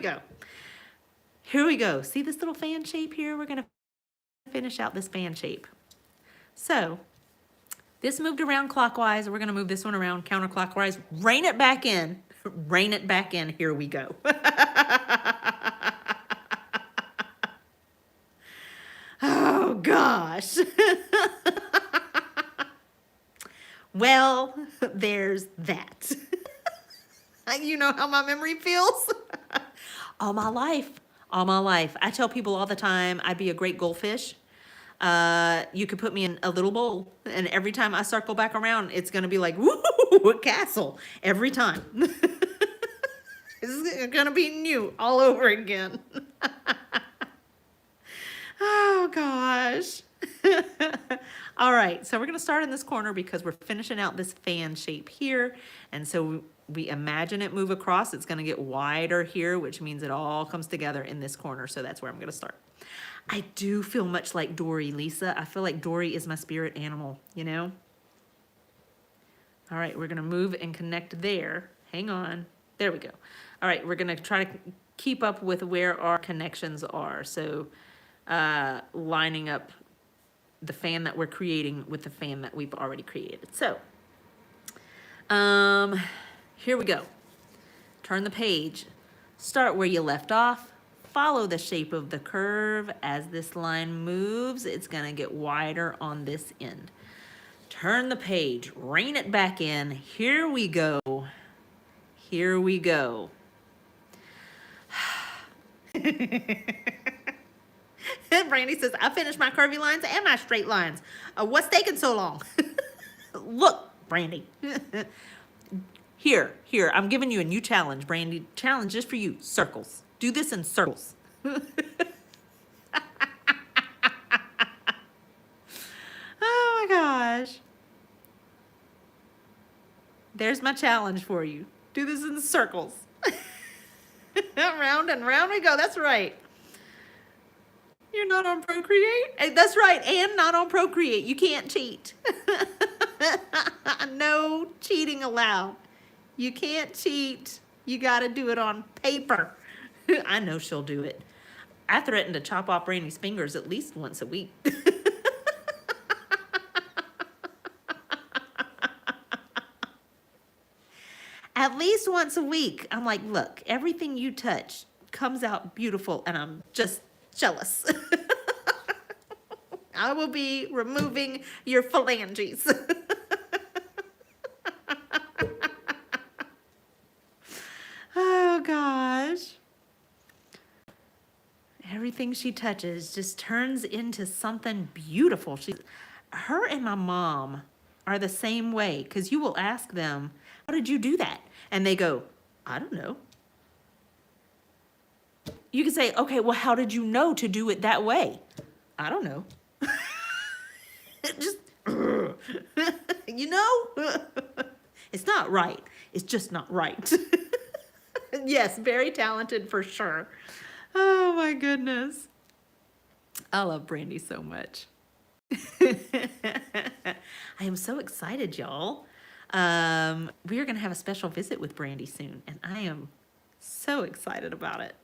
Speaker 1: we go. See this little fan shape here? We're going to finish out this fan shape. So this moved around clockwise. We're going to move this one around counterclockwise. Rein it back in. Rein it back in. Here we go. Oh, gosh. Well, there's that. You know how my memory feels? All my life. I tell people all the time, I'd be a great goldfish. You could put me in a little bowl, and every time I circle back around, it's going to be like, woo! a castle every time. It's gonna be new all over again. Oh gosh. All right, so we're gonna start in this corner because we're finishing out this fan shape here. And so we imagine it move across. It's gonna get wider here, which means it all comes together in this corner. So that's where I'm gonna start. I do feel much like Dory, Lisa. I feel like Dory is my spirit animal, you know? All right, we're gonna move and connect there. Hang on, there we go. All right, we're gonna try to keep up with where our connections are. So lining up the fan that we're creating with the fan that we've already created. So here we go. Turn the page. Start where you left off. Follow the shape of the curve. As this line moves, it's gonna get wider on this end. Turn the page, rein it back in. Here we go. Here we go. Brandy says, I finished my curvy lines and my straight lines. What's taking so long? Look, Brandy. Here, I'm giving you a new challenge, Brandy. Challenge just for you, circles. Do this in circles. Oh my gosh. There's my challenge for you. Do this in circles. Round and round we go, that's right. You're not on Procreate? That's right, and not on Procreate. You can't cheat. No cheating allowed. You can't cheat. You gotta do it on paper. I know she'll do it. I threaten to chop off Brandy's fingers at least once a week. At least once a week. I'm like, look, everything you touch comes out beautiful, and I'm just jealous. I will be removing your phalanges. Oh gosh. Everything she touches just turns into something beautiful. Her and my mom are the same way, because you will ask them, how did you do that? And they go, I don't know. You can say, okay, well, how did you know to do it that way? I don't know. Just, you know, it's not right. It's just not right. Yes, very talented for sure. Oh my goodness. I love Brandy so much. I am so excited, y'all. We are going to have a special visit with Brandy soon, and I am so excited about it.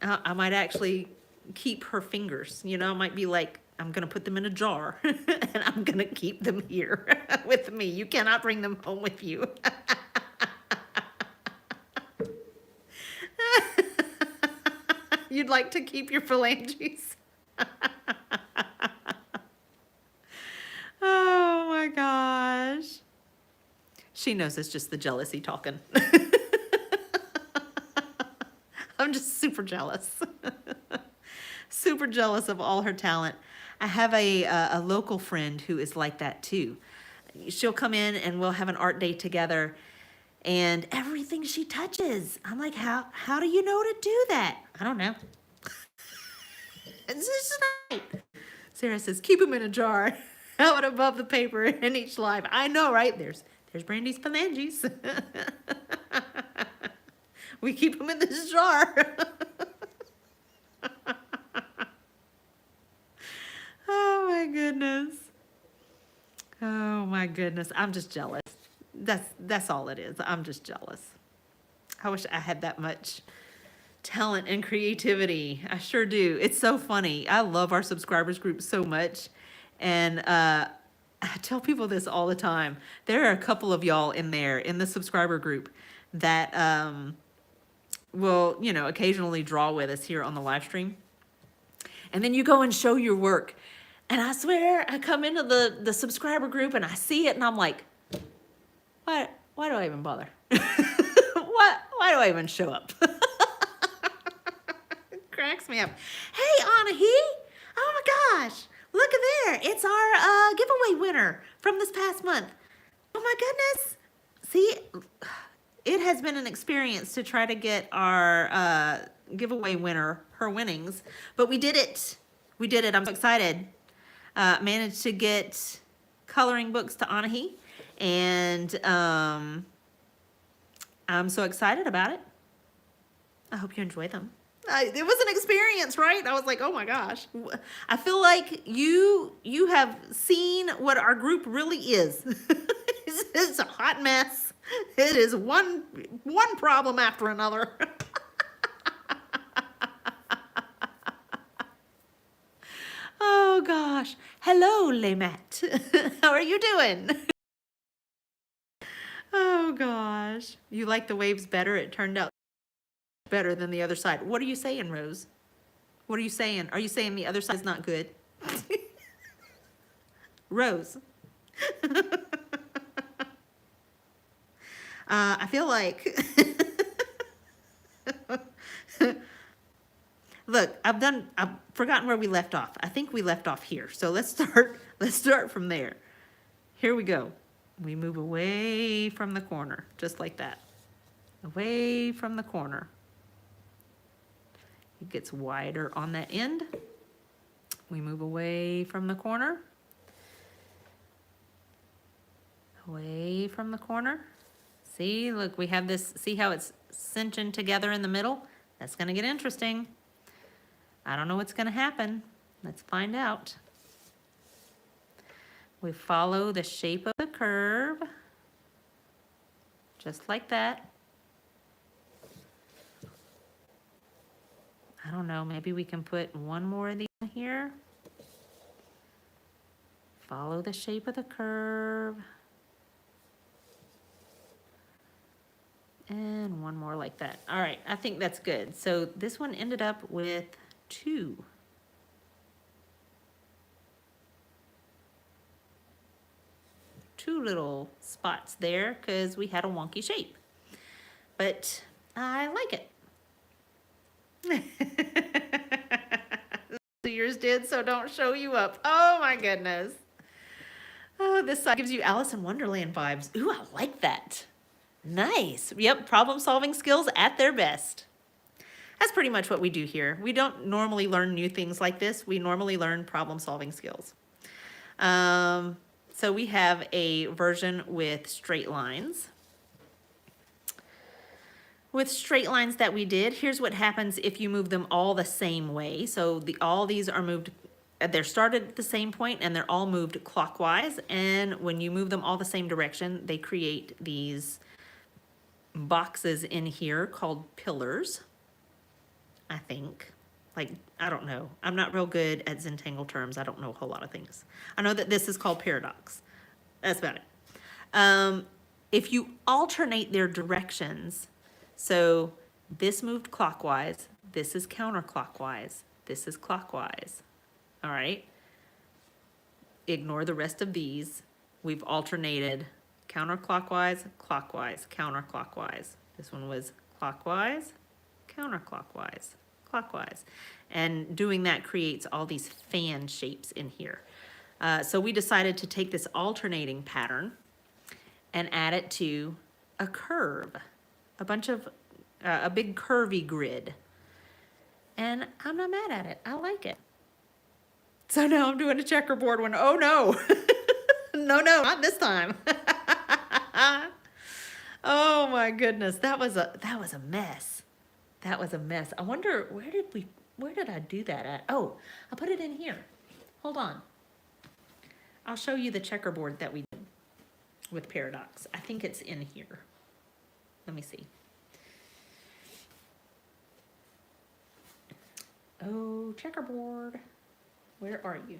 Speaker 1: I might actually keep her fingers. You know, I might be like, I'm going to put them in a jar, and I'm going to keep them here with me. You cannot bring them home with you. You'd like to keep your phalanges? Oh my gosh. She knows it's just the jealousy talking. I'm just super jealous. Super jealous of all her talent. I have a local friend who is like that too. She'll come in and we'll have an art day together, and everything she touches, I'm like, how do you know to do that? I don't know. It's just right. Sarah says, keep them in a jar, out above the paper in each live. I know, right? There's Brandy's phalanges. We keep them in this jar. Oh my goodness. Oh my goodness. I'm just jealous. That's all it is. I'm just jealous. I wish I had that much talent and creativity. I sure do. It's so funny. I love our subscribers group so much. And I tell people this all the time. There are a couple of y'all in there in the subscriber group that will, you know, occasionally draw with us here on the live stream. And then you go and show your work. And I swear, I come into the subscriber group and I see it and I'm like, why do I even bother? Why do I even show up? It cracks me up. Hey, Ohuhu. Oh my gosh. Look at there. It's our giveaway winner from this past month. Oh my goodness. See, it has been an experience to try to get our giveaway winner her winnings, but we did it. We did it. I'm so excited. Managed to get coloring books to Ohuhu, and I'm so excited about it. I hope you enjoy them. It was an experience, right? I was like, oh my gosh. I feel like you have seen what our group really is. It's a hot mess. It is one problem after another. Oh gosh. Hello, Laymat. How are you doing? Oh gosh. You like the waves better? It turned out better than the other side. What are you saying, Rose? What are you saying? Are you saying the other side's not good? Rose. I feel like look, I've forgotten where we left off. I think we left off here. So let's start from there. Here we go. We move away from the corner, just like that. Away from the corner. It gets wider on that end. We move away from the corner. Away from the corner. See, look, we have this, see how it's cinching together in the middle? That's gonna get interesting. I don't know what's gonna happen. Let's find out. We follow the shape of the curve, just like that. I don't know, maybe we can put one more of these in here. Follow the shape of the curve. And one more like that. All right, I think that's good. So this one ended up with two little spots there because we had a wonky shape. But I like it. Yours did, so don't show you up. Oh my goodness. Oh, this side gives you Alice in Wonderland vibes. Ooh, I like that. Nice. Yep, problem solving skills at their best. That's pretty much what we do here. We don't normally learn new things like this. We normally learn problem solving skills. So we have a version with straight lines. With straight lines that we did, here's what happens if you move them all the same way. So all these are moved, they're started at the same point and they're all moved clockwise. And when you move them all the same direction, they create these boxes in here called pillars, I think. Like, I don't know. I'm not real good at Zentangle terms. I don't know a whole lot of things. I know that this is called paradox. That's about it. If you alternate their directions, so this moved clockwise, this is counterclockwise, this is clockwise, all right? Ignore the rest of these. We've alternated counterclockwise, clockwise, counterclockwise. This one was clockwise, counterclockwise, clockwise. And doing that creates all these fan shapes in here. So we decided to take this alternating pattern and add it to a curve, a big curvy grid. And I'm not mad at it. I like it. So now I'm doing a checkerboard one. Oh no. No, not this time. Oh my goodness. That was a mess. That was a mess. I wonder where did I do that at? Oh, I put it in here. Hold on. I'll show you the checkerboard that we did with paradox. I think it's in here. Let me see. Oh, checkerboard. Where are you?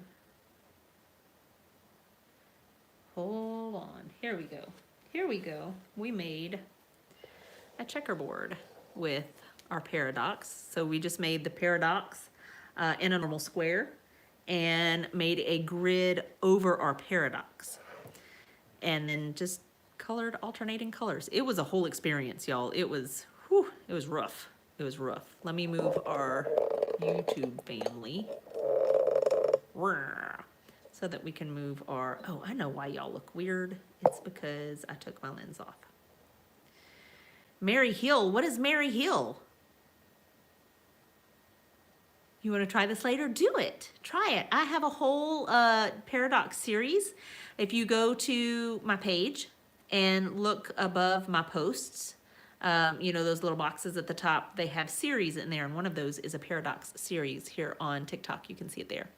Speaker 1: Hold on. Here we go. Here we go. We made a checkerboard with our paradox. So we just made the paradox in a normal square and made a grid over our paradox. And then just colored alternating colors. It was a whole experience, y'all. It was rough. It was rough. Let me move our YouTube family. So so that we can move our, oh, I know why y'all look weird. It's because I took my lens off. Mary Hill, what is Mary Hill? You want to try this later? Do it. Try it. I have a whole paradox series. If you go to my page and look above my posts, you know, those little boxes at the top, they have series in there, and one of those is a paradox series here on TikTok. You can see it there.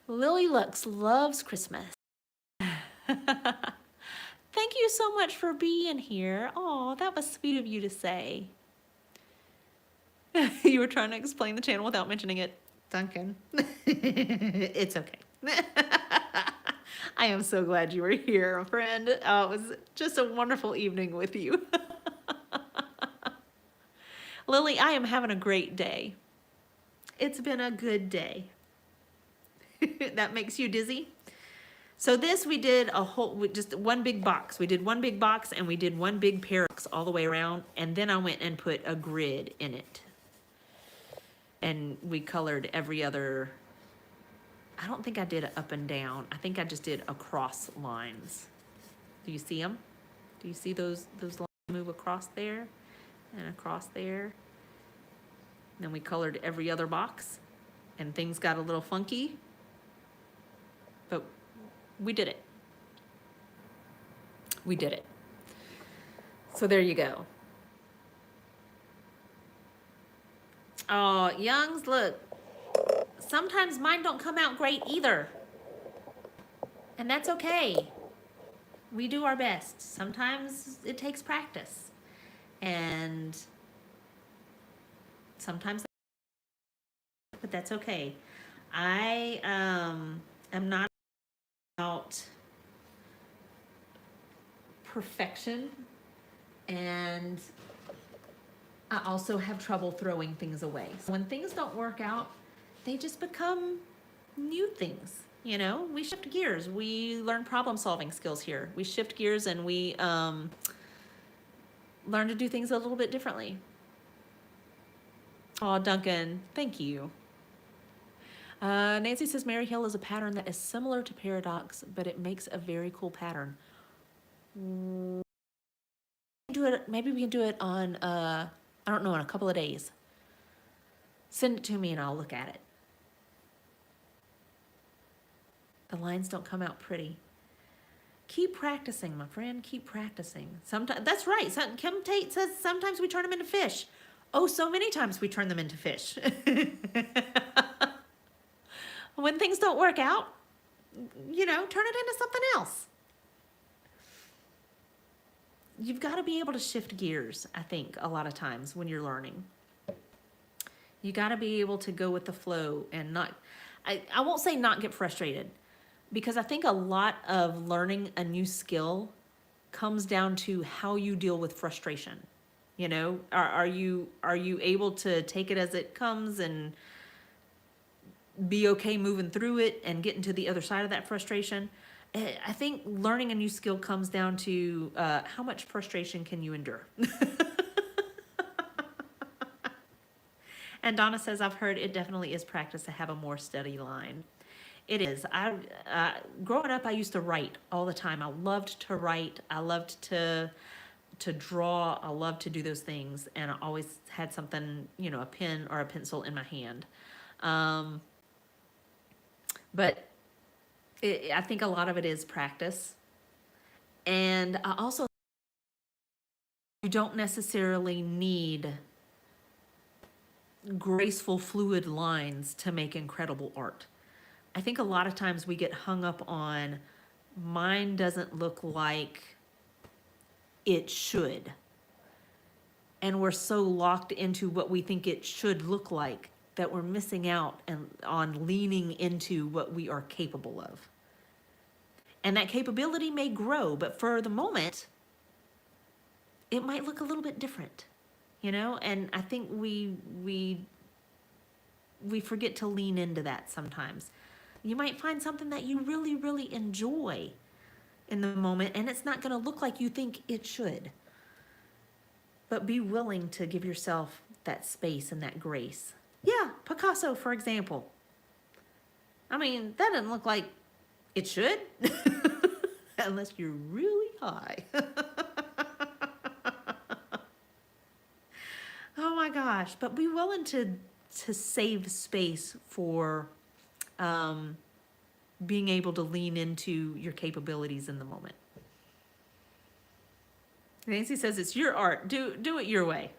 Speaker 1: Lily Lux loves Christmas. Thank you so much for being here. Oh, that was sweet of you to say. You were trying to explain the channel without mentioning it, Duncan. It's okay. I am so glad you were here, friend. It was just a wonderful evening with you. Lily, I am having a great day. It's been a good day. That makes you dizzy? So this, we did a whole, just one big box. We did one big box and we did one big paradox all the way around. And then I went and put a grid in it. And we colored every other, I don't think I did up and down. I think I just did across lines. Do you see them? Do you see those lines move across there and across there? And then we colored every other box and things got a little funky, but we did it. We did it. So there you go. Oh, Youngs, look, sometimes mine don't come out great either. And that's okay. We do our best. Sometimes it takes practice. And sometimes, but that's okay. I am not about perfection, and I also have trouble throwing things away. So when things don't work out, they just become new things. You know, we shift gears. We learn problem solving skills here. We shift gears and we learn to do things a little bit differently. Oh, Duncan, thank you. Nancy says Mary Hill is a pattern that is similar to paradox, but it makes a very cool pattern. Maybe we can do it on, I don't know, in a couple of days. Send it to me and I'll look at it. The lines don't come out pretty. Keep practicing, my friend. Keep practicing. Sometimes that's right. Kim Tate says sometimes we turn them into fish. Oh, so many times we turn them into fish. When things don't work out, you know, turn it into something else. You've got to be able to shift gears, I think, a lot of times when you're learning. You got to be able to go with the flow and not, I won't say not get frustrated, because I think a lot of learning a new skill comes down to how you deal with frustration. You know, are you able to take it as it comes and be okay moving through it and getting to the other side of that frustration? I think learning a new skill comes down to how much frustration can you endure? And Donna says, I've heard it definitely is practice to have a more steady line. It is. Growing up, I used to write all the time. I loved to write. I loved to draw. I loved to do those things. And I always had something, you know, a pen or a pencil in my hand. But I think a lot of it is practice. And I also, you don't necessarily need graceful, fluid lines to make incredible art. I think a lot of times we get hung up on, mine doesn't look like it should. And we're so locked into what we think it should look like that we're missing out on leaning into what we are capable of. And that capability may grow, but for the moment, it might look a little bit different, you know? And I think we forget to lean into that sometimes. You might find something that you really, really enjoy in the moment, and it's not gonna look like you think it should. But be willing to give yourself that space and that grace. Yeah, Picasso, for example. I mean, that doesn't look like it should, unless you're really high. Oh my gosh, but be willing to save space for being able to lean into your capabilities in the moment. Nancy says it's your art. Do it your way.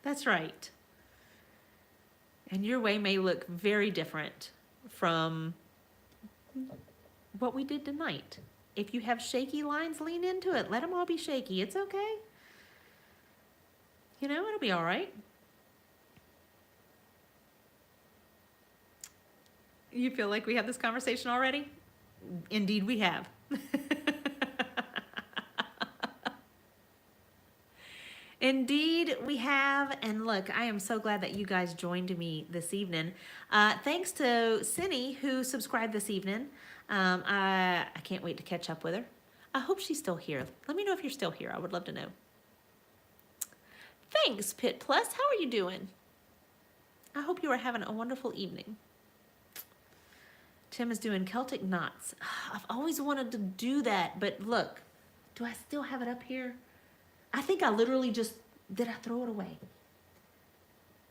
Speaker 1: That's right. And your way may look very different from what we did tonight. If you have shaky lines, lean into it. Let them all be shaky. It's okay. You know, it'll be all right. You feel like we had this conversation already? Indeed, we have. Indeed, we have. And look, I am so glad that you guys joined me this evening. Thanks to Cindy, who subscribed this evening. I can't wait to catch up with her. I hope she's still here. Let me know if you're still here. I would love to know. Thanks, Pit Plus. How are you doing? I hope you are having a wonderful evening. Tim is doing Celtic knots. I've always wanted to do that, but look, do I still have it up here? I think I literally just, did I throw it away?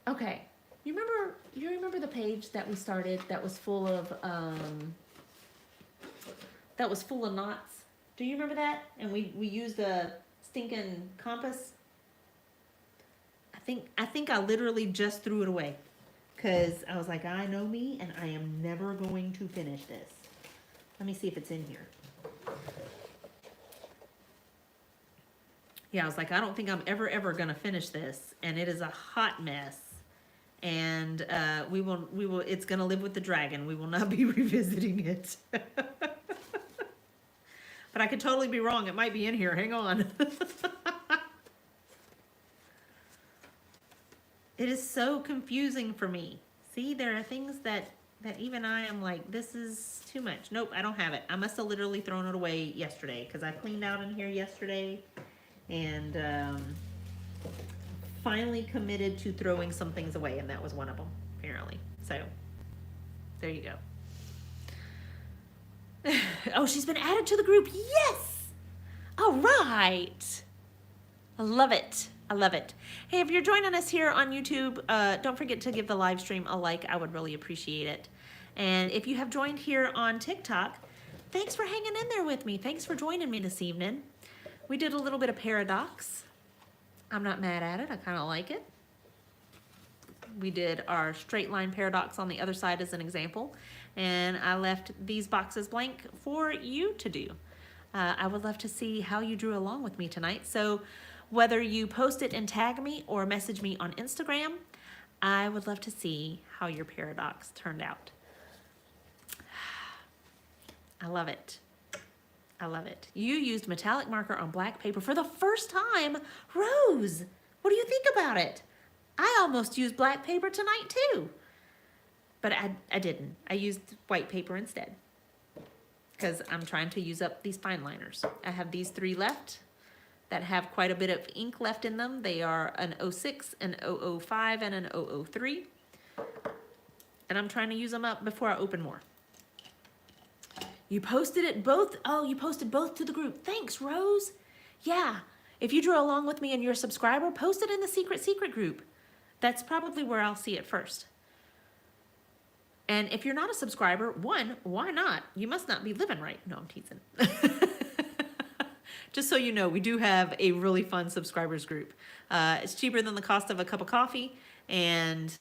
Speaker 1: Okay, you remember the page that we started that was full of knots? Do you remember that? And we used a stinking compass. I think I literally just threw it away because I was like, I know me and I am never going to finish this. Let me see if it's in here. Yeah, I was like, I don't think I'm ever gonna finish this, and it is a hot mess. And we will. It's gonna live with the dragon. We will not be revisiting it. But I could totally be wrong. It might be in here. Hang on. It is so confusing for me. See, there are things that even I am like, this is too much. Nope, I don't have it. I must have literally thrown it away yesterday because I cleaned out in here yesterday. And finally committed to throwing some things away, and that was one of them, apparently. So, there you go. Oh, she's been added to the group. Yes! All right. I love it. I love it. Hey, if you're joining us here on YouTube, don't forget to give the live stream a like. I would really appreciate it. And if you have joined here on TikTok, thanks for hanging in there with me. Thanks for joining me this evening. We did a little bit of paradox. I'm not mad at it. I kind of like it. We did our straight line paradox on the other side as an example. And I left these boxes blank for you to do. I would love to see how you drew along with me tonight. So whether you post it and tag me or message me on Instagram, I would love to see how your paradox turned out. I love it. I love it. You used metallic marker on black paper for the first time. Rose, what do you think about it? I almost used black paper tonight too. But I didn't. I used white paper instead because I'm trying to use up these Fineliners. I have these 3 left that have quite a bit of ink left in them. They are an 06, an 005, and an 003. And I'm trying to use them up before I open more. You posted it both. Oh, you posted both to the group. Thanks, Rose. Yeah, if you drew along with me and you're a subscriber, post it in the secret group. That's probably where I'll see it first. And if you're not a subscriber, one, why not? You must not be living right. No, I'm teasing. Just so you know, we do have a really fun subscribers group. It's cheaper than the cost of a cup of coffee, and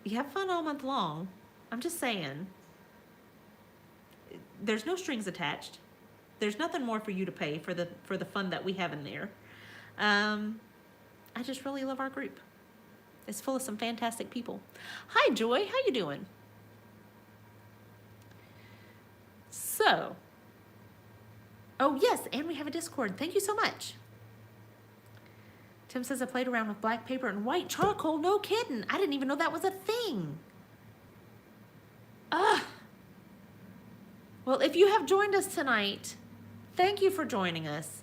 Speaker 1: you have fun all month long. I'm just saying. There's no strings attached. There's nothing more for you to pay for the fun that we have in there. I just really love our group. It's full of some fantastic people. Hi, Joy. How you doing? So, oh yes, and we have a Discord. Thank you so much. Tim says I played around with black paper and white charcoal. No kidding. I didn't even know that was a thing. Ugh. Well, if you have joined us tonight, thank you for joining us.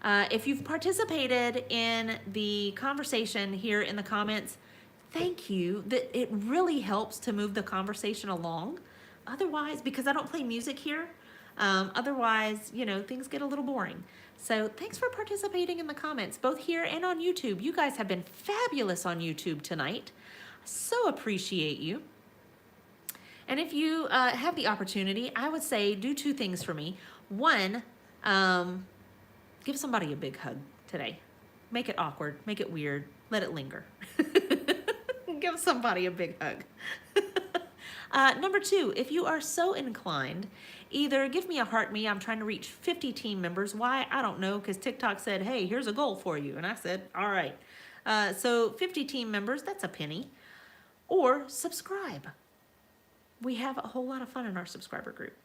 Speaker 1: If you've participated in the conversation here in the comments, thank you. That it really helps to move the conversation along. Otherwise, because I don't play music here, otherwise, things get a little boring. So thanks for participating in the comments, both here and on YouTube. You guys have been fabulous on YouTube tonight. So appreciate you. And if you have the opportunity, I would say do two things for me. One, give somebody a big hug today. Make it awkward, make it weird, let it linger. Give somebody a big hug. Number two, if you are so inclined, either give me a heart me. I'm trying to reach 50 team members. Why? I don't know, because TikTok said, hey, here's a goal for you. And I said, all right. So 50 team members, that's a penny. Or subscribe. We have a whole lot of fun in our subscriber group.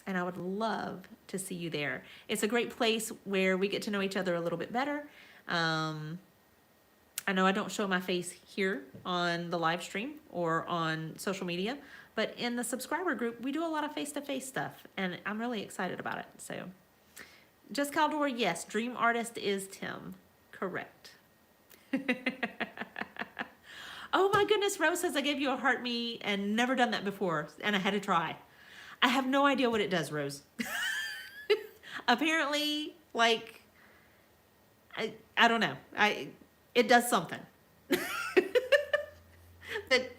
Speaker 1: And I would love to see you there. It's a great place where we get to know each other a little bit better. I know I don't show my face here on the live stream or on social media, but in the subscriber group, we do a lot of face-to-face stuff, and I'm really excited about it. So, Just Caldor, yes, dream artist is Tim. Correct. Oh my goodness, Rose says I gave you a heart me and never done that before, and I had to try. I have no idea what it does, Rose. Apparently, like, I don't know. It does something. But,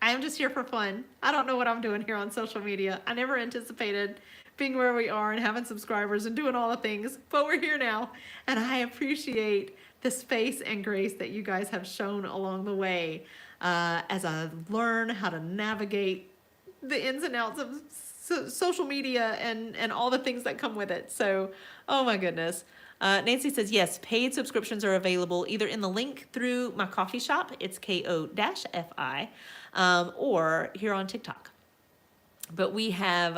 Speaker 1: I'm just here for fun. I don't know what I'm doing here on social media. I never anticipated being where we are and having subscribers and doing all the things, but we're here now. And I appreciate the space and grace that you guys have shown along the way as I learn how to navigate the ins and outs of social media and all the things that come with it. So, oh my goodness. Nancy says, yes, paid subscriptions are available either in the link through my coffee shop, it's KO-FI, or here on TikTok. But we have,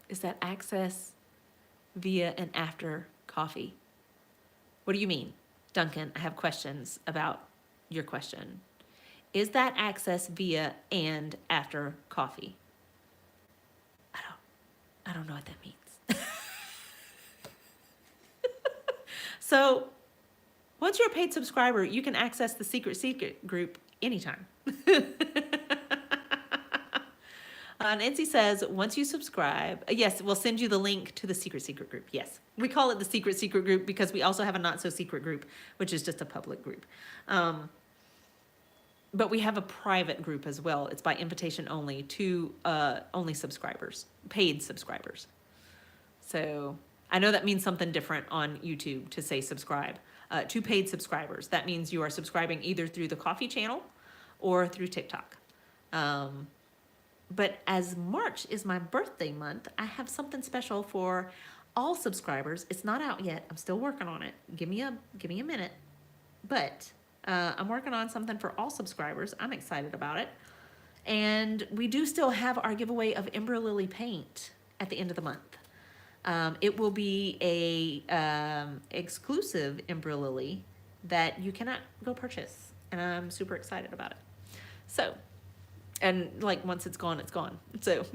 Speaker 1: is that access via and after coffee? What do you mean? Duncan, I have questions about your question. Is that access via and after coffee? I don't know what that means. So once you're a paid subscriber, you can access the secret group anytime. Nancy says, once you subscribe, yes, we'll send you the link to the secret group. Yes, we call it the secret group because we also have a not so secret group, which is just a public group. But we have a private group as well. It's by invitation only to only subscribers, paid subscribers. So I know that means something different on YouTube to say subscribe. To paid subscribers, that means you are subscribing either through the coffee channel or through TikTok. But as March is my birthday month, I have something special for all subscribers. It's not out yet. I'm still working on it. Give me a minute. But I'm working on something for all subscribers. I'm excited about it. And we do still have our giveaway of Ember Lily paint at the end of the month. It will be a exclusive Ember Lily that you cannot go purchase. And I'm super excited about it. So, and like once it's gone, it's gone. So,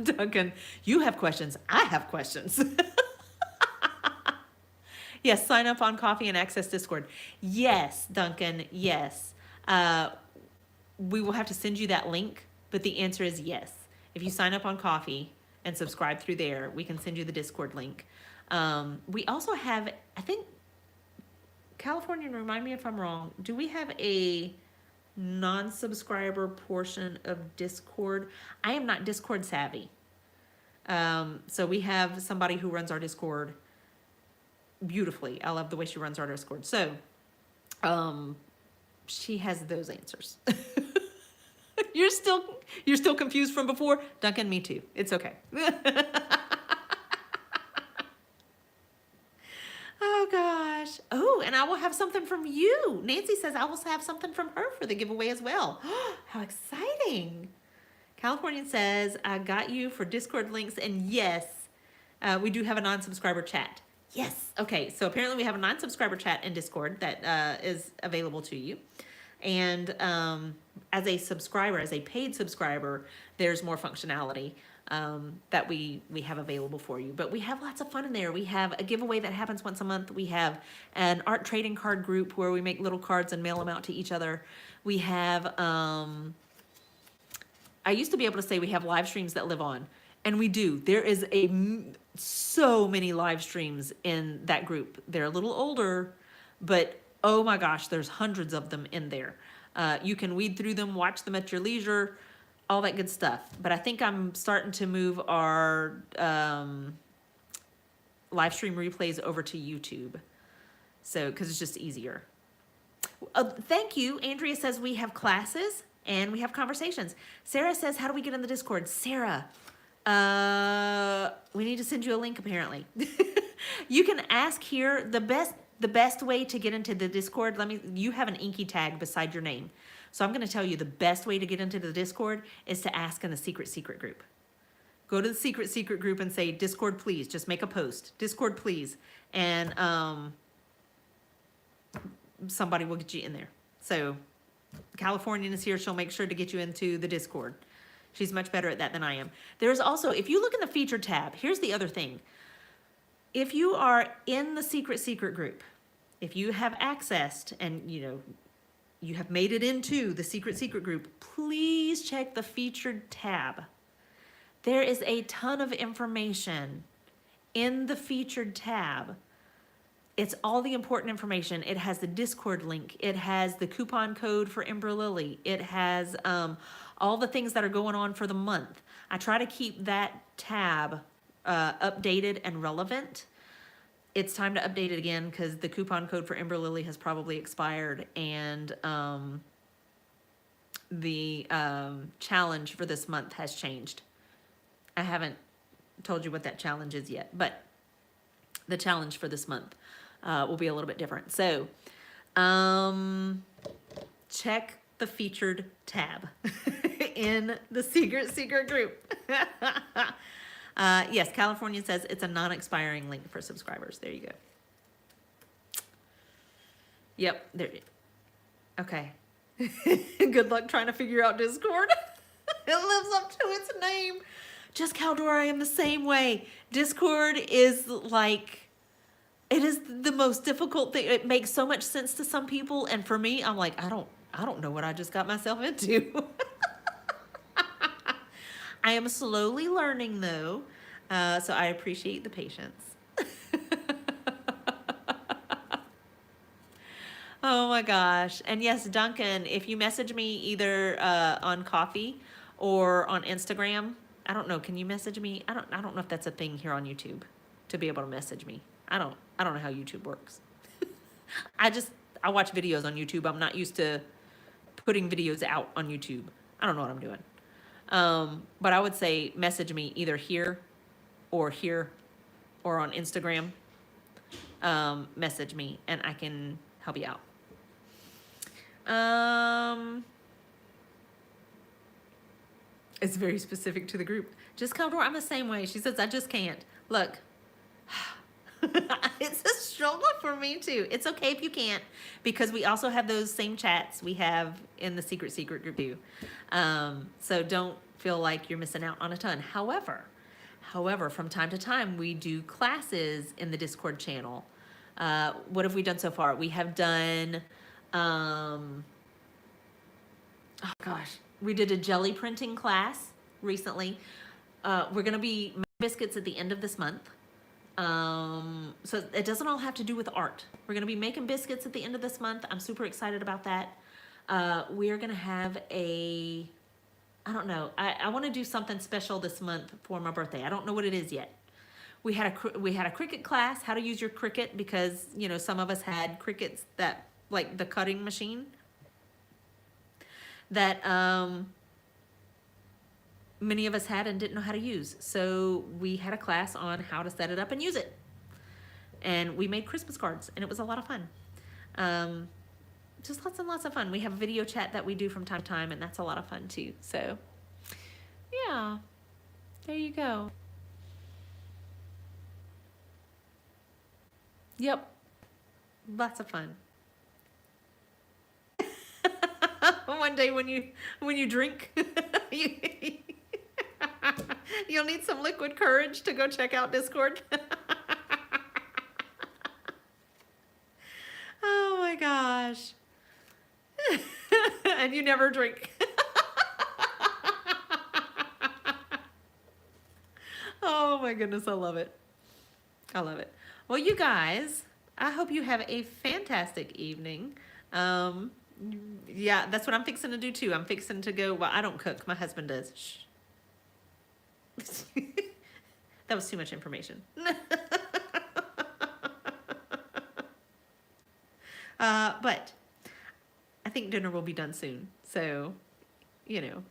Speaker 1: Duncan, you have questions. I have questions. Yes, sign up on Coffee and access Discord. Yes, Duncan, yes. We will have to send you that link, but the answer is yes. If you sign up on Coffee and subscribe through there, we can send you the Discord link. We also have, I think, California, remind me if I'm wrong, do we have a non-subscriber portion of Discord? I am not Discord savvy. So we have somebody who runs our Discord beautifully. I love the way she runs our Discord. So she has those answers. You're still confused from before? Duncan, me too. It's okay. Oh gosh. Oh, and I will have something from you. Nancy says I will have something from her for the giveaway as well. How exciting. Californian says, I got you for Discord links, and yes, we do have a non-subscriber chat. Yes. Okay, so apparently we have a non-subscriber chat in Discord that is available to you. And as a subscriber, as a paid subscriber, there's more functionality. that we have available for you. But we have lots of fun in there. We have a giveaway that happens once a month. We have an art trading card group where we make little cards and mail them out to each other. We have, I used to be able to say we have live streams that live on, and we do. There is so many live streams in that group. They're a little older, but oh my gosh, there's hundreds of them in there. You can weed through them, watch them at your leisure, all that good stuff. But I think I'm starting to move our live stream replays over to YouTube. So, because it's just easier. Thank you. Andrea says we have classes and we have conversations. Sarah says, how do we get in the Discord? Sarah, we need to send you a link apparently. You can ask here. The best way to get into the Discord, you have an inky tag beside your name. So I'm going to tell you the best way to get into the Discord is to ask in the secret group. Go to the secret group and say, Discord, please. Just make a post. Discord, please. And somebody will get you in there. So Californian is here. She'll make sure to get you into the Discord. She's much better at that than I am. There's also, if you look in the featured tab, here's the other thing. If you are in the secret group, if you have accessed and you have made it into the secret group, please check the featured tab. There is a ton of information in the featured tab. It's all the important information. It has the Discord link. It has the coupon code for Ember Lily. It has all the things that are going on for the month. I try to keep that tab updated and relevant. It's time to update it again because the coupon code for Ember Lily has probably expired, and the challenge for this month has changed. I haven't told you what that challenge is yet, but the challenge for this month will be a little bit different. So check the featured tab in the secret group. Yes, California says it's a non-expiring link for subscribers. There you go. Yep. There. Okay. Good luck trying to figure out Discord. It lives up to its name. Just Caldor, I am the same way. Discord is like, it is the most difficult thing. It makes so much sense to some people, and for me, I'm like, I don't know what I just got myself into. I am slowly learning though, so I appreciate the patience. Oh my gosh. And yes, Duncan, if you message me either on Coffee or on Instagram, I don't know, can you message me? I don't know if that's a thing here on YouTube to be able to message me. I don't know how YouTube works. I watch videos on YouTube. I'm not used to putting videos out on YouTube. I don't know what I'm doing. But I would say message me either here or on Instagram. Message me and I can help you out. It's very specific to the group. Just Caldor, I'm the same way. She says, I just can't. Look, it's a struggle for me too. It's okay if you can't, because we also have those same chats we have in the secret group too. So don't feel like you're missing out on a ton. However, from time to time, we do classes in the Discord channel. What have we done so far? We have done, oh gosh, we did a jelly printing class recently. We're going to be making biscuits at the end of this month. So it doesn't all have to do with art. We're going to be making biscuits at the end of this month. I'm super excited about that. We are going to have I don't know. I want to do something special this month for my birthday. I don't know what it is yet. We had a cricut class, how to use your Cricut, because, some of us had Cricuts that, like the cutting machine, that many of us had and didn't know how to use. So we had a class on how to set it up and use it. And we made Christmas cards, and it was a lot of fun. Just lots and lots of fun. We have a video chat that we do from time to time, and that's a lot of fun too. So, yeah, there you go. Yep, lots of fun. One day when you drink, You'll need some liquid courage to go check out Discord. Oh my gosh. And you never drink. Oh my goodness, I love it. I love it. Well, you guys, I hope you have a fantastic evening. Yeah, that's what I'm fixing to do too. I'm fixing to go, well, I don't cook, my husband does. Shh. That was too much information. But I think dinner will be done soon. So, you know,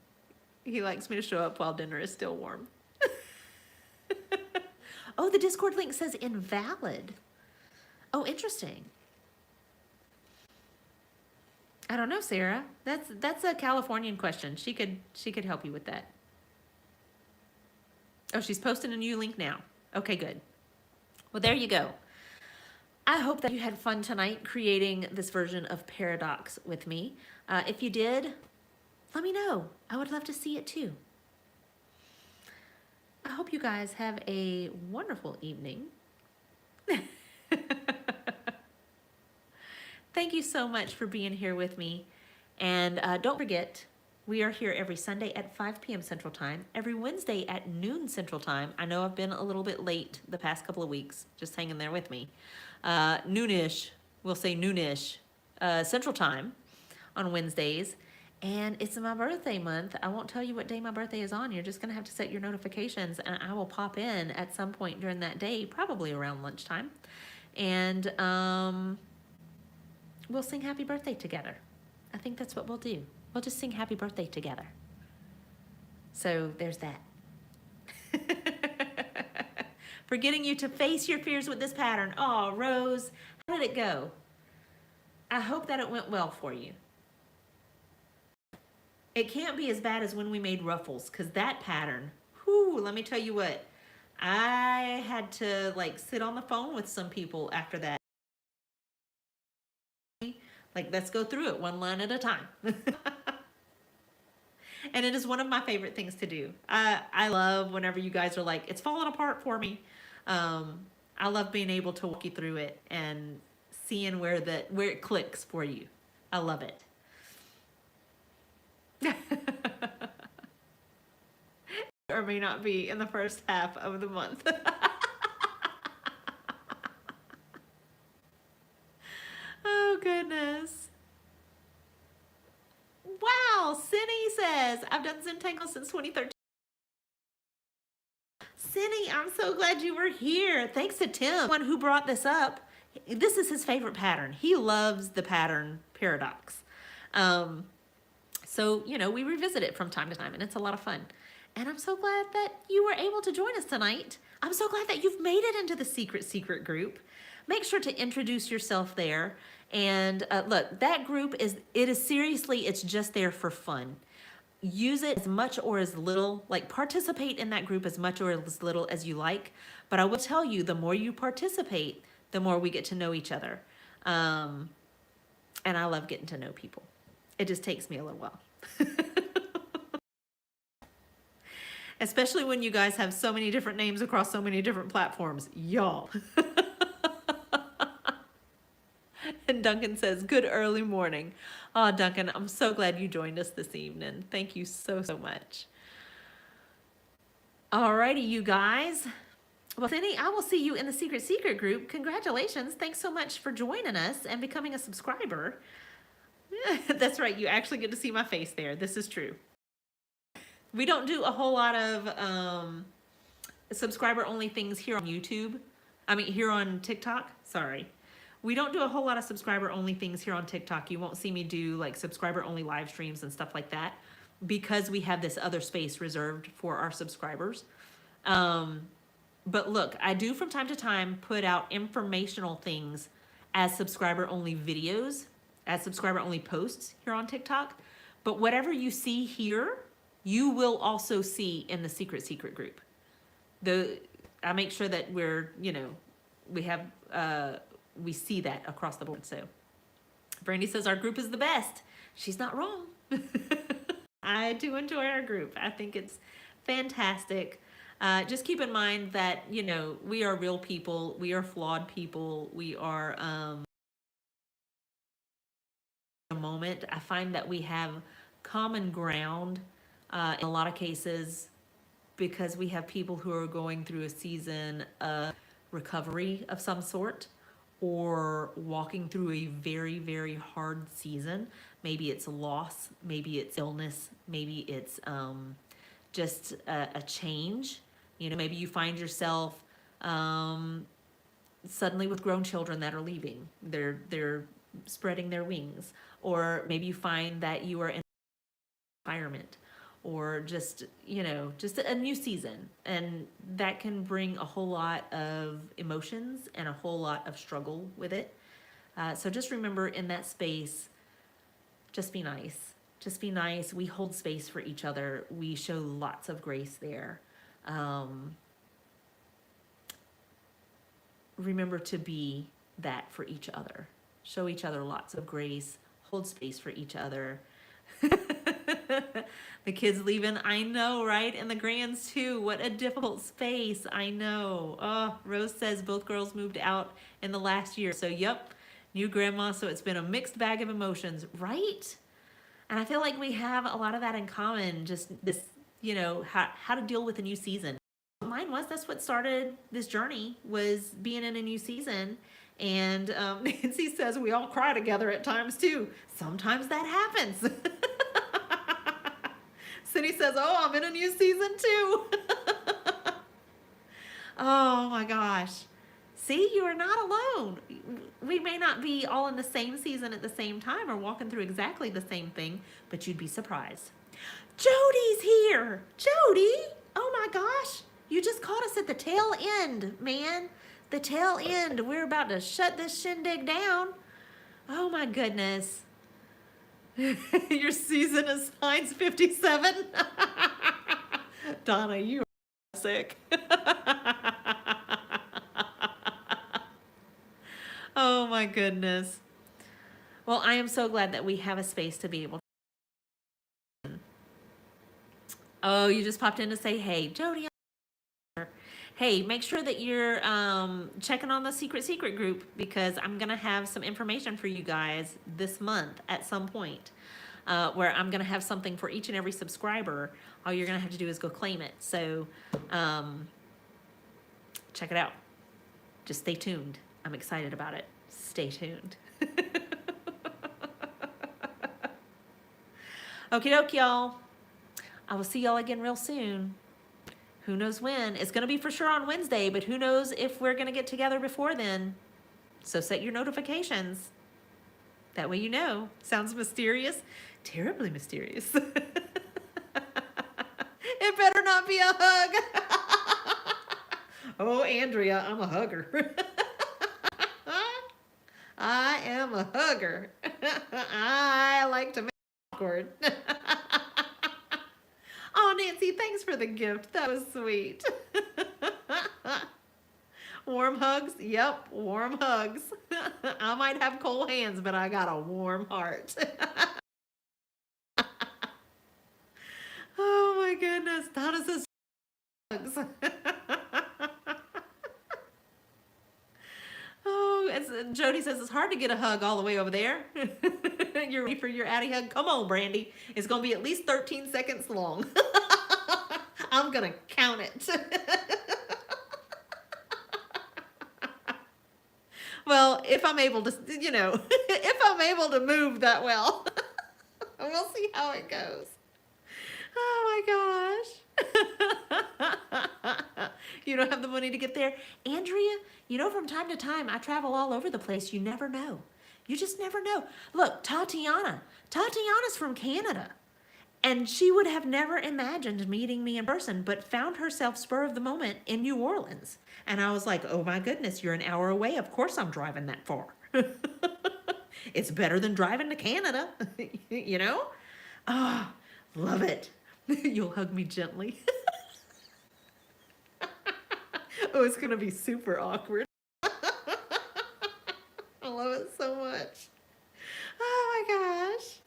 Speaker 1: he likes me to show up while dinner is still warm. Oh, the Discord link says invalid. Oh, interesting. I don't know, Sarah. That's a Californian question. She could help you with that. Oh, she's posting a new link now. Okay, good. Well, there you go. I hope that you had fun tonight creating this version of Paradox with me. If you did, let me know. I would love to see it too. I hope you guys have a wonderful evening. Thank you so much for being here with me. And don't forget, we are here every Sunday at 5 p.m. Central Time, every Wednesday at noon Central Time. I know I've been a little bit late the past couple of weeks, just hanging there with me. Noonish, we'll say noonish, Central Time on Wednesdays. And it's my birthday month. I won't tell you what day my birthday is on. You're just going to have to set your notifications, and I will pop in at some point during that day, probably around lunchtime. And we'll sing happy birthday together. I think that's what we'll do. We'll just sing happy birthday together. So there's that. For getting you to face your fears with this pattern. Oh, Rose, how did it go? I hope that it went well for you. It can't be as bad as when we made ruffles, because that pattern, whew, let me tell you what, I had to like sit on the phone with some people after that. Like, let's go through it one line at a time. And it is one of my favorite things to do. I love whenever you guys are like, it's falling apart for me. I love being able to walk you through it and seeing where it clicks for you. I love it. Or may not be in the first half of the month. Oh goodness. Wow, Cindy says, I've done Zentangle since 2013. Cindy, I'm so glad you were here. Thanks to Tim, one who brought this up. This is his favorite pattern. He loves the pattern Paradox. So, you know, we revisit it from time to time, and it's a lot of fun. And I'm so glad that you were able to join us tonight. I'm so glad that you've made it into the secret group. Make sure to introduce yourself there. And look, that group it's just there for fun. Use it as much or as little, like participate in that group as much or as little as you like. But I will tell you, the more you participate, the more we get to know each other. And I love getting to know people. It just takes me a little while. Especially when you guys have so many different names across so many different platforms. Y'all. And Duncan says, good early morning. Oh, Duncan, I'm so glad you joined us this evening. Thank you so, so much. Alrighty, you guys. Well, Cindy, I will see you in the secret group. Congratulations. Thanks so much for joining us and becoming a subscriber. That's right. You actually get to see my face there. This is true. We don't do a whole lot of subscriber-only things here on YouTube. I mean, here on TikTok. Sorry. We don't do a whole lot of subscriber-only things here on TikTok. You won't see me do like subscriber-only live streams and stuff like that because we have this other space reserved for our subscribers. But look, I do from time to time put out informational things as subscriber-only videos, as subscriber-only posts here on TikTok. But whatever you see here, you will also see in the secret group. I make sure that we're, you know, we see that across the board. So Brandy says our group is the best. She's not wrong. I do enjoy our group. I think it's fantastic. Just keep in mind that, you know, we are real people. We are flawed people. We are, a moment. I find that we have common ground in a lot of cases because we have people who are going through a season of recovery of some sort or walking through a very, very hard season. Maybe it's loss, maybe it's illness, maybe it's just a change. You know, maybe you find yourself suddenly with grown children that are leaving. They're spreading their wings. Or maybe you find that you are in environment or just, you know, just a new season. And that can bring a whole lot of emotions and a whole lot of struggle with it. So just remember in that space, just be nice. Just be nice. We hold space for each other. We show lots of grace there. Remember to be that for each other. Show each other lots of grace. Hold space for each other. The kids leaving, I know, right? And the grands too. What a difficult space. I know. Oh, Rose says both girls moved out in the last year. So, yep, new grandma. So it's been a mixed bag of emotions, right? And I feel like we have a lot of that in common. Just this, you know, how to deal with a new season. Mine was, that's what started this journey, was being in a new season. And Nancy says we all cry together at times too. Sometimes that happens. Cindy says, oh, I'm in a new season too. Oh my gosh. See, you are not alone. We may not be all in the same season at the same time or walking through exactly the same thing, but you'd be surprised. Jody's here. Jody, oh my gosh. You just caught us at the tail end, man. The tail end. We're about to shut this shindig down. Oh my goodness. Your season is Signs 57. Donna, you are sick. Oh my goodness. Well, I am so glad that we have a space to be able to. Oh, you just popped in to say, hey, Jody. Hey, make sure that you're checking on the secret group because I'm going to have some information for you guys this month at some point where I'm going to have something for each and every subscriber. All you're going to have to do is go claim it. So check it out. Just stay tuned. I'm excited about it. Stay tuned. Okie doke, y'all. I will see y'all again real soon. Who knows when? It's going to be for sure on Wednesday, but who knows if we're going to get together before then. So set your notifications. That way you know. Sounds mysterious? Terribly mysterious. It better not be a hug. Oh, Andrea, I'm a hugger. I am a hugger. I like to make it awkward. Oh, Nancy, thanks for the gift. That was sweet. Warm hugs? Yep, warm hugs. I might have cold hands, but I got a warm heart. Oh my goodness. Donna says hugs. Oh, Jody says it's hard to get a hug all the way over there. You're ready for your Addie hug? Come on, Brandy. It's going to be at least 13 seconds long. I'm going to count it. Well, if I'm able to, you know, if I'm able to move that well, we'll see how it goes. Oh my gosh. You don't have the money to get there. Andrea, you know, from time to time, I travel all over the place. You never know. You just never know. Look, Tatiana. Tatiana's from Canada. And she would have never imagined meeting me in person, but found herself spur of the moment in New Orleans. And I was like, oh my goodness, you're an hour away. Of course I'm driving that far. It's better than driving to Canada, you know? Ah, oh, love it. You'll hug me gently. Oh, it's going to be super awkward. I love it so much. Oh my gosh.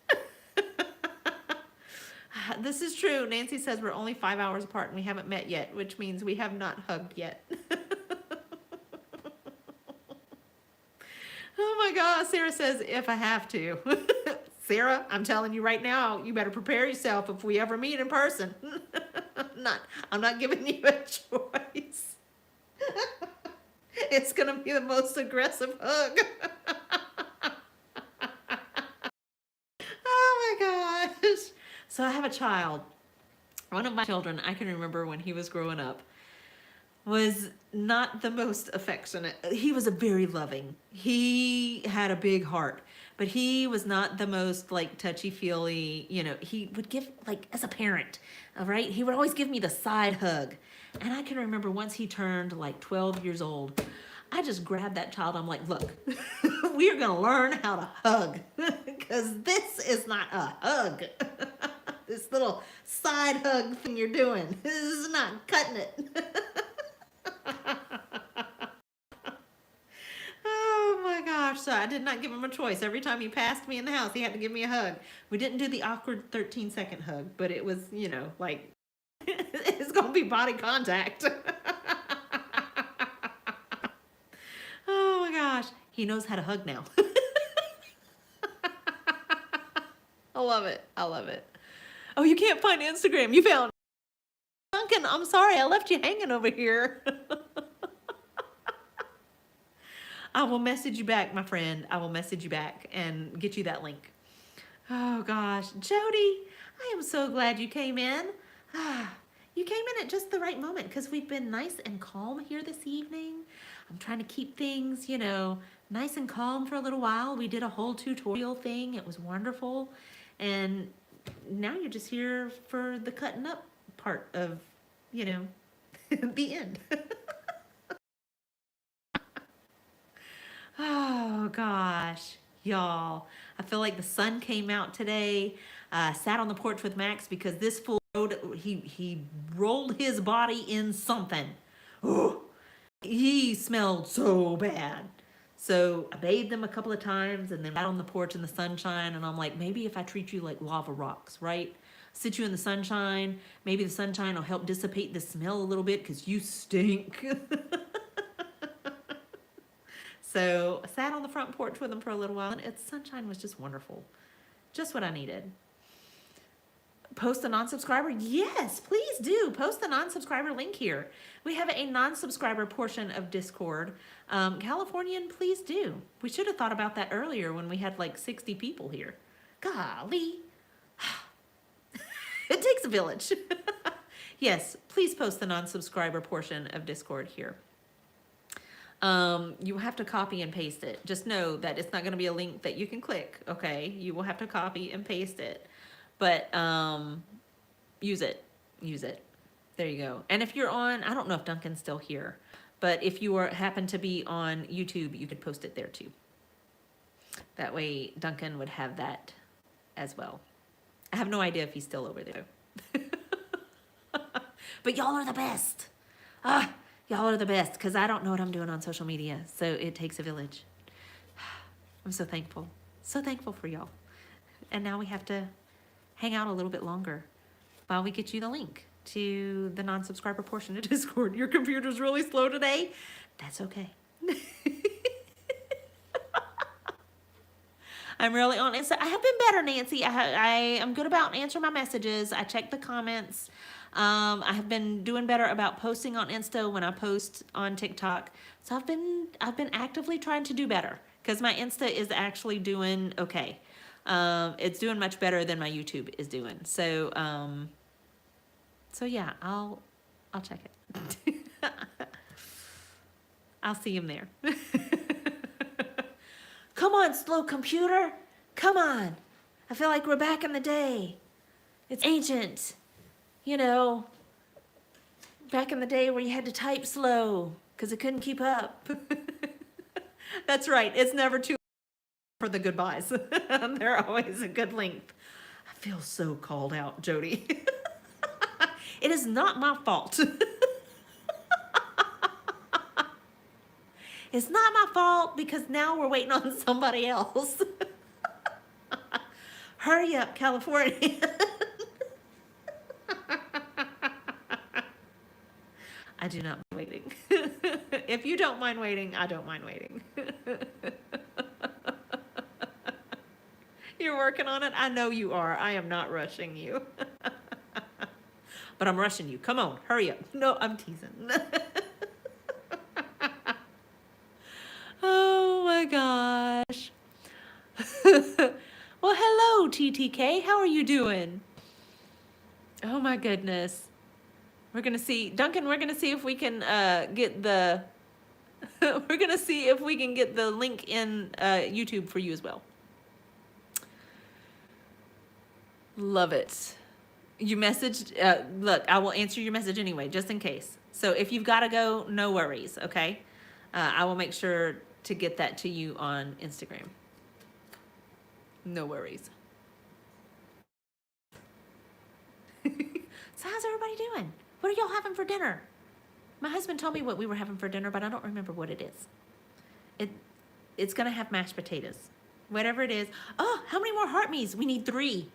Speaker 1: this is true. Nancy says we're only 5 hours apart and we haven't met yet, which means we have not hugged yet. Oh my God, Sarah says, if I have to. Sarah, I'm telling you right now, you better prepare yourself if we ever meet in person. I'm not giving you a choice. It's gonna be the most aggressive hug. Oh my gosh. So I have a child. One of my children, I can remember when he was growing up, was not the most affectionate. He was a very loving. He had a big heart, but he was not the most like touchy-feely, you know, he would give like as a parent, all right? He would always give me the side hug. And I can remember once he turned like 12 years old, I just grabbed that child. I'm like, look, we are going to learn how to hug because this is not a hug. This little side hug thing you're doing, this is not cutting it. Oh my gosh, so I did not give him a choice. Every time he passed me in the house, he had to give me a hug. We didn't do the awkward 13-second hug, but it was, you know, like, it's going to be body contact. Oh my gosh, he knows how to hug now. I love it. I love it. Oh, you can't find Instagram. You found Duncan. I'm sorry, I left you hanging over here. I will message you back, my friend. I will message you back and get you that link. Oh gosh, Jody, I am so glad you came in. You came in at just the right moment because we've been nice and calm here this evening. I'm trying to keep things, you know, nice and calm for a little while. We did a whole tutorial thing. It was wonderful. And now you're just here for the cutting up part of, you know, the end. Oh gosh, y'all. I feel like the sun came out today. Sat on the porch with Max because this fool, he rolled his body in something. Oh, he smelled so bad. So I bathed him a couple of times and then out on the porch in the sunshine. And I'm like, maybe if I treat you like lava rocks, right? Sit you in the sunshine. Maybe the sunshine will help dissipate the smell a little bit because you stink. So I sat on the front porch with him for a little while and its sunshine was just wonderful. Just what I needed. Post a non-subscriber? Yes, please do. Post the non-subscriber link here. We have a non-subscriber portion of Discord. Californian, please do. We should have thought about that earlier when we had like 60 people here. Golly. It takes a village. Yes, please post the non-subscriber portion of Discord here. You will have to copy and paste it. Just know that it's not going to be a link that you can click, okay? You will have to copy and paste it. But use it. Use it. There you go. And if you're on, I don't know if Duncan's still here, but if you happen to be on YouTube, you could post it there too. That way Duncan would have that as well. I have no idea if he's still over there. But y'all are the best. Y'all are the best because I don't know what I'm doing on social media. So it takes a village. I'm so thankful. So thankful for y'all. And now we have to hang out a little bit longer while we get you the link to the non-subscriber portion of Discord. Your computer's really slow today. That's okay. I'm really on Insta. I have been better, Nancy. I am good about answering my messages. I check the comments. I have been doing better about posting on Insta when I post on TikTok. So I've been actively trying to do better because my Insta is actually doing okay. It's doing much better than my YouTube is doing. So so yeah, I'll check it. I'll see him there. Come on, slow computer. Come on. I feel like we're back in the day. It's ancient. You know, back in the day where you had to type slow because it couldn't keep up. That's right. It's never too for the goodbyes. They're always a good length. I feel so called out, Jody. It is not my fault. It's not my fault because now we're waiting on somebody else. Hurry up, California. I do not mind waiting. If you don't mind waiting, I don't mind waiting. You're working on it? I know you are. I am not rushing you. But I'm rushing you. Come on, hurry up. No, I'm teasing. Oh my gosh. Well, hello, TTK. How are you doing? Oh my goodness. We're going to see, Duncan, we're going to see if we can get the, we're going to see if we can get the link in YouTube for you as well. Love it. You messaged, look, I will answer your message anyway, just in case. So if you've got to go, no worries, okay? I will make sure to get that to you on Instagram. No worries. So how's everybody doing? What are y'all having for dinner? My husband told me what we were having for dinner, but I don't remember what it is. It's gonna have mashed potatoes. Whatever it is. Oh, how many more heart me's? We need 3.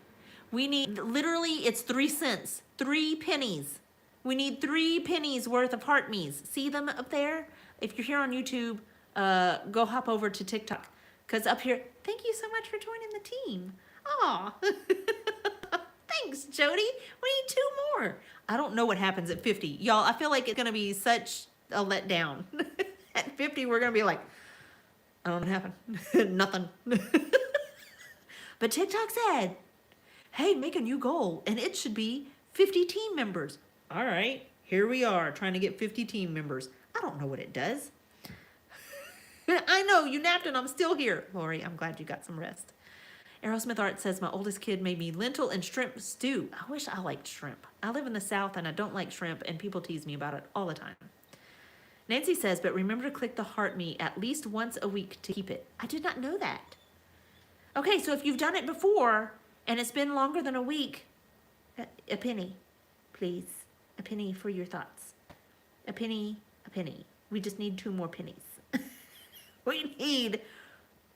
Speaker 1: We need, literally, it's 3 cents. 3 pennies. We need 3 pennies worth of heart me's. See them up there? If you're here on YouTube, go hop over to TikTok. Because up here, thank you so much for joining the team. Aw. Thanks, Jody. We need 2 more. I don't know what happens at 50. Y'all, I feel like it's going to be such a letdown. At 50, we're going to be like, I don't know what happened. Nothing. But TikTok said, hey, make a new goal, and it should be 50 team members. All right, here we are, trying to get 50 team members. I don't know what it does. I know, you napped and I'm still here. Lori, I'm glad you got some rest. Aerosmith Art says, my oldest kid made me lentil and shrimp stew. I wish I liked shrimp. I live in the South and I don't like shrimp, and people tease me about it all the time. Nancy says, but remember to click the heart me at least once a week to keep it. I did not know that. Okay, so if you've done it before and it's been longer than a week, a penny, please. A penny for your thoughts. A penny, a penny. We just need 2 more pennies. We need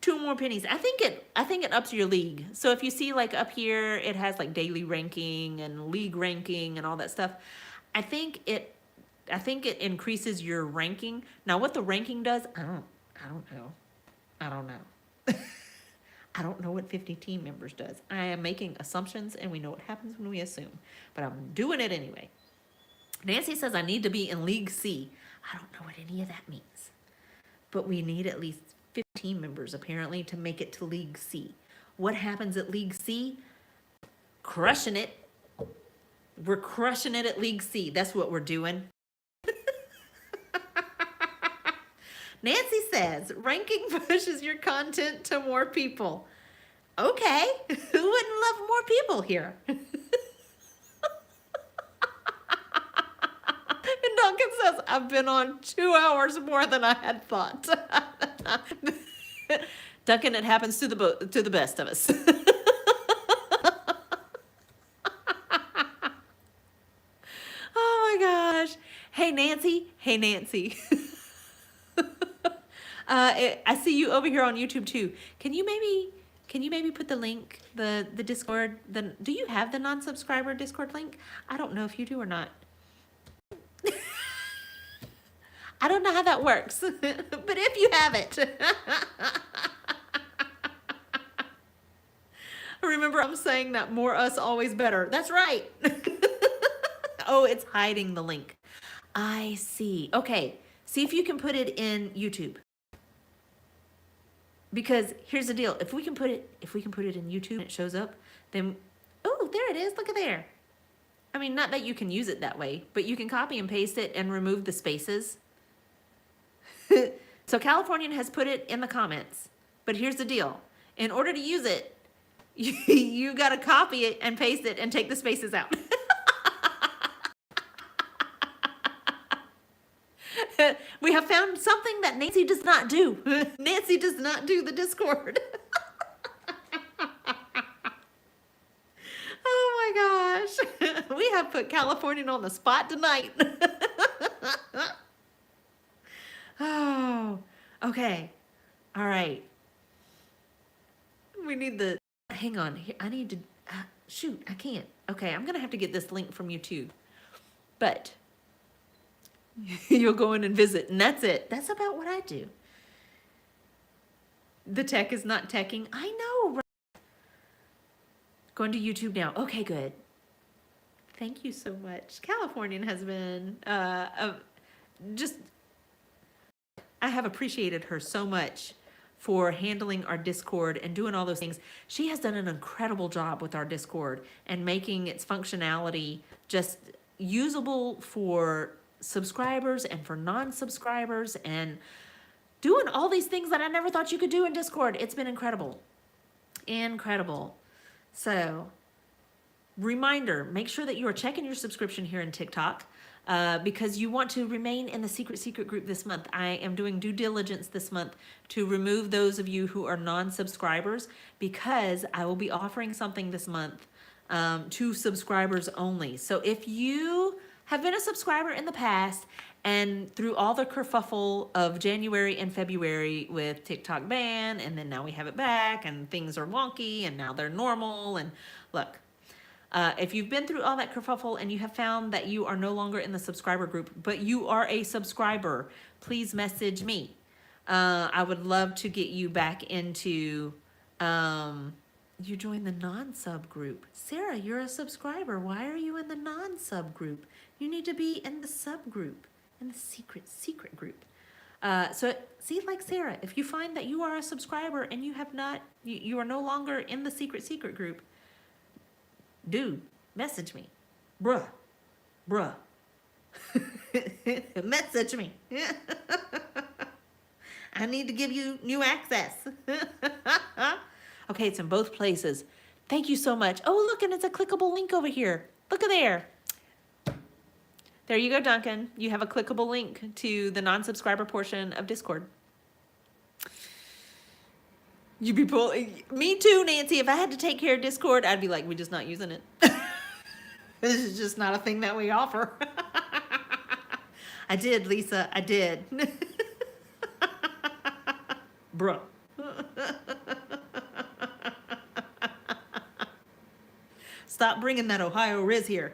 Speaker 1: 2 more pennies. I think it ups your league. So if you see like up here, it has like daily ranking and league ranking and all that stuff. I think it increases your ranking. Now what the ranking does, I don't know. I don't know what 50 team members does. I am making assumptions, and we know what happens when we assume, but I'm doing it anyway. Nancy says I need to be in League C. I don't know what any of that means, but we need at least 15 members apparently to make it to League C. What happens at League C? Crushing it. We're crushing it at League C. That's what we're doing. Nancy says, ranking pushes your content to more people. Okay, who wouldn't love more people here? And Duncan says, I've been on 2 hours more than I had thought. Duncan, it happens to the best of us. Oh my gosh. Hey, Nancy. Hey, Nancy. I see you over here on YouTube too. Can you maybe put the link, the Discord, do you have the non-subscriber Discord link? I don't know if you do or not. I don't know how that works, but if you have it. Remember, I'm saying that more us, always better. That's right. Oh, it's hiding the link. I see. Okay, see if you can put it in YouTube. Because here's the deal: if we can put it in YouTube and it shows up, then oh, there it is. Look at there. I mean, not that you can use it that way, but you can copy and paste it and remove the spaces. So Californian has put it in the comments, but here's the deal: in order to use it, you got to copy it and paste it and take the spaces out. We have found something that Nancy does not do. Nancy does not do the Discord. Oh my gosh. We have put Californian on the spot tonight. Oh, okay. All right. We need the, hang on. Here, I need to, shoot, I can't. Okay, I'm going to have to get this link from YouTube. But You'll go in and visit, and that's it. That's about what I do. The tech is not teching. I know, right? Going to YouTube now. Okay, good. Thank you so much. Californian has been just, I have appreciated her so much for handling our Discord and doing all those things. She has done an incredible job with our Discord and making its functionality just usable for subscribers and for non-subscribers and doing all these things that I never thought you could do in Discord. It's been incredible. Incredible. So, reminder, make sure that you are checking your subscription here in TikTok because you want to remain in the secret group this month. I am doing due diligence this month to remove those of you who are non-subscribers because I will be offering something this month to subscribers only. So if you have been a subscriber in the past and through all the kerfuffle of January and February with TikTok ban, and then now we have it back and things are wonky and now they're normal, and look, if you've been through all that kerfuffle and you have found that you are no longer in the subscriber group, but you are a subscriber, please message me. I would love to get you back into, you join the non-sub group. Sarah, you're a subscriber. Why are you in the non-sub group? You need to be in the sub group, in the secret group. So see, like Sarah, if you find that you are a subscriber and you have not, you are no longer in the secret group, dude, message me. Bruh. Message me. I need to give you new access. Okay, it's in both places. Thank you so much. Oh, look, and it's a clickable link over here. Look at there. There you go, Duncan. You have a clickable link to the non-subscriber portion of Discord. You be me too, Nancy. If I had to take care of Discord, I'd be like, we're just not using it. This is just not a thing that we offer. I did, Lisa. I did. Bruh. Stop bringing that Ohio Riz here.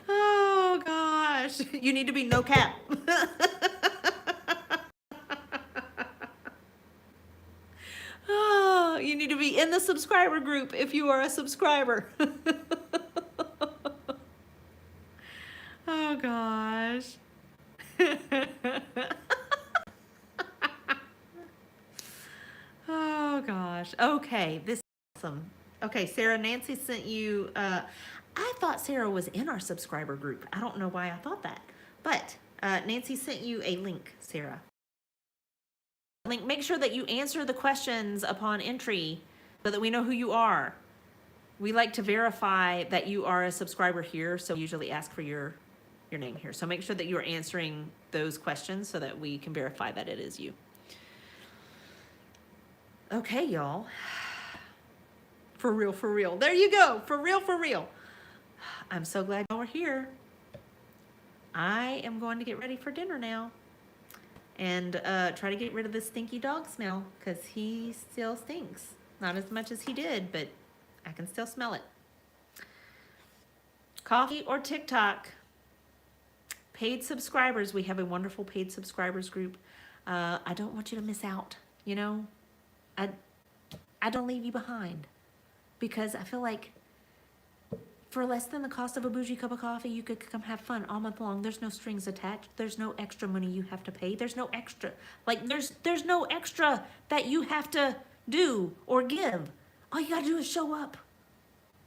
Speaker 1: Oh, gosh. You need to be no cap. Oh, you need to be in the subscriber group if you are a subscriber. Oh, gosh. Oh, gosh. Okay, this is awesome. Okay, Sarah, Nancy sent you, I thought Sarah was in our subscriber group. I don't know why I thought that. But Nancy sent you a link, Sarah. Link. Make sure that you answer the questions upon entry so that we know who you are. We like to verify that you are a subscriber here, so we usually ask for your name here. So make sure that you are answering those questions so that we can verify that it is you. Okay, y'all. For real, for real. There you go. For real, for real. I'm so glad y'all are here. I am going to get ready for dinner now and try to get rid of this stinky dog smell because he still stinks. Not as much as he did, but I can still smell it. Coffee or TikTok? Paid subscribers. We have a wonderful paid subscribers group. I don't want you to miss out, you know? I don't leave you behind because I feel like for less than the cost of a bougie cup of coffee, you could come have fun all month long. There's no strings attached. There's no extra money you have to pay. There's no extra, like there's no extra that you have to do or give. All you gotta do is show up.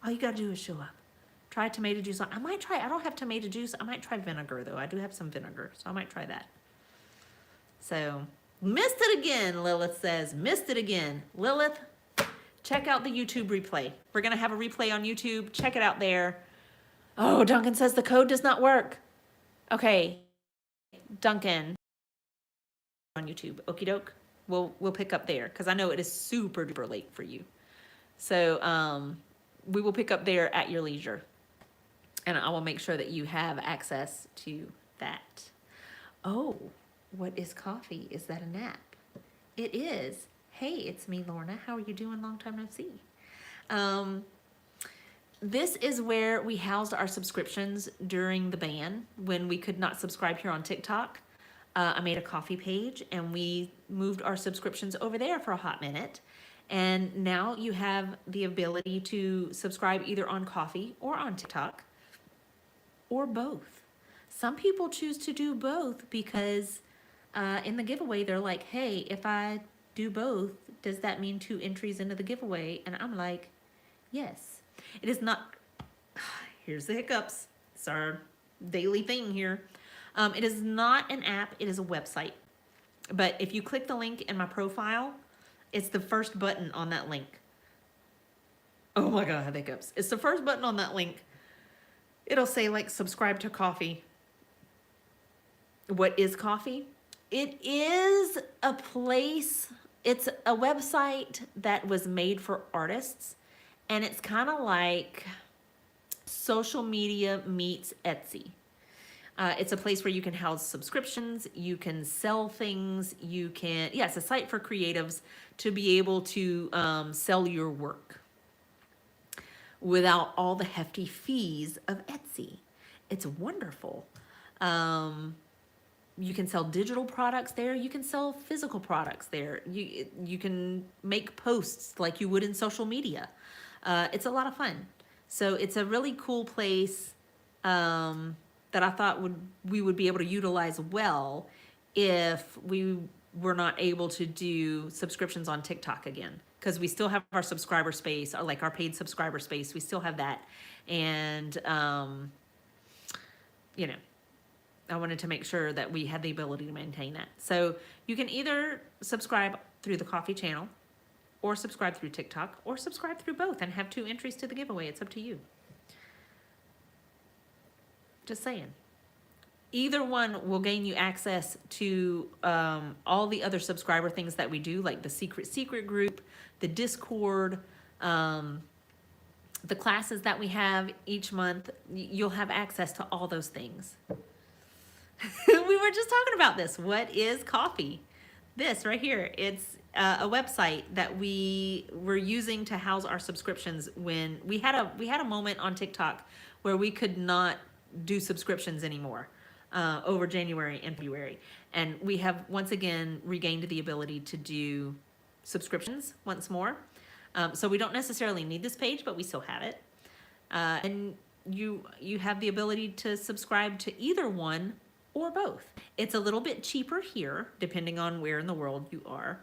Speaker 1: All you gotta do is show up. Try tomato juice. I might try, I don't have tomato juice. I might try vinegar though. I do have some vinegar, so I might try that. So, missed it again, Lilith says. Missed it again. Lilith, check out the YouTube replay. We're going to have a replay on YouTube. Check it out there. Oh, Duncan says the code does not work. Okay, Duncan, on YouTube. Okie doke. We'll pick up there because I know it is super duper late for you. So we will pick up there at your leisure. And I will make sure that you have access to that. Oh, what is coffee? Is that a nap? It is. Hey, it's me, Lorna. How are you doing? Long time no see. This is where we housed our subscriptions during the ban when we could not subscribe here on TikTok. I made a coffee page and we moved our subscriptions over there for a hot minute. And now you have the ability to subscribe either on Coffee or on TikTok or both. Some people choose to do both because in the giveaway, they're like, hey, if I do both, does that mean 2 entries into the giveaway? And I'm like, yes. It is not, here's the hiccups. It's our daily thing here. It is not an app, it is a website. But if you click the link in my profile, it's the first button on that link. Oh my God, I have hiccups. It's the first button on that link. It'll say like subscribe to Coffee. What is Coffee? It is a place, it's a website that was made for artists, and it's kind of like social media meets Etsy. It's a place where you can house subscriptions, you can sell things, you can, yeah, it's a site for creatives to be able to sell your work without all the hefty fees of Etsy. It's wonderful. You can sell digital products there. You can sell physical products there. You can make posts like you would in social media. It's a lot of fun. So it's a really cool place that I thought we would be able to utilize well if we were not able to do subscriptions on TikTok again, because we still have our subscriber space, or like our paid subscriber space. We still have that. And, you know, I wanted to make sure that we had the ability to maintain that. So you can either subscribe through the Coffee channel or subscribe through TikTok or subscribe through both and have 2 entries to the giveaway. It's up to you. Just saying. Either one will gain you access to all the other subscriber things that we do, like the secret group, the Discord, the classes that we have each month. You'll have access to all those things. We were just talking about this. What is Coffee? This right here. It's a website that we were using to house our subscriptions when we had a moment on TikTok where we could not do subscriptions anymore over January and February. And we have once again regained the ability to do subscriptions once more. So we don't necessarily need this page, but we still have it. And you have the ability to subscribe to either one or both. It's a little bit cheaper here, depending on where in the world you are.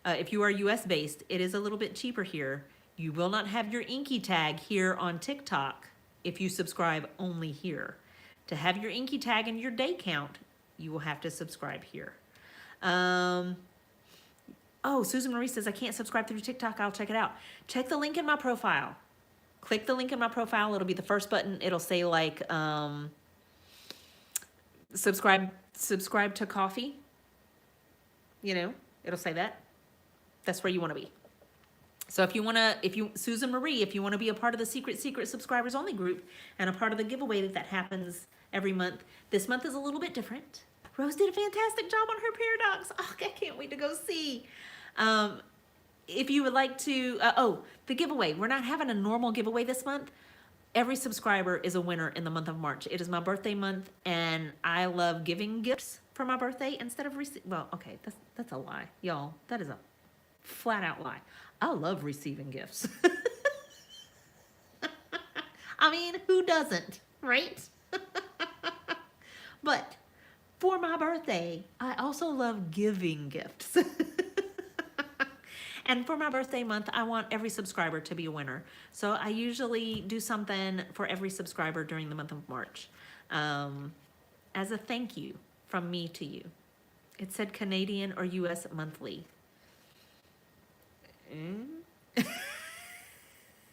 Speaker 1: If you are US based, it is a little bit cheaper here. You will not have your Inky tag here on TikTok if you subscribe only here. To have your Inky tag and your day count, you will have to subscribe here. Oh, Susan Marie says, I can't subscribe through TikTok. I'll check it out. Check the link in my profile. Click the link in my profile. It'll be the first button. It'll say like, subscribe to Coffee. You know, it'll say that. That's where you want to be. So Susan Marie, if you want to be a part of the secret subscribers only group and a part of the giveaway that happens every month, this month is a little bit different. Rose did a fantastic job on her paradox. Oh, I can't wait to go see. If you would like to, the giveaway. We're not having a normal giveaway this month. Every subscriber is a winner in the month of March. It is my birthday month, and I love giving gifts for my birthday instead of receiving. Well, okay, that's a lie, y'all. That is a flat out lie. I love receiving gifts. I mean, who doesn't, right? But for my birthday, I also love giving gifts. And for my birthday month, I want every subscriber to be a winner. So I usually do something for every subscriber during the month of March as a thank you from me to you. It said Canadian or US monthly.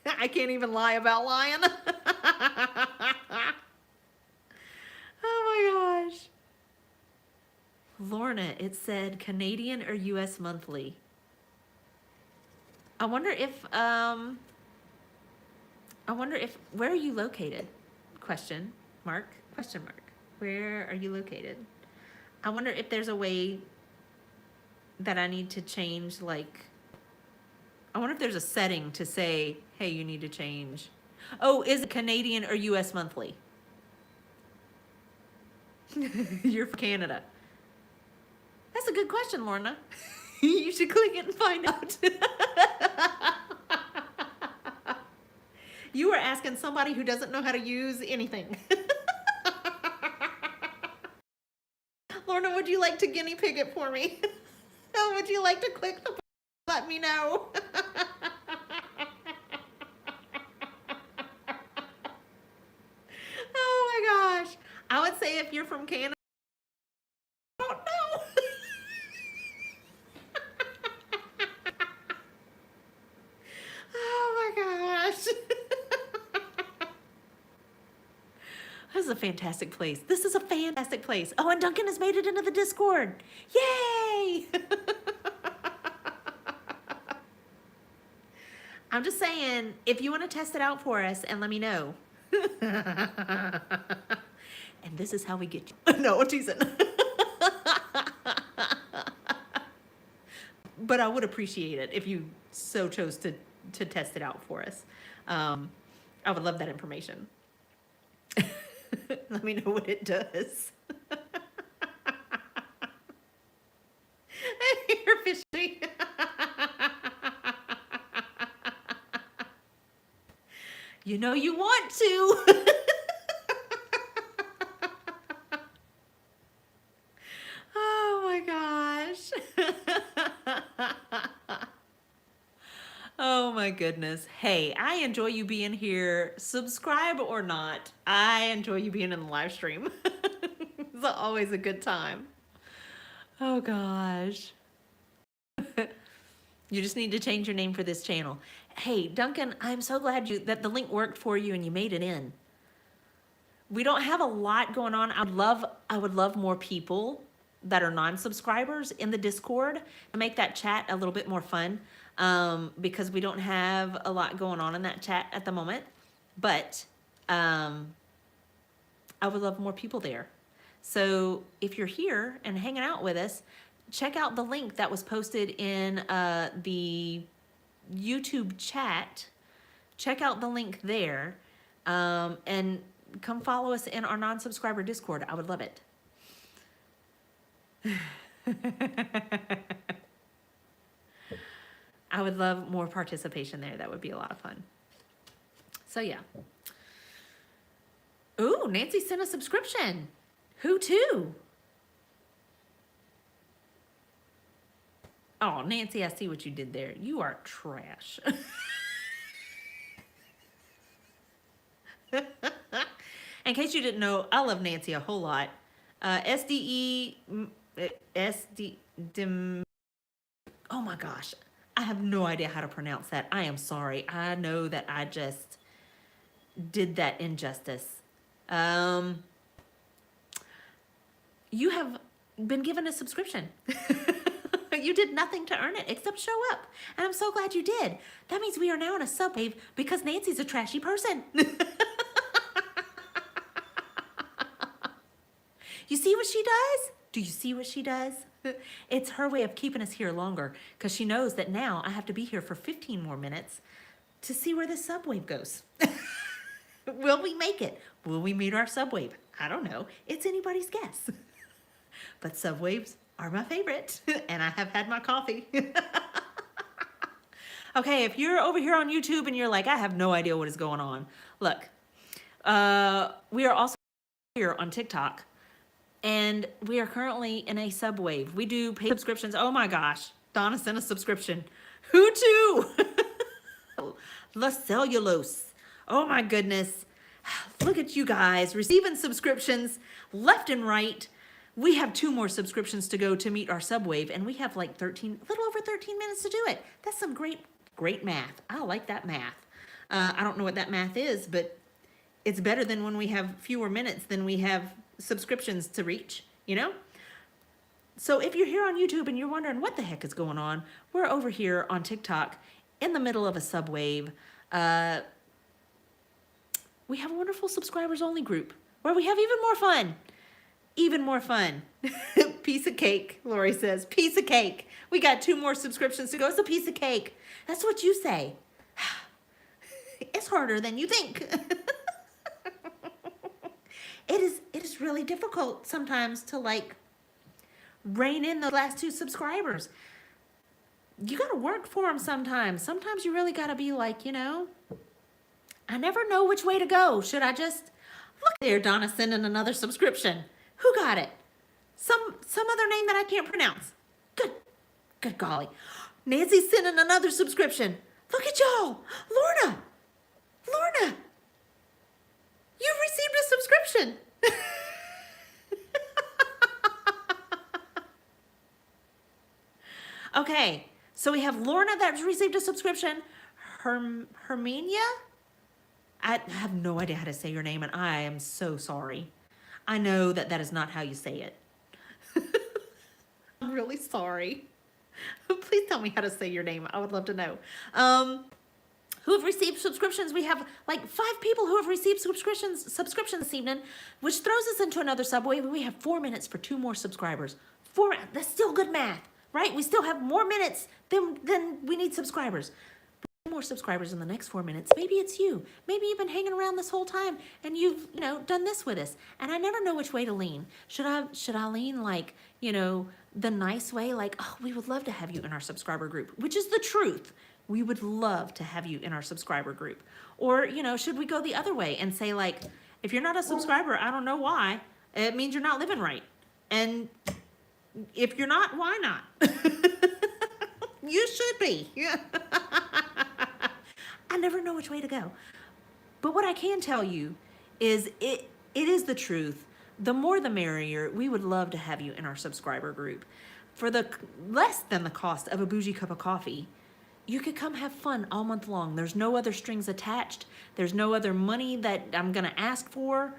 Speaker 1: I can't even lie about lying. Oh my gosh. Lorna, it said Canadian or US monthly. I wonder if, where are you located? Question mark. Where are you located? I wonder if there's a way that I need to change, like, I wonder if there's a setting to say, hey, you need to change. Oh, is it Canadian or US monthly? You're from Canada. That's a good question, Lorna. You should click it and find out. You are asking somebody who doesn't know how to use anything. Lorna, would you like to guinea pig it for me? Would you like to click the button? Let me know. Oh my gosh. I would say if you're from Canada, I don't know. Oh my gosh. This is a fantastic place. This is a fantastic place. Oh, and Duncan has made it into the Discord. Yay! I'm just saying, if you want to test it out for us and let me know. And this is how we get you. No, I'm teasing. But I would appreciate it if you so chose to test it out for us. I would love that information. Let me know what it does. You're fishy. You know you want to. Oh my gosh. Oh my goodness. Hey, I enjoy you being here. Subscribe or not, I enjoy you being in the live stream. It's always a good time. Oh gosh. You just need to change your name for this channel. Hey, Duncan, I'm so glad that the link worked for you and you made it in. We don't have a lot going on. I would love more people that are non-subscribers in the Discord to make that chat a little bit more fun, because we don't have a lot going on in that chat at the moment. But I would love more people there. So if you're here and hanging out with us, check out the link that was posted in the YouTube chat. Check out the link there, and come follow us in our non-subscriber Discord. I would love it. I would love more participation there. That would be a lot of fun. So yeah. Ooh, Nancy sent a subscription. Who to? Oh, Nancy, I see what you did there. You are trash. In case you didn't know, I love Nancy a whole lot. Oh my gosh. I have no idea how to pronounce that. I am sorry. I know that I just did that injustice. You have been given a subscription. You did nothing to earn it except show up. And I'm so glad you did. That means we are now in a subwave because Nancy's a trashy person. You see what she does? Do you see what she does? It's her way of keeping us here longer because she knows that now I have to be here for 15 more minutes to see where this subwave goes. Will we make it? Will we meet our subwave? I don't know. It's anybody's guess. But subwaves are my favorite, and I have had my coffee. Okay, if you're over here on YouTube and you're like, I have no idea what is going on. Look, we are also here on TikTok, and we are currently in a subwave. We do paid subscriptions. Oh my gosh, Donna sent a subscription. Who to? La Cellulose. Oh my goodness. Look at you guys receiving subscriptions left and right. We have 2 more subscriptions to go to meet our subwave, and we have like a little over 13 minutes to do it. That's some great math. I like that math. I don't know what that math is, but it's better than when we have fewer minutes than we have subscriptions to reach, you know? So if you're here on YouTube and you're wondering what the heck is going on, we're over here on TikTok in the middle of a subwave. We have a wonderful subscribers only group where we have even more fun. Even more fun. Piece of cake, Lori says. Piece of cake. We got 2 more subscriptions to go. It's a piece of cake. That's what you say. It's harder than you think. It is really difficult sometimes to like rein in the last 2 subscribers. You got to work for them sometimes. Sometimes you really got to be like, you know, I never know which way to go. Should I just look there, Donna sending another subscription. Who got it? Some other name that I can't pronounce. Good golly. Nancy's sending another subscription. Look at y'all. Lorna, you've received a subscription. Okay, so we have Lorna that's received a subscription. Hermenia? I have no idea how to say your name, and I am so sorry. I know that that is not how you say it. I'm really sorry. Please tell me how to say your name. I would love to know. Who have received subscriptions? We have like 5 people who have received subscriptions this evening, which throws us into another subwave. We have 4 minutes for 2 more subscribers. That's still good math, right? We still have more minutes than we need subscribers. More subscribers in the next 4 minutes. Maybe it's you. Maybe you've been hanging around this whole time and you've, you know, done this with us. And I never know which way to lean. Should I lean like, you know, the nice way, like, oh, we would love to have you in our subscriber group, which is the truth. We would love to have you in our subscriber group. Or, you know, should we go the other way and say like, if you're not a subscriber, I don't know why. It means you're not living right. And if you're not, why not? You should be. I never know which way to go. But what I can tell you is it is the truth. The more the merrier. We would love to have you in our subscriber group. For the less than the cost of a bougie cup of coffee, you could come have fun all month long. There's no other strings attached. There's no other money that I'm going to ask for.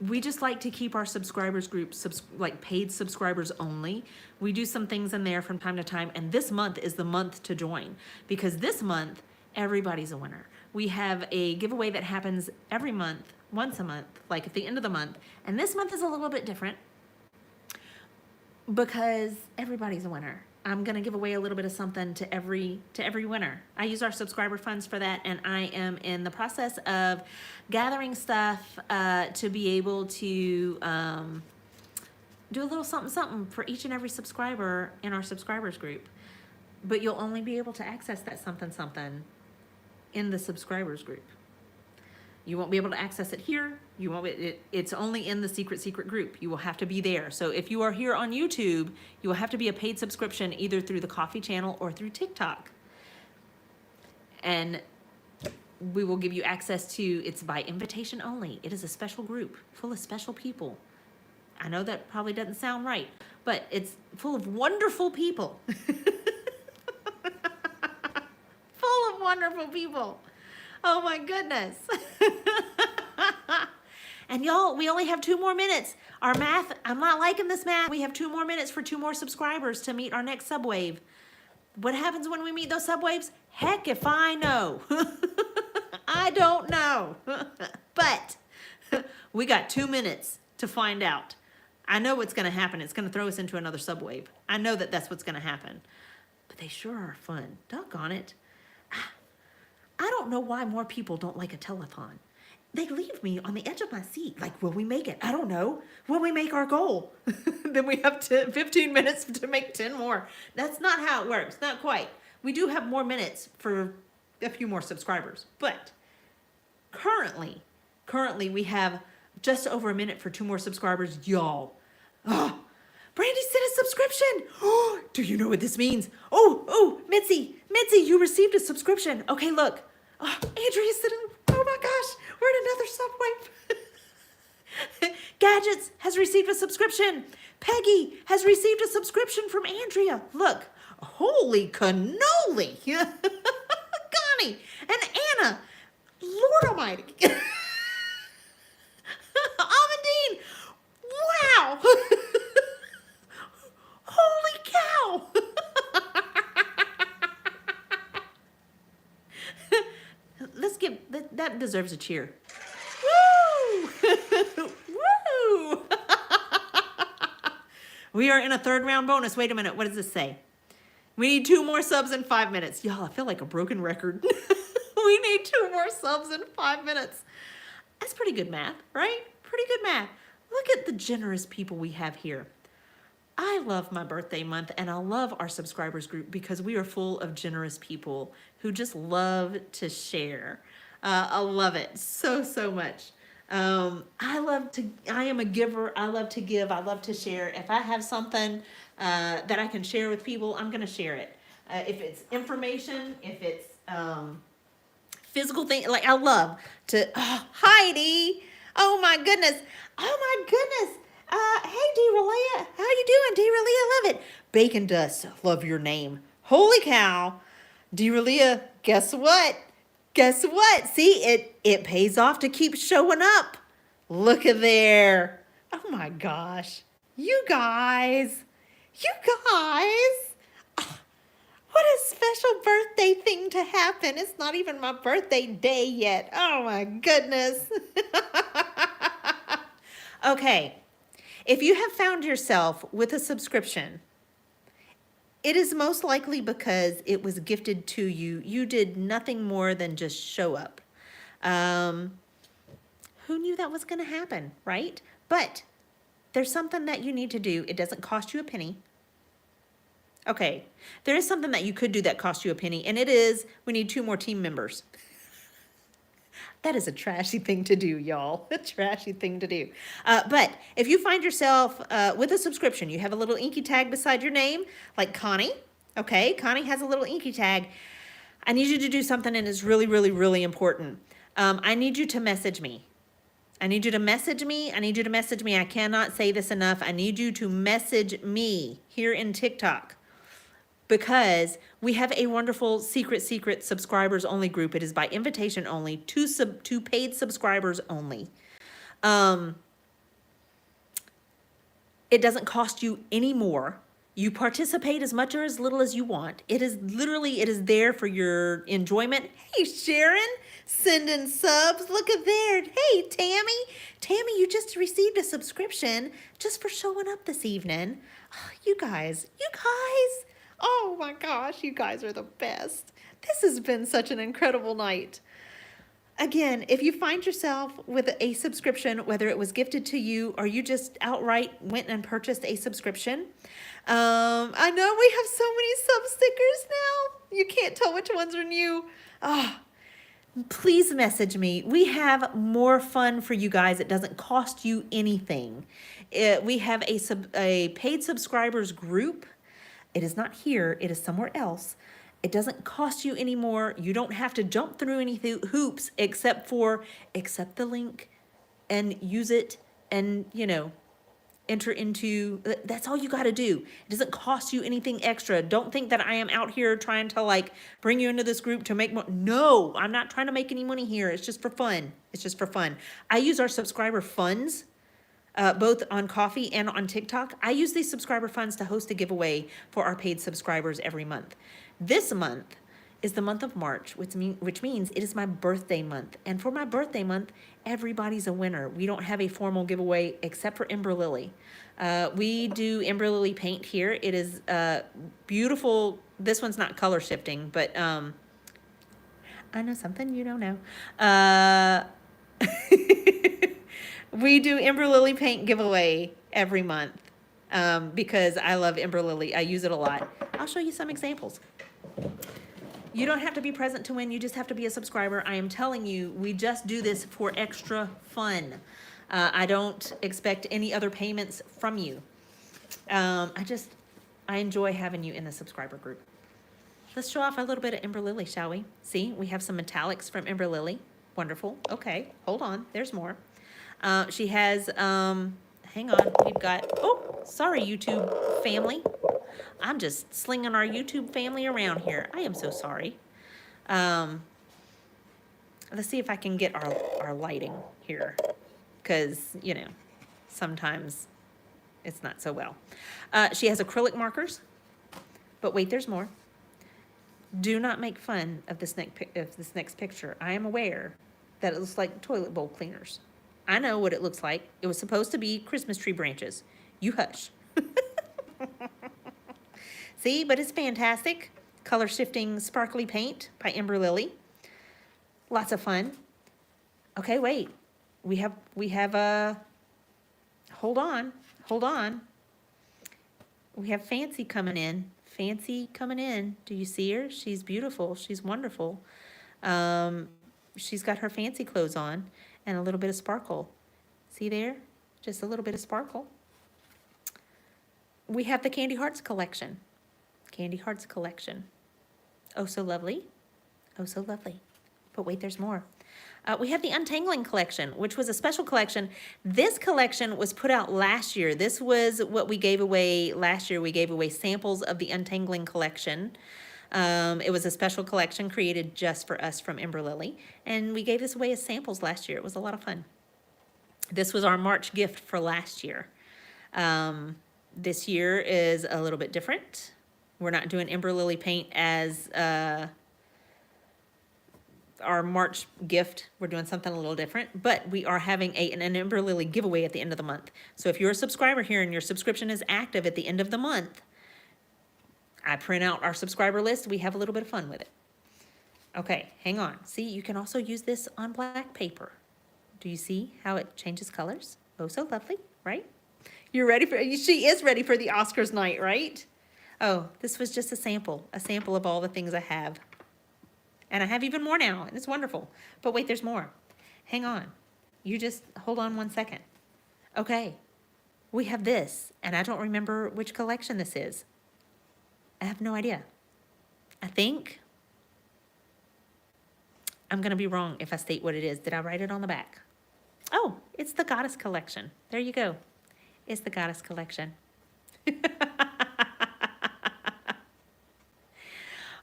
Speaker 1: We just like to keep our subscribers group like paid subscribers only. We do some things in there from time to time, and this month is the month to join because this month everybody's a winner. We have a giveaway that happens every month, once a month, like at the end of the month, and this month is a little bit different because everybody's a winner. I'm gonna give away a little bit of something to every winner. I use our subscriber funds for that, and I am in the process of gathering stuff to be able to do a little something for each and every subscriber in our subscribers group. But you'll only be able to access that something in the subscribers group. You won't be able to access it here. You won't. It's only in the secret group. You will have to be there. So if you are here on YouTube, you will have to be a paid subscription either through the coffee channel or through TikTok. And we will give you access to, it's by invitation only. It is a special group full of special people. I know that probably doesn't sound right, but it's full of wonderful people. Full of wonderful people. Oh my goodness. And y'all, we only have 2 more minutes. Our math, I'm not liking this math. We have 2 more minutes for 2 more subscribers to meet our next subwave. What happens when we meet those subwaves? Heck if I know. I don't know. But we got 2 minutes to find out. I know what's going to happen. It's going to throw us into another subwave. I know that that's what's going to happen. But they sure are fun. Doggone it. I don't know why more people don't like a telethon. They leave me on the edge of my seat. Like, will we make it? I don't know. Will we make our goal? Then we have 15 minutes to make 10 more. That's not how it works. Not quite. We do have more minutes for a few more subscribers. But currently we have just over a minute for 2 more subscribers. Y'all. Oh, Brandy sent a subscription. Oh, do you know what this means? Oh, Mitzi, you received a subscription. Okay, look. Oh, Andrea said, oh my gosh, we're in another subwave. Gadgets has received a subscription. Peggy has received a subscription from Andrea. Look, holy cannoli. Connie and Anna, Lord almighty. Amandine, wow. Holy cow. Let's give, that deserves a cheer. Woo! Woo! We are in a 3rd round bonus. Wait a minute. What does this say? We need 2 more subs in 5 minutes. Y'all, I feel like a broken record. We need 2 more subs in 5 minutes. That's pretty good math, right? Pretty good math. Look at the generous people we have here. I love my birthday month, and I love our subscribers group because we are full of generous people who just love to share. I love it so, so much. I am a giver. I love to give. I love to share. If I have something that I can share with people, I'm going to share it. If it's information, if it's physical thing, like I love to, oh, Heidi. Oh my goodness. Oh my goodness. Hey, D. Relia. How you doing, D. Relia? Love it. Bacon Dust. Love your name. Holy cow. D. Relia, guess what? Guess what? See, it pays off to keep showing up. Look at there. Oh my gosh. You guys. You guys. What a special birthday thing to happen. It's not even my birthday day yet. Oh my goodness. Okay. If you have found yourself with a subscription, it is most likely because it was gifted to you. You did nothing more than just show up. Who knew that was going to happen, right? But there's something that you need to do. It doesn't cost you a penny. Okay, there is something that you could do that costs you a penny, and it is we need 2 more team members. That is a trashy thing to do, y'all. A trashy thing to do. But if you find yourself with a subscription, you have a little inky tag beside your name, like Connie. Okay, Connie has a little inky tag. I need you to do something, and it's really, really, really important. I need you to message me. I need you to message me. I need you to message me. I cannot say this enough. I need you to message me here in TikTok, because we have a wonderful secret subscribers only group. It is by invitation only, to paid subscribers only. It doesn't cost you any more. You participate as much or as little as you want. It is there for your enjoyment. Hey, Sharon, sending subs. Look at there. Hey, Tammy. Tammy, you just received a subscription just for showing up this evening. Oh, you guys. Oh my gosh, you guys are the best. This has been such an incredible night. Again, if you find yourself with a subscription, whether it was gifted to you or you just outright went and purchased a subscription, I know we have so many sub stickers now. You can't tell which ones are new. Oh, please message me. We have more fun for you guys. It doesn't cost you anything. We have a paid subscribers group. It is not here. It is somewhere else. It doesn't cost you any more. You don't have to jump through any hoops except accept the link and use it and, enter into, that's all you got to do. It doesn't cost you anything extra. Don't think that I am out here trying to bring you into this group to make more. No, I'm not trying to make any money here. It's just for fun. It's just for fun. I use our subscriber funds, both on Coffee and on TikTok. I use these subscriber funds to host a giveaway for our paid subscribers every month. This month is the month of March, which means it is my birthday month. And for my birthday month, everybody's a winner. We don't have a formal giveaway except for Ember Lily. We do Ember Lily paint here. It is beautiful. This one's not color shifting, but I know something you don't know. We do Ember Lily paint giveaway every month because I love Ember Lily. I use it a lot. I'll show you some examples. You don't have to be present to win. You just have to be a subscriber. I am telling you, we just do this for extra fun. I don't expect any other payments from you. I enjoy having you in the subscriber group. Let's show off a little bit of Ember Lily, shall we? See, we have some metallics from Ember Lily. Wonderful. Okay, hold on. There's more. She has, hang on, we've got, oh, sorry, YouTube family. I'm just slinging our YouTube family around here. I am so sorry. Let's see if I can get our lighting here, because, sometimes it's not so well. She has acrylic markers, but wait, there's more. Do not make fun of this next picture. I am aware that it looks like toilet bowl cleaners. I know what it looks like. It was supposed to be Christmas tree branches. You hush. See, but it's fantastic. Color shifting sparkly paint by Ember Lily. Lots of fun. Okay, wait. Hold on. Hold on. We have Fancy coming in. Fancy coming in. Do you see her? She's beautiful. She's wonderful. She's got her fancy clothes on and a little bit of sparkle. See there? Just a little bit of sparkle. We have the Candy Hearts collection. Candy Hearts collection. Oh, so lovely. Oh, so lovely. But wait, there's more. We have the Untangling collection, which was a special collection. This collection was put out last year. This was what we gave away last year. We gave away samples of the Untangling collection. It was a special collection created just for us from Ember Lily, and we gave this away as samples last year. It was a lot of fun. This was our March gift for last year. This year is a little bit different. We're not doing Ember Lily paint as our March gift. We're doing something a little different, but we are having an Ember Lily giveaway at the end of the month. So if you're a subscriber here and your subscription is active at the end of the month, I print out our subscriber list. We have a little bit of fun with it. Okay, hang on. See, you can also use this on black paper. Do you see how it changes colors? Oh, so lovely, right? You're ready for, she is ready for the Oscars night, right? Oh, this was just a sample of all the things I have. And I have even more now, and it's wonderful. But wait, there's more. Hang on. You just hold on 1 second. Okay, we have this, and I don't remember which collection this is. I have no idea. I think I'm going to be wrong if I state what it is. Did I write it on the back? Oh, it's the Goddess collection. There you go. It's the Goddess collection.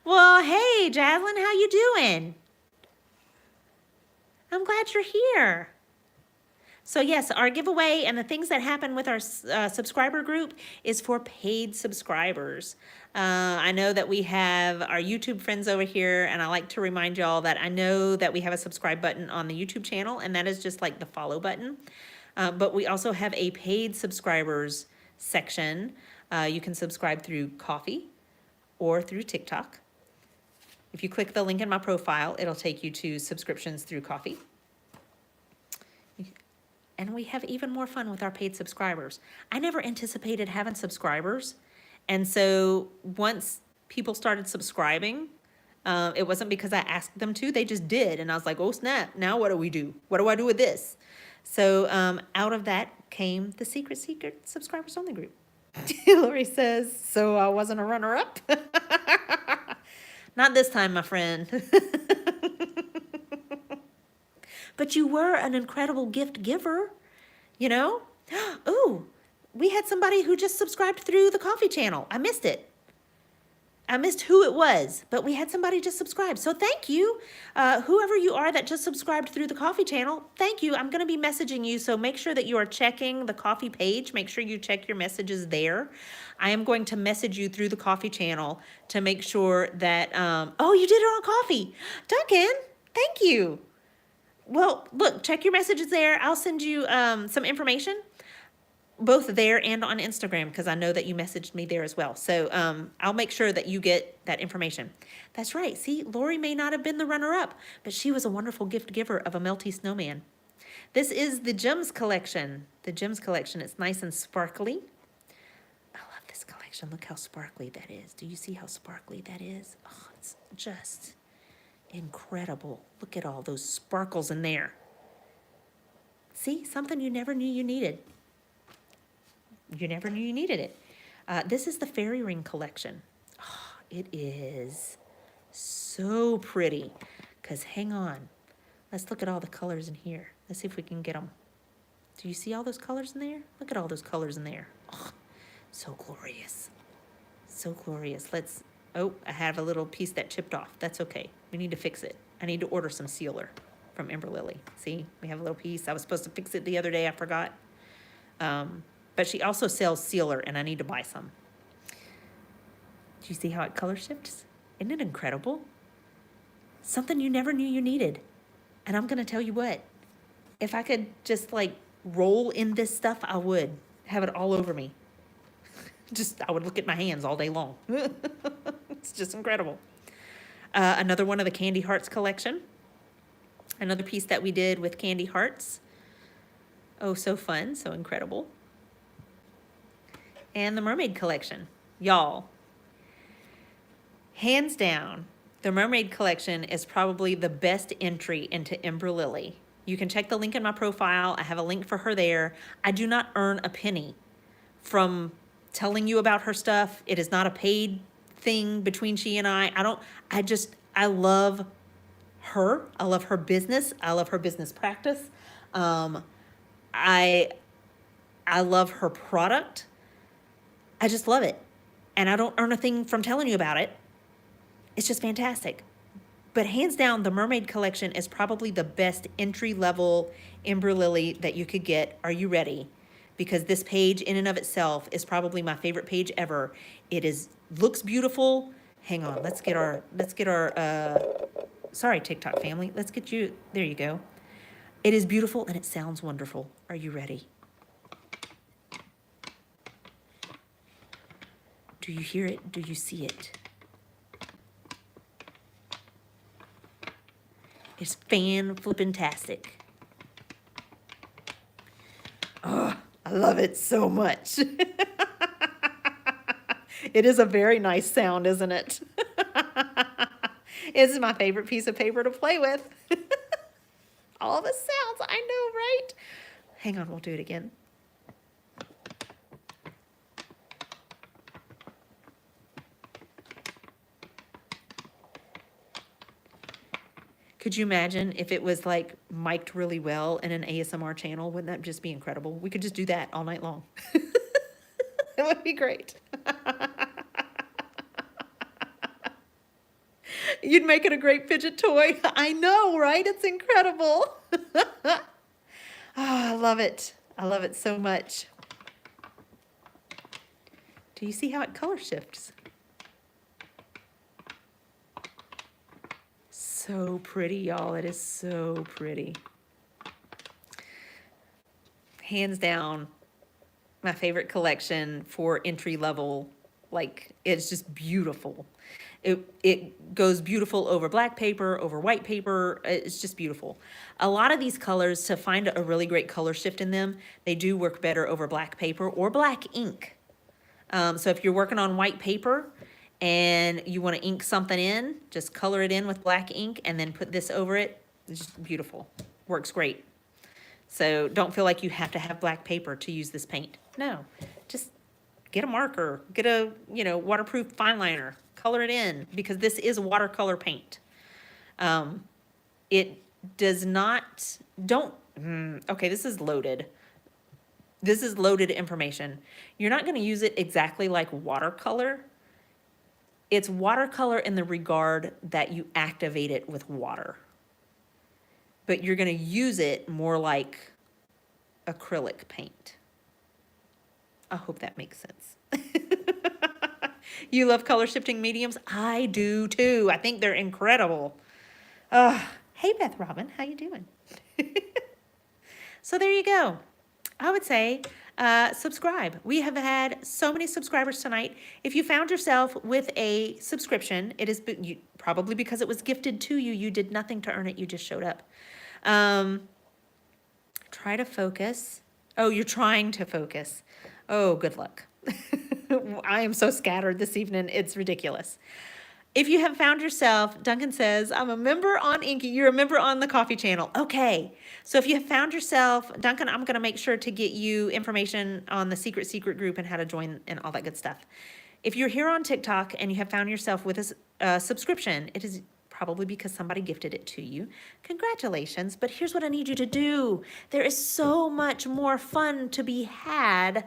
Speaker 1: Well, hey, Jaslyn, how you doing? I'm glad you're here. So yes, our giveaway and the things that happen with our subscriber group is for paid subscribers. I know that we have our YouTube friends over here, and I like to remind y'all that I know that we have a subscribe button on the YouTube channel, and that is just like the follow button. But we also have a paid subscribers section. You can subscribe through Ko-fi or through TikTok. If you click the link in my profile, it'll take you to subscriptions through Ko-fi. And we have even more fun with our paid subscribers. I never anticipated having subscribers. And so once people started subscribing, it wasn't because I asked them to, they just did. And I was like, oh snap, now what do we do? What do I do with this? So out of that came the secret subscribers only group. Lori says, so I wasn't a runner-up? Not this time, my friend. But you were an incredible gift giver, you know? Ooh, we had somebody who just subscribed through the Ko-fi channel. I missed it. I missed who it was, but we had somebody just subscribe. So thank you. Whoever you are that just subscribed through the Ko-fi channel, thank you. I'm going to be messaging you, so make sure that you are checking the Ko-fi page. Make sure you check your messages there. I am going to message you through the Ko-fi channel to make sure that, oh, you did it on Ko-fi. Duncan, thank you. Well, look, check your messages there. I'll send you some information, both there and on Instagram, because I know that you messaged me there as well. So I'll make sure that you get that information. That's right. See, Lori may not have been the runner-up, but she was a wonderful gift giver of a melty snowman. This is the Gems collection. The Gems collection. It's nice and sparkly. I love this collection. Look how sparkly that is. Do you see how sparkly that is? Oh, it's just incredible. Look at all those sparkles in there. See, something you never knew you needed. You never knew you needed it. This is the Fairy Ring collection. Oh, it is so pretty. Because hang on. Let's look at all the colors in here. Let's see if we can get them. Do you see all those colors in there? Look at all those colors in there. Oh, so glorious. So glorious. Let's... Oh, I have a little piece that chipped off. That's okay. We need to fix it. I need to order some sealer from Ember Lily. See, we have a little piece. I was supposed to fix it the other day. I forgot. But she also sells sealer, and I need to buy some. Do you see how it color shifts? Isn't it incredible? Something you never knew you needed. And I'm going to tell you what. If I could just, like, roll in this stuff, I would. Have it all over me. I would look at my hands all day long. It's just incredible. Another one of the Candy Hearts collection. Another piece that we did with candy hearts. Oh, so fun, so incredible. And the mermaid collection. Y'all, hands down, the mermaid collection is probably the best entry into Ember Lily. You can check the link in my profile. I have a link for her there. I do not earn a penny from telling you about her stuff. It is not a paid thing between she and I. I love her. I love her business. I love her business practice. I love her product. I just love it. And I don't earn a thing from telling you about it. It's just fantastic. But hands down, the mermaid collection is probably the best entry-level Ember Lily that you could get. Are you ready? Because this page in and of itself is probably my favorite page ever. Looks beautiful. Hang on, let's get our, sorry, TikTok family. Let's get you, there you go. It is beautiful and it sounds wonderful. Are you ready? Do you hear it? Do you see it? It's fan-flippin-tastic. Oh, I love it so much. It is a very nice sound, isn't it? It's my favorite piece of paper to play with. All the sounds, I know, right? Hang on, we'll do it again. Could you imagine if it was like mic'd really well in an ASMR channel? Wouldn't that just be incredible? We could just do that all night long. It would be great. You'd make it a great fidget toy. I know, right? It's incredible. Oh, I love it. I love it so much. Do you see how it color shifts? So pretty, y'all. It is so pretty. Hands down, my favorite collection for entry level. Like, it's just beautiful. It goes beautiful over black paper, over white paper. It's just beautiful. A lot of these colors, to find a really great color shift in them, they do work better over black paper or black ink. So if you're working on white paper and you want to ink something in, just color it in with black ink and then put this over it. It's just beautiful. Works great. So don't feel like you have to have black paper to use this paint. No, just get a marker, get a, waterproof fine liner, color it in, because this is watercolor paint. It does not, okay, this is loaded. This is loaded information. You're not going to use it exactly like watercolor. It's watercolor in the regard that you activate it with water. But you're going to use it more like acrylic paint. I hope that makes sense. You love color shifting mediums? I do too. I think they're incredible. Hey, Beth Robin, how you doing? So there you go. I would say subscribe. We have had so many subscribers tonight. If you found yourself with a subscription, it is probably because it was gifted to you. You did nothing to earn it. You just showed up. Try to focus. Oh, you're trying to focus. Oh, good luck. I am so scattered this evening. It's ridiculous. If you have found yourself, Duncan says, I'm a member on Inky. You're a member on the coffee channel. Okay. So if you have found yourself, Duncan, I'm going to make sure to get you information on the secret group and how to join and all that good stuff. If you're here on TikTok and you have found yourself with a subscription, it is probably because somebody gifted it to you. Congratulations. But here's what I need you to do. There is so much more fun to be had,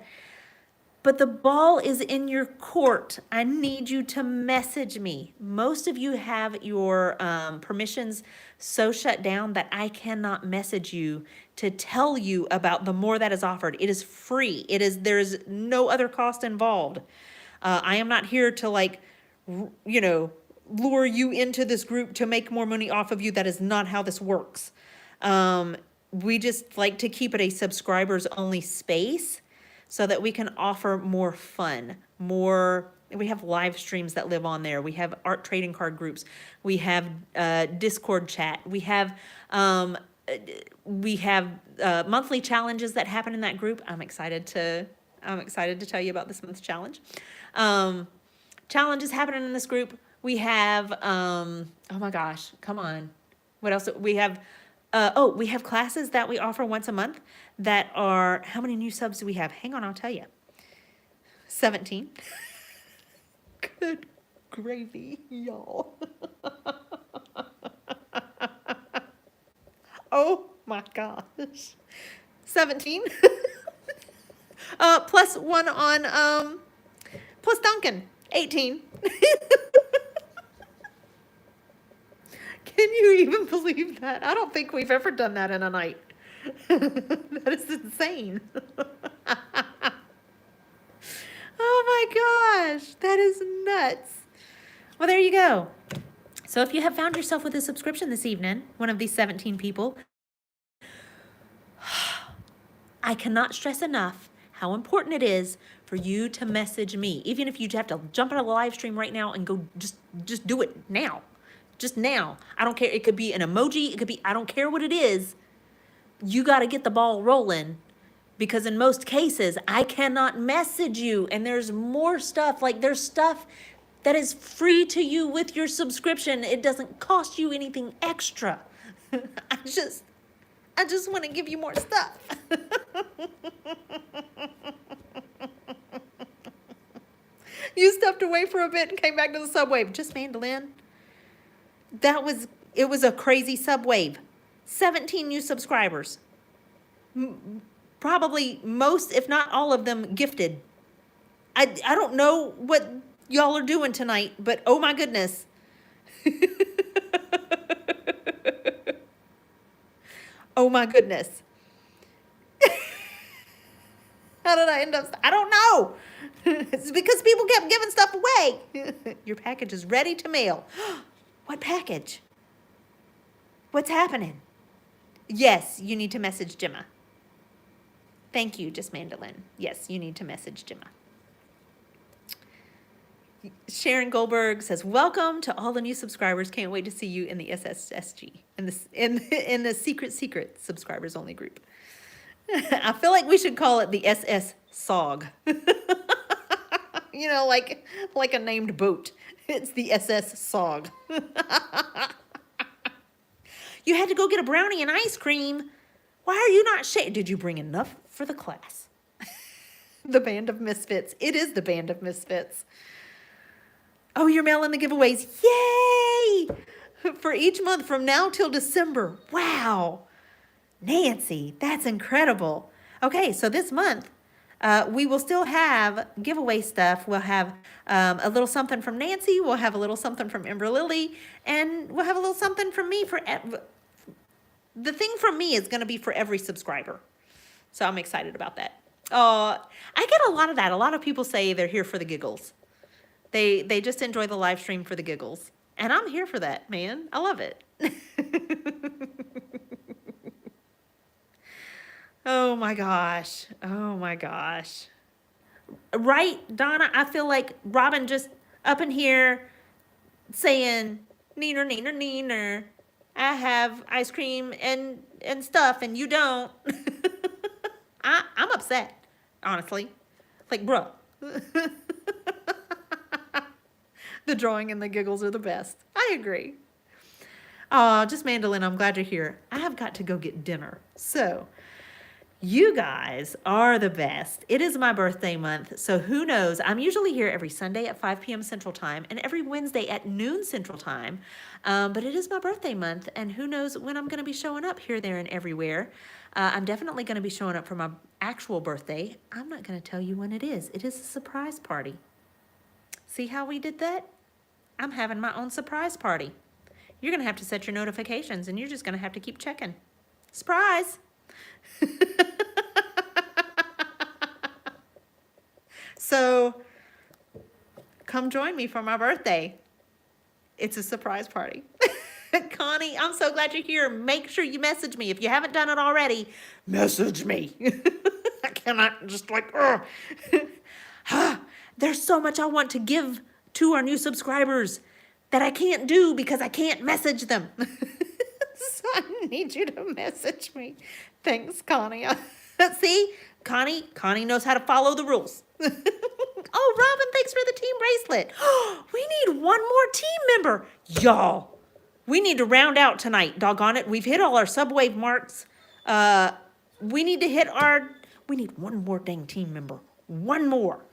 Speaker 1: but the ball is in your court. I need you to message me. Most of you have your permissions so shut down that I cannot message you to tell you about the more that is offered. It is free. There's no other cost involved. I am not here to lure you into this group to make more money off of you. That is not how this works. We just like to keep it a subscribers only space so that we can offer more fun, more We have live streams that live on there. We have art trading card groups. We have Discord chat. We have monthly challenges that happen in that group. I'm excited to tell you about this month's challenge. Challenges happening in this group. We have oh my gosh, come on. What else? We have we have classes that we offer once a month that are, how many new subs do we have? Hang on, I'll tell you. 17. Good gravy, y'all. Oh my gosh. 17. Plus one on, plus Duncan, 18. Can you even believe that? I don't think we've ever done that in a night. That is insane. Oh my gosh, that is nuts. Well, there you go. So if you have found yourself with a subscription this evening, one of these 17 people, I cannot stress enough how important it is for you to message me. Even if you have to jump on a live stream right now and go, just do it now. Just now. I don't care. It could be an emoji. It could be, I don't care what it is. You got to get the ball rolling, because in most cases, I cannot message you. And there's more stuff. Like, there's stuff that is free to you with your subscription. It doesn't cost you anything extra. I just want to give you more stuff. You stepped away for a bit and came back to the subwave. Just mandolin. It was a crazy subwave. 17 new subscribers. Probably most, if not all of them, gifted. I don't know what y'all are doing tonight, but oh my goodness. Oh my goodness. How did I end up? I don't know. It's because people kept giving stuff away. Your package is ready to mail. What package? What's happening? Yes, you need to message Gemma. Thank you, just mandolin. Yes, you need to message Gemma. Sharon Goldberg says, welcome to all the new subscribers. Can't wait to see you in the SSSG, in the secret subscribers only group. I feel like we should call it the SS SOG. You know, like a named boat. It's the SS SOG. You had to go get a brownie and ice cream. Why are you not sharing? Did you bring enough for the class? The Band of Misfits. It is the Band of Misfits. Oh, you're mailing the giveaways. Yay! For each month from now till December. Wow. Nancy, that's incredible. Okay, so this month, we will still have giveaway stuff. We'll have a little something from Nancy. We'll have a little something from Ember Lily. And we'll have a little something from me. The thing from me is going to be for every subscriber. So I'm excited about that. I get a lot of that. A lot of people say they're here for the giggles. They just enjoy the live stream for the giggles. And I'm here for that, man. I love it. Oh my gosh. Oh my gosh. Right, Donna? I feel like Robin just up in here saying, neener, neener, neener. I have ice cream and stuff and you don't. I'm upset, honestly. Like, bro. The drawing and the giggles are the best. I agree. Oh, just mandolin, I'm glad you're here. I have got to go get dinner. So, you guys are the best. It is my birthday month, so who knows? I'm usually here every Sunday at 5 p.m. Central Time and every Wednesday at noon Central Time. But it is my birthday month, and who knows when I'm going to be showing up here, there, and everywhere. I'm definitely going to be showing up for my actual birthday. I'm not going to tell you when it is. It is a surprise party. See how we did that? I'm having my own surprise party. You're going to have to set your notifications, and you're just going to have to keep checking. Surprise! So, come join me for my birthday. It's a surprise party. Connie, I'm so glad you're here. Make sure you message me. If you haven't done it already, message me. I cannot just like, There's so much I want to give to our new subscribers that I can't do because I can't message them. So I need you to message me. Thanks, Connie. See, Connie knows how to follow the rules. Oh, Robin, thanks for the team bracelet. We need one more team member. Y'all, we need to round out tonight, doggone it. We've hit all our subwave marks. We need one more dang team member. One more.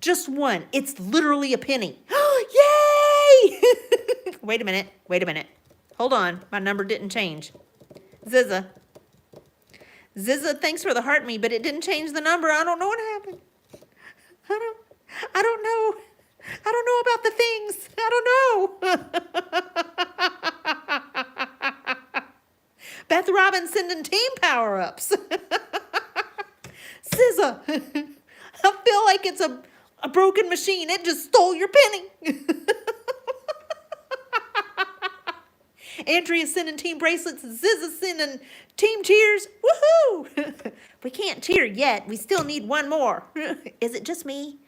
Speaker 1: Just one. It's literally a penny. Yay! Wait a minute. Hold on. My number didn't change. Ziza, thanks for the heart me, but it didn't change the number. I don't know what happened. I don't know. I don't know about the things. I don't know. Beth Robin sending team power-ups. SZA, I feel like it's a broken machine. It just stole your penny. Andrea's sending team bracelets. SZA's sending team cheers. Woohoo! We can't cheer yet. We still need one more. Is it just me?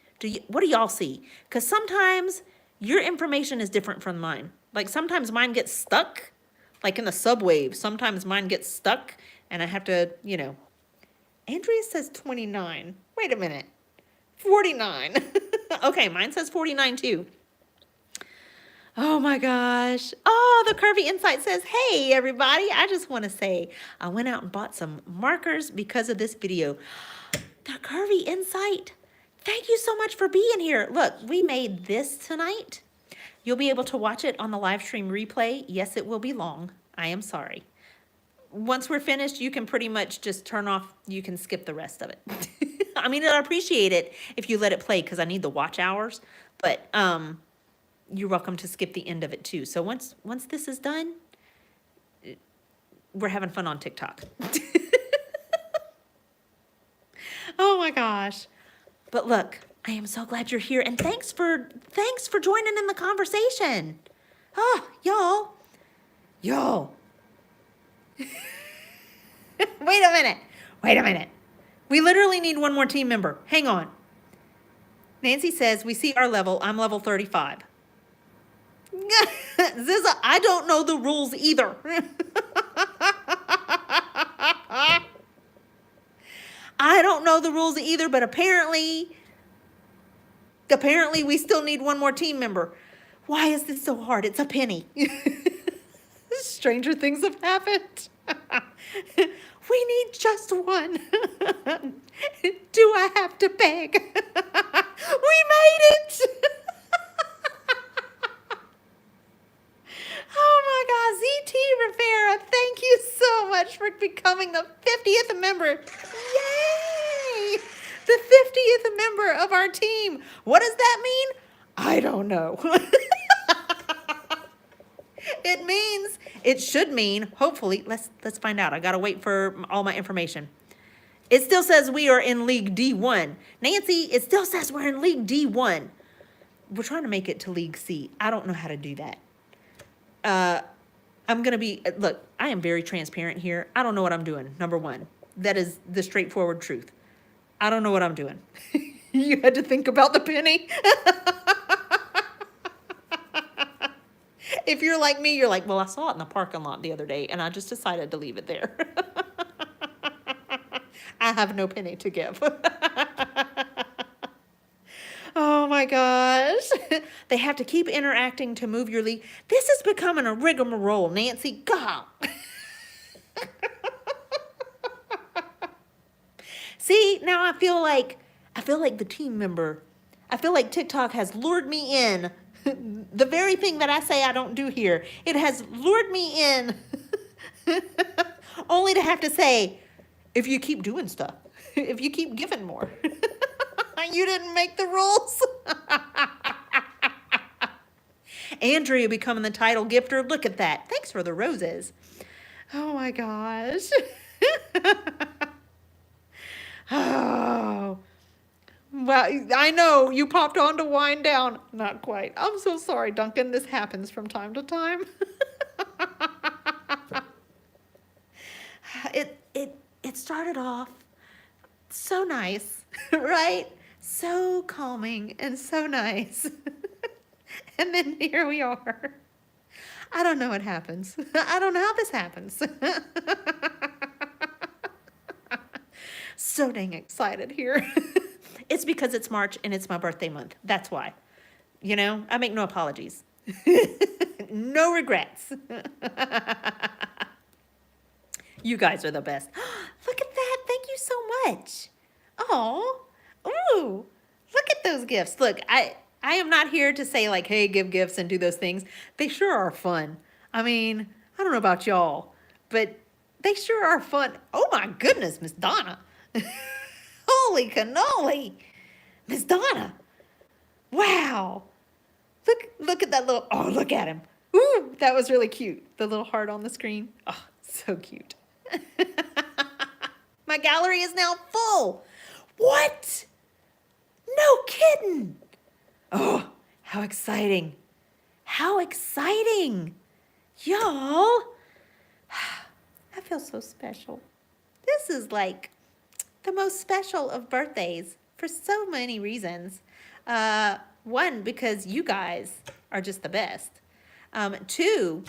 Speaker 1: What do y'all see? Because sometimes your information is different from mine. Like sometimes mine gets stuck, like in the subwave. Sometimes mine gets stuck and I have to, you know. Andrea says 29. Wait a minute. 49. Okay, mine says 49 too. Oh my gosh. Oh, the Curvy Insight says, hey everybody, I just want to say I went out and bought some markers because of this video. The Curvy Insight, thank you so much for being here. Look, we made this tonight. You'll be able to watch it on the live stream replay. Yes, it will be long. I am sorry. Once we're finished, you can pretty much just turn off. You can skip the rest of it. I mean, I'd appreciate it if you let it play because I need the watch hours. But you're welcome to skip the end of it too. So once this is done, we're having fun on TikTok. Oh my gosh. But look, I am so glad you're here and thanks for joining in the conversation. Oh, y'all. Wait a minute. We literally need one more team member. Hang on. Nancy says, we see our level. I'm level 35. Ziza, I don't know the rules either. I don't know the rules either, but apparently we still need one more team member. Why is this so hard? It's a penny. Stranger things have happened. We need just one. Do I have to beg? We made it. Oh my God, ZT Rivera, thank you so much for becoming the 50th member. Yay! The 50th member of our team. What does that mean? I don't know. It should mean, hopefully, let's find out. I gotta wait for all my information. It still says we are in League D1. Nancy, it still says we're in League D1. We're trying to make it to League C. I don't know how to do that. I'm gonna be, look, I am very transparent here. I don't know what I'm doing, number one. That is the straightforward truth. I don't know what I'm doing. You had to think about the penny. If you're like me, you're like, well, I saw it in the parking lot the other day and I just decided to leave it there. I have no penny to give. Oh my gosh. They have to keep interacting to move your league. This is becoming a rigmarole, Nancy. God. See, now I feel like the team member. I feel like TikTok has lured me in. The very thing that I say I don't do here. It has lured me in. Only to have to say, if you keep doing stuff, if you keep giving more. You didn't make the rules. Andrea becoming the title gifter. Look at that. Thanks for the roses. Oh my gosh. Oh. Well, I know you popped on to wind down. Not quite. I'm so sorry, Duncan. This happens from time to time. It started off so nice, right? So calming and so nice. And then here we are. I don't know what happens. I don't know how this happens. So dang excited here. It's because it's March and it's my birthday month. That's why. You know, I make no apologies. No regrets. You guys are the best. Look at that. Thank you so much. Oh, ooh, look at those gifts. Look, I am not here to say like, hey, give gifts and do those things. They sure are fun. I mean, I don't know about y'all, but they sure are fun. Oh my goodness, Miss Donna. Holy cannoli. Miss Donna. Wow. Look at that little, oh, look at him. Ooh, that was really cute. The little heart on the screen. Oh, so cute. My gallery is now full. What? No kidding. Oh, how exciting. How exciting. Y'all. I feel so special. This is like the most special of birthdays for so many reasons. One, because you guys are just the best. Two,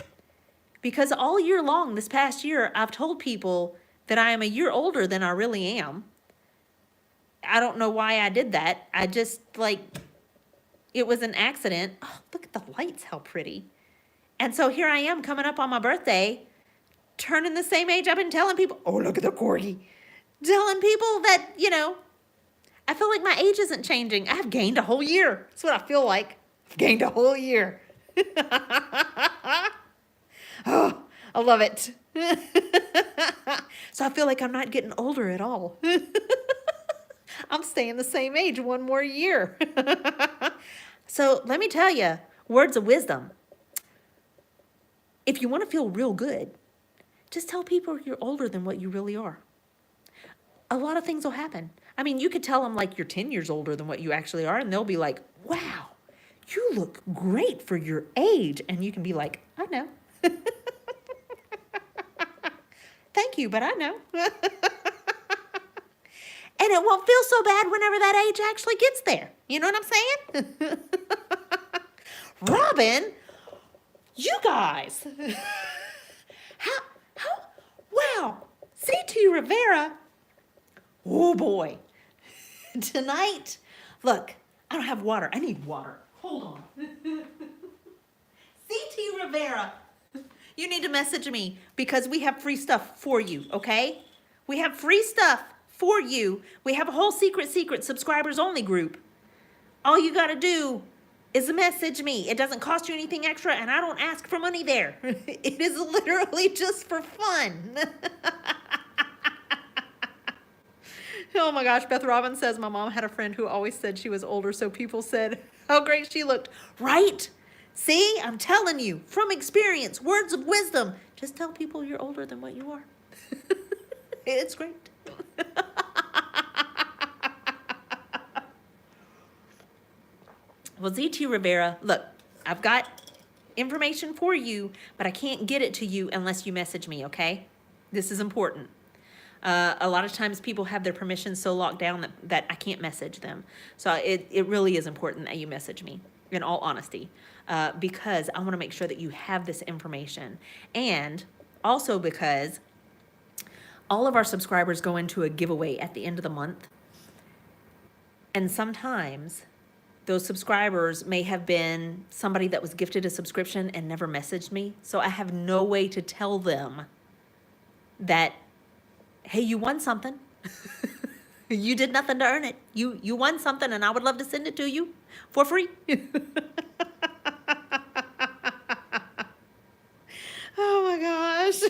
Speaker 1: because all year long this past year, I've told people that I am a year older than I really am. I don't know why I did that. I just like, it was an accident. Oh, look at the lights, how pretty. And so here I am coming up on my birthday, turning the same age I've been telling people. Oh, look at the corgi. Telling people that, you know, I feel like my age isn't changing. I have gained a whole year. That's what I feel like. I've gained a whole year. Oh, I love it. So I feel like I'm not getting older at all. I'm staying the same age one more year. So let me tell you, words of wisdom. If you want to feel real good, just tell people you're older than what you really are. A lot of things will happen. I mean, you could tell them like you're 10 years older than what you actually are, and they'll be like, wow, you look great for your age. And you can be like, I know. Thank you, but I know. And it won't feel so bad whenever that age actually gets there. You know what I'm saying? Robin, you guys. Wow. C.T. Rivera. Oh boy. Tonight, look, I don't have water. I need water. Hold on. C.T. Rivera, you need to message me because we have free stuff for you, okay? We have free stuff for you. We have a whole secret subscribers only group. All you got to do is message me. It doesn't cost you anything extra, and I don't ask for money there. It is literally just for fun. Oh my gosh, Beth Robbins says, my mom had a friend who always said she was older, so people said how great she looked. Right? See, I'm telling you, from experience, words of wisdom. Just tell people you're older than what you are. It's great. Well, ZT Rivera, look, I've got information for you, but I can't get it to you unless you message me, okay? This is important. A lot of times people have their permissions so locked down that I can't message them. So it really is important that you message me, in all honesty, because I want to make sure that you have this information. And also because all of our subscribers go into a giveaway at the end of the month. And sometimes those subscribers may have been somebody that was gifted a subscription and never messaged me. So I have no way to tell them that, hey, you won something. You did nothing to earn it. You won something, and I would love to send it to you for free. Oh my gosh.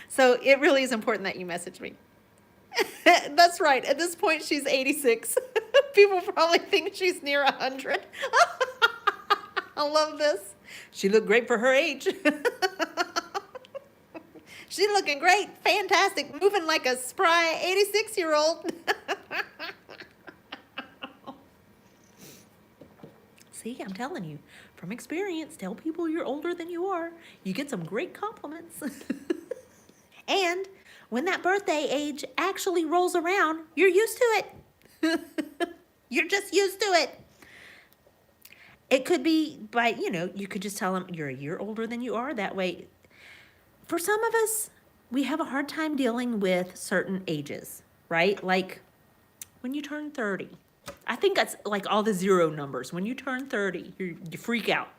Speaker 1: So it really is important that you message me. That's right. At this point, she's 86. People probably think she's near 100. I love this. She looked great for her age. She's looking great, fantastic, moving like a spry 86-year-old. See, I'm telling you, from experience, tell people you're older than you are. You get some great compliments. And when that birthday age actually rolls around, you're used to it. You're just used to it. It could be by, you could just tell them you're a year older than you are. That way, for some of us, we have a hard time dealing with certain ages, right? Like when you turn 30. I think that's like all the zero numbers. When you turn 30, you freak out.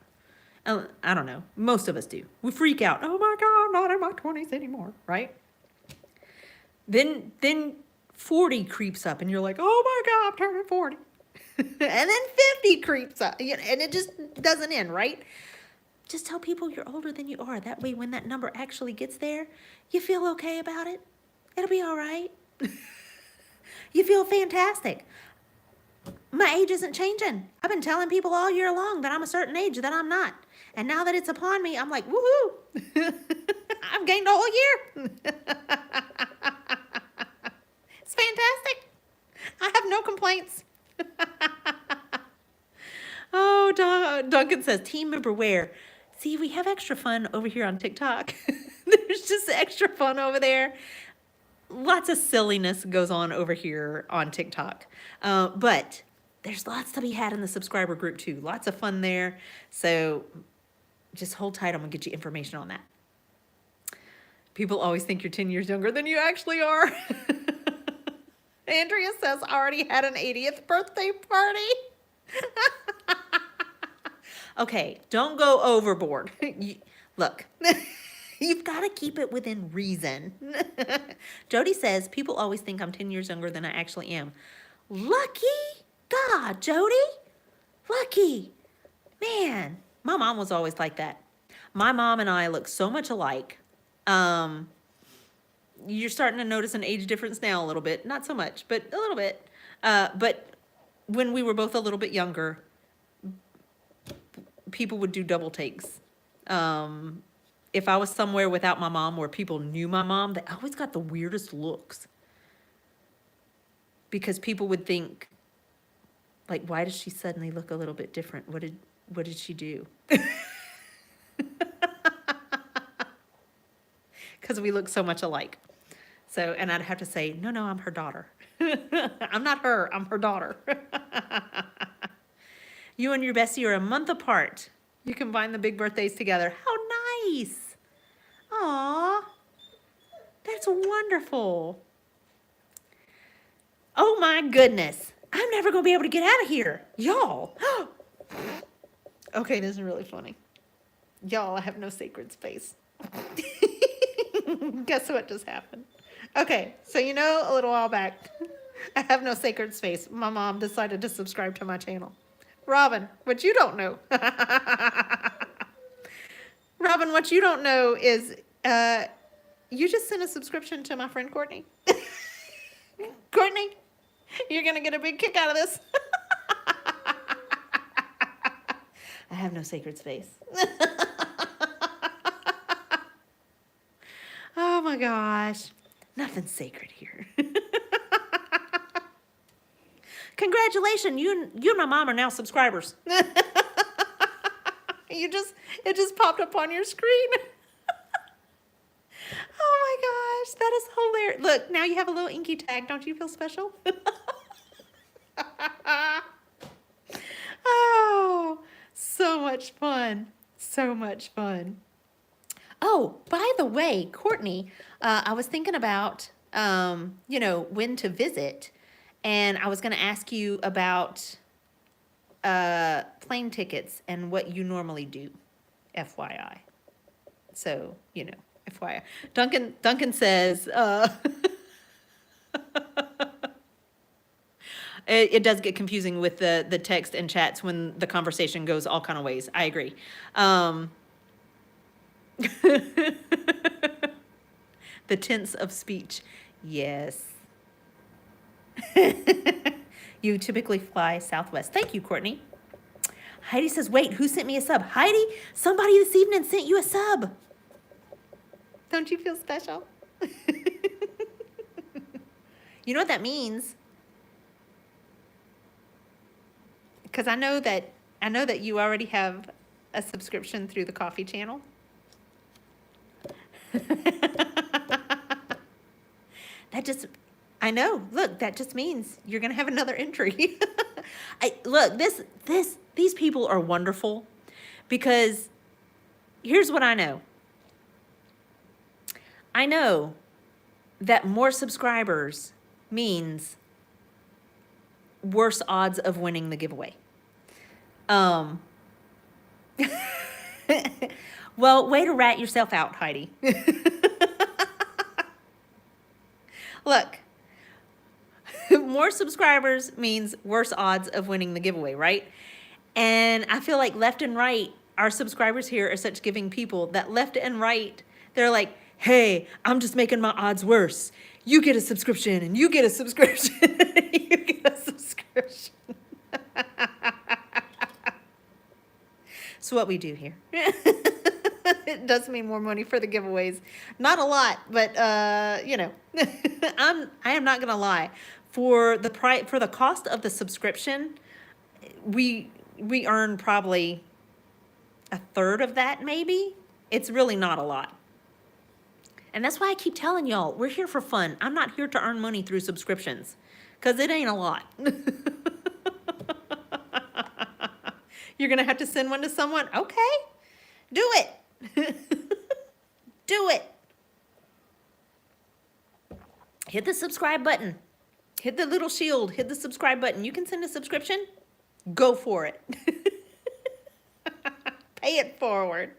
Speaker 1: I don't know. Most of us do. We freak out. Oh my God, I'm not in my 20s anymore, right? Then 40 creeps up and you're like, oh my God, I'm turning 40. And then 50 creeps up, and it just doesn't end, right? Just tell people you're older than you are. That way, when that number actually gets there, you feel okay about it. It'll be all right. You feel fantastic. My age isn't changing. I've been telling people all year long that I'm a certain age that I'm not. And now that it's upon me, I'm like, woohoo. I've gained a whole year. It's fantastic. I have no complaints. Oh, Duncan says, team member where? See, we have extra fun over here on TikTok. There's just extra fun over there. Lots of silliness goes on over here on TikTok. But there's lots to be had in the subscriber group too. Lots of fun there. So just hold tight. I'm going to get you information on that. People always think you're 10 years younger than you actually are. Andrea says, I already had an 80th birthday party. Okay, don't go overboard. Look, you've got to keep it within reason. Jody says, people always think I'm 10 years younger than I actually am. Lucky God, Jody. Lucky. Man, my mom was always like that. My mom and I look so much alike. You're starting to notice an age difference now a little bit. Not so much, but a little bit. But when we were both a little bit younger, people would do double takes. If I was somewhere without my mom where people knew my mom, they always got the weirdest looks. Because people would think, like, why does she suddenly look a little bit different? What did she do? Because we look so much alike. So, and I'd have to say, no, I'm her daughter. I'm not her, I'm her daughter. You and your bestie are a month apart. You combine the big birthdays together. How nice. Aw, that's wonderful. Oh my goodness. I'm never going to be able to get out of here. Y'all. Okay, this is really funny. Y'all, I have no sacred space. Guess what just happened? Okay, so a little while back, I have no sacred space. My mom decided to subscribe to my channel. Robin, what you don't know. Robin, what you don't know is you just sent a subscription to my friend Courtney. Courtney, you're going to get a big kick out of this. I have no sacred space. Oh my gosh. Nothing's sacred here. Congratulations, you and my mom are now subscribers. It just popped up on your screen. Oh my gosh, that is hilarious. Look, now you have a little inky tag. Don't you feel special? Oh, so much fun. So much fun. Oh, by the way, Courtney, I was thinking about, when to visit, and I was going to ask you about plane tickets and what you normally do, FYI. So, FYI. Duncan says, it does get confusing with the text and chats when the conversation goes all kind of ways. I agree. The tense of speech. Yes. You typically fly Southwest. Thank you, Courtney. Heidi says, wait, who sent me a sub? Heidi, somebody this evening sent you a sub. Don't you feel special? You know what that means? Because I know that you already have a subscription through the coffee channel. That I know. Look, that just means you're gonna have another entry. Look, these people are wonderful because here's what I know. I know that more subscribers means worse odds of winning the giveaway. Um, well, way to rat yourself out, Heidi. Look, more subscribers means worse odds of winning the giveaway, right? And I feel like left and right, our subscribers here are such giving people that left and right, they're like, hey, I'm just making my odds worse. You get a subscription and you get a subscription. You get a subscription. It's what we do here. It does mean more money for the giveaways. Not a lot, but you know, I am not gonna lie. For the cost of the subscription, we earn probably a third of that, maybe. It's really not a lot. And that's why I keep telling y'all, we're here for fun. I'm not here to earn money through subscriptions, because it ain't a lot. You're gonna have to send one to someone? Okay, do it. Do it. Hit the subscribe button. Hit the little shield. Hit the subscribe button. You can send a subscription. Go for it. Pay it forward.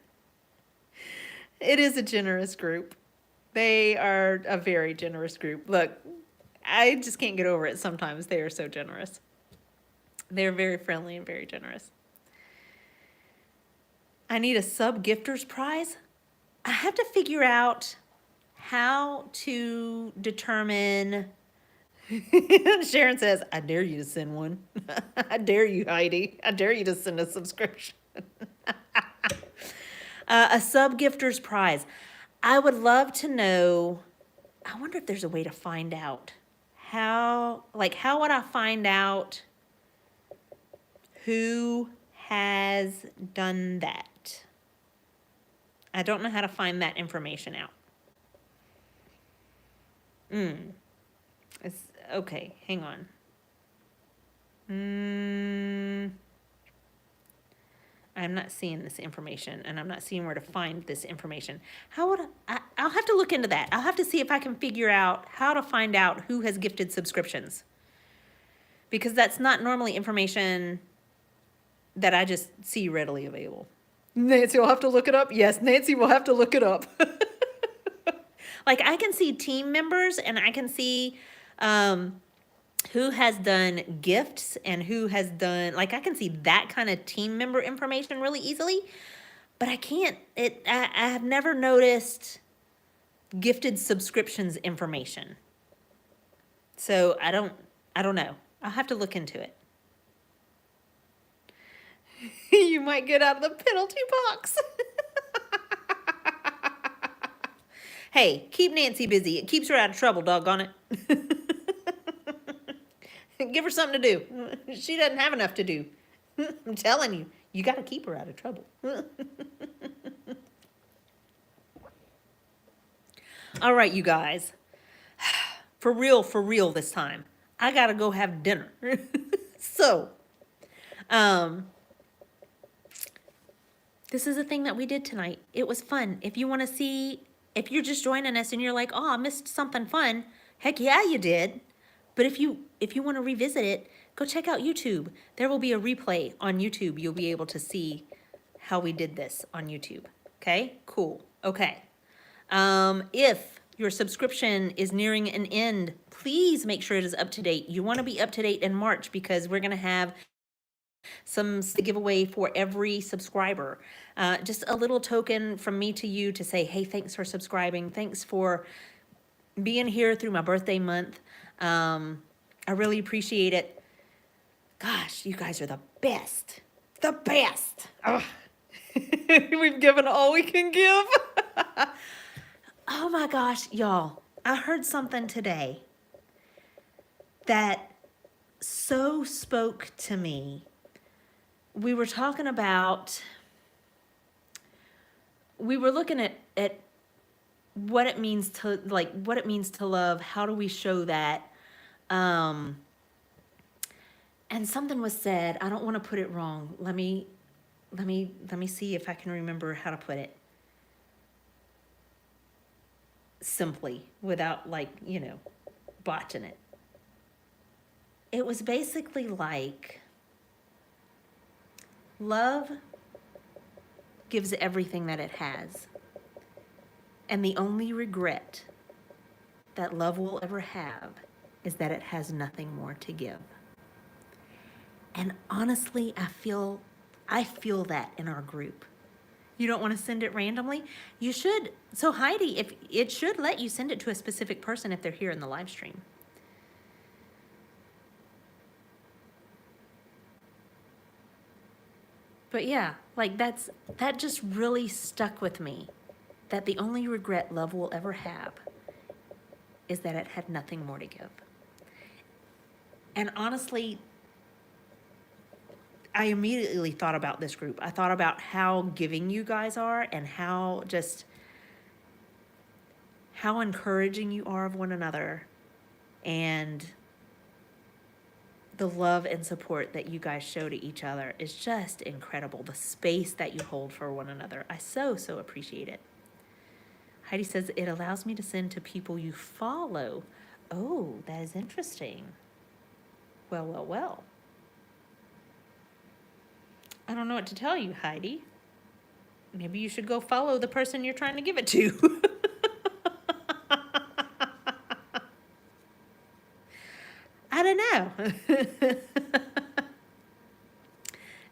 Speaker 1: It is a generous group. They are a very generous group. Look, I just can't get over it sometimes. They are so generous. They're very friendly and very generous. I need a sub gifters prize. I have to figure out how to determine. Sharon says, I dare you to send one. I dare you, Heidi. I dare you to send a subscription. A sub gifters prize. I would love to know. I wonder if there's a way to find out how would I find out who has done that? I don't know how to find that information out. It's okay. Hang on. I'm not seeing this information, and I'm not seeing where to find this information. How would I'll have to look into that. I'll have to see if I can figure out how to find out who has gifted subscriptions, because that's not normally information that I just see readily available. Nancy will have to look it up. Yes, Nancy will have to look it up. Like, I can see team members, and I can see who has done gifts and who has done, like, I can see that kind of team member information really easily, but I can't, I have never noticed gifted subscriptions information. So I don't know. I'll have to look into it. You might get out of the penalty box. Hey, keep Nancy busy. It keeps her out of trouble, doggone it. Give her something to do. She doesn't have enough to do. I'm telling you, you got to keep her out of trouble. All right, you guys. For real this time. I got to go have dinner. So, this is a thing that we did tonight. It was fun. If you want to see, if you're just joining us and you're like, oh, I missed something fun. Heck yeah, you did. But if you want to revisit it, go check out YouTube. There will be a replay on YouTube. You'll be able to see how we did this on YouTube. Okay, cool. Okay. If your subscription is nearing an end, please make sure it is up to date. You want to be up to date in March, because we're going to have some giveaway for every subscriber. Just a little token from me to you to say, hey, thanks for subscribing. Thanks for being here through my birthday month. I really appreciate it. Gosh, you guys are the best. The best. We've given all we can give. Oh my gosh, y'all. I heard something today that so spoke to me. We were talking about, we were looking at what it means to, like, what it means to love. How do we show that? And something was said. I don't want to put it wrong. Let me see if I can remember how to put it simply without, like, botching it. It was basically like, love gives everything that it has. And the only regret that love will ever have is that it has nothing more to give. And honestly, I feel that in our group. You don't want to send it randomly? You should. So Heidi, if it should let you send it to a specific person if they're here in the live stream. But yeah, like that just really stuck with me. That the only regret love will ever have is that it had nothing more to give. And honestly, I immediately thought about this group. I thought about how giving you guys are and how encouraging you are of one another, and the love and support that you guys show to each other is just incredible. The space that you hold for one another. I so appreciate it. Heidi says, it allows me to send to people you follow. Oh, that is interesting. Well. I don't know what to tell you, Heidi. Maybe you should go follow the person you're trying to give it to. I don't know.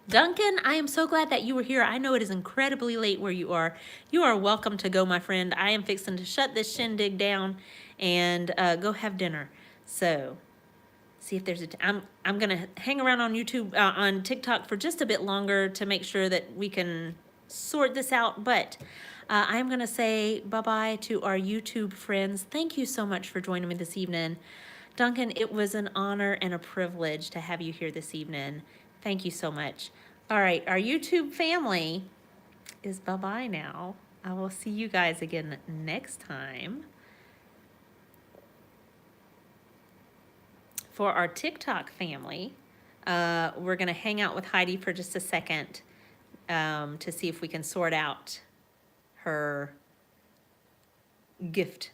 Speaker 1: Duncan, I am so glad that you were here. I know it is incredibly late where you are. You are welcome to go, my friend. I am fixing to shut this shindig down and go have dinner. So, see if there's I'm gonna hang around on YouTube, on TikTok for just a bit longer to make sure that we can sort this out. But I'm gonna say bye-bye to our YouTube friends. Thank you so much for joining me this evening. Duncan, it was an honor and a privilege to have you here this evening. Thank you so much. All right, our YouTube family is bye-bye now. I will see you guys again next time. For our TikTok family, we're going to hang out with Heidi for just a second to see if we can sort out her gift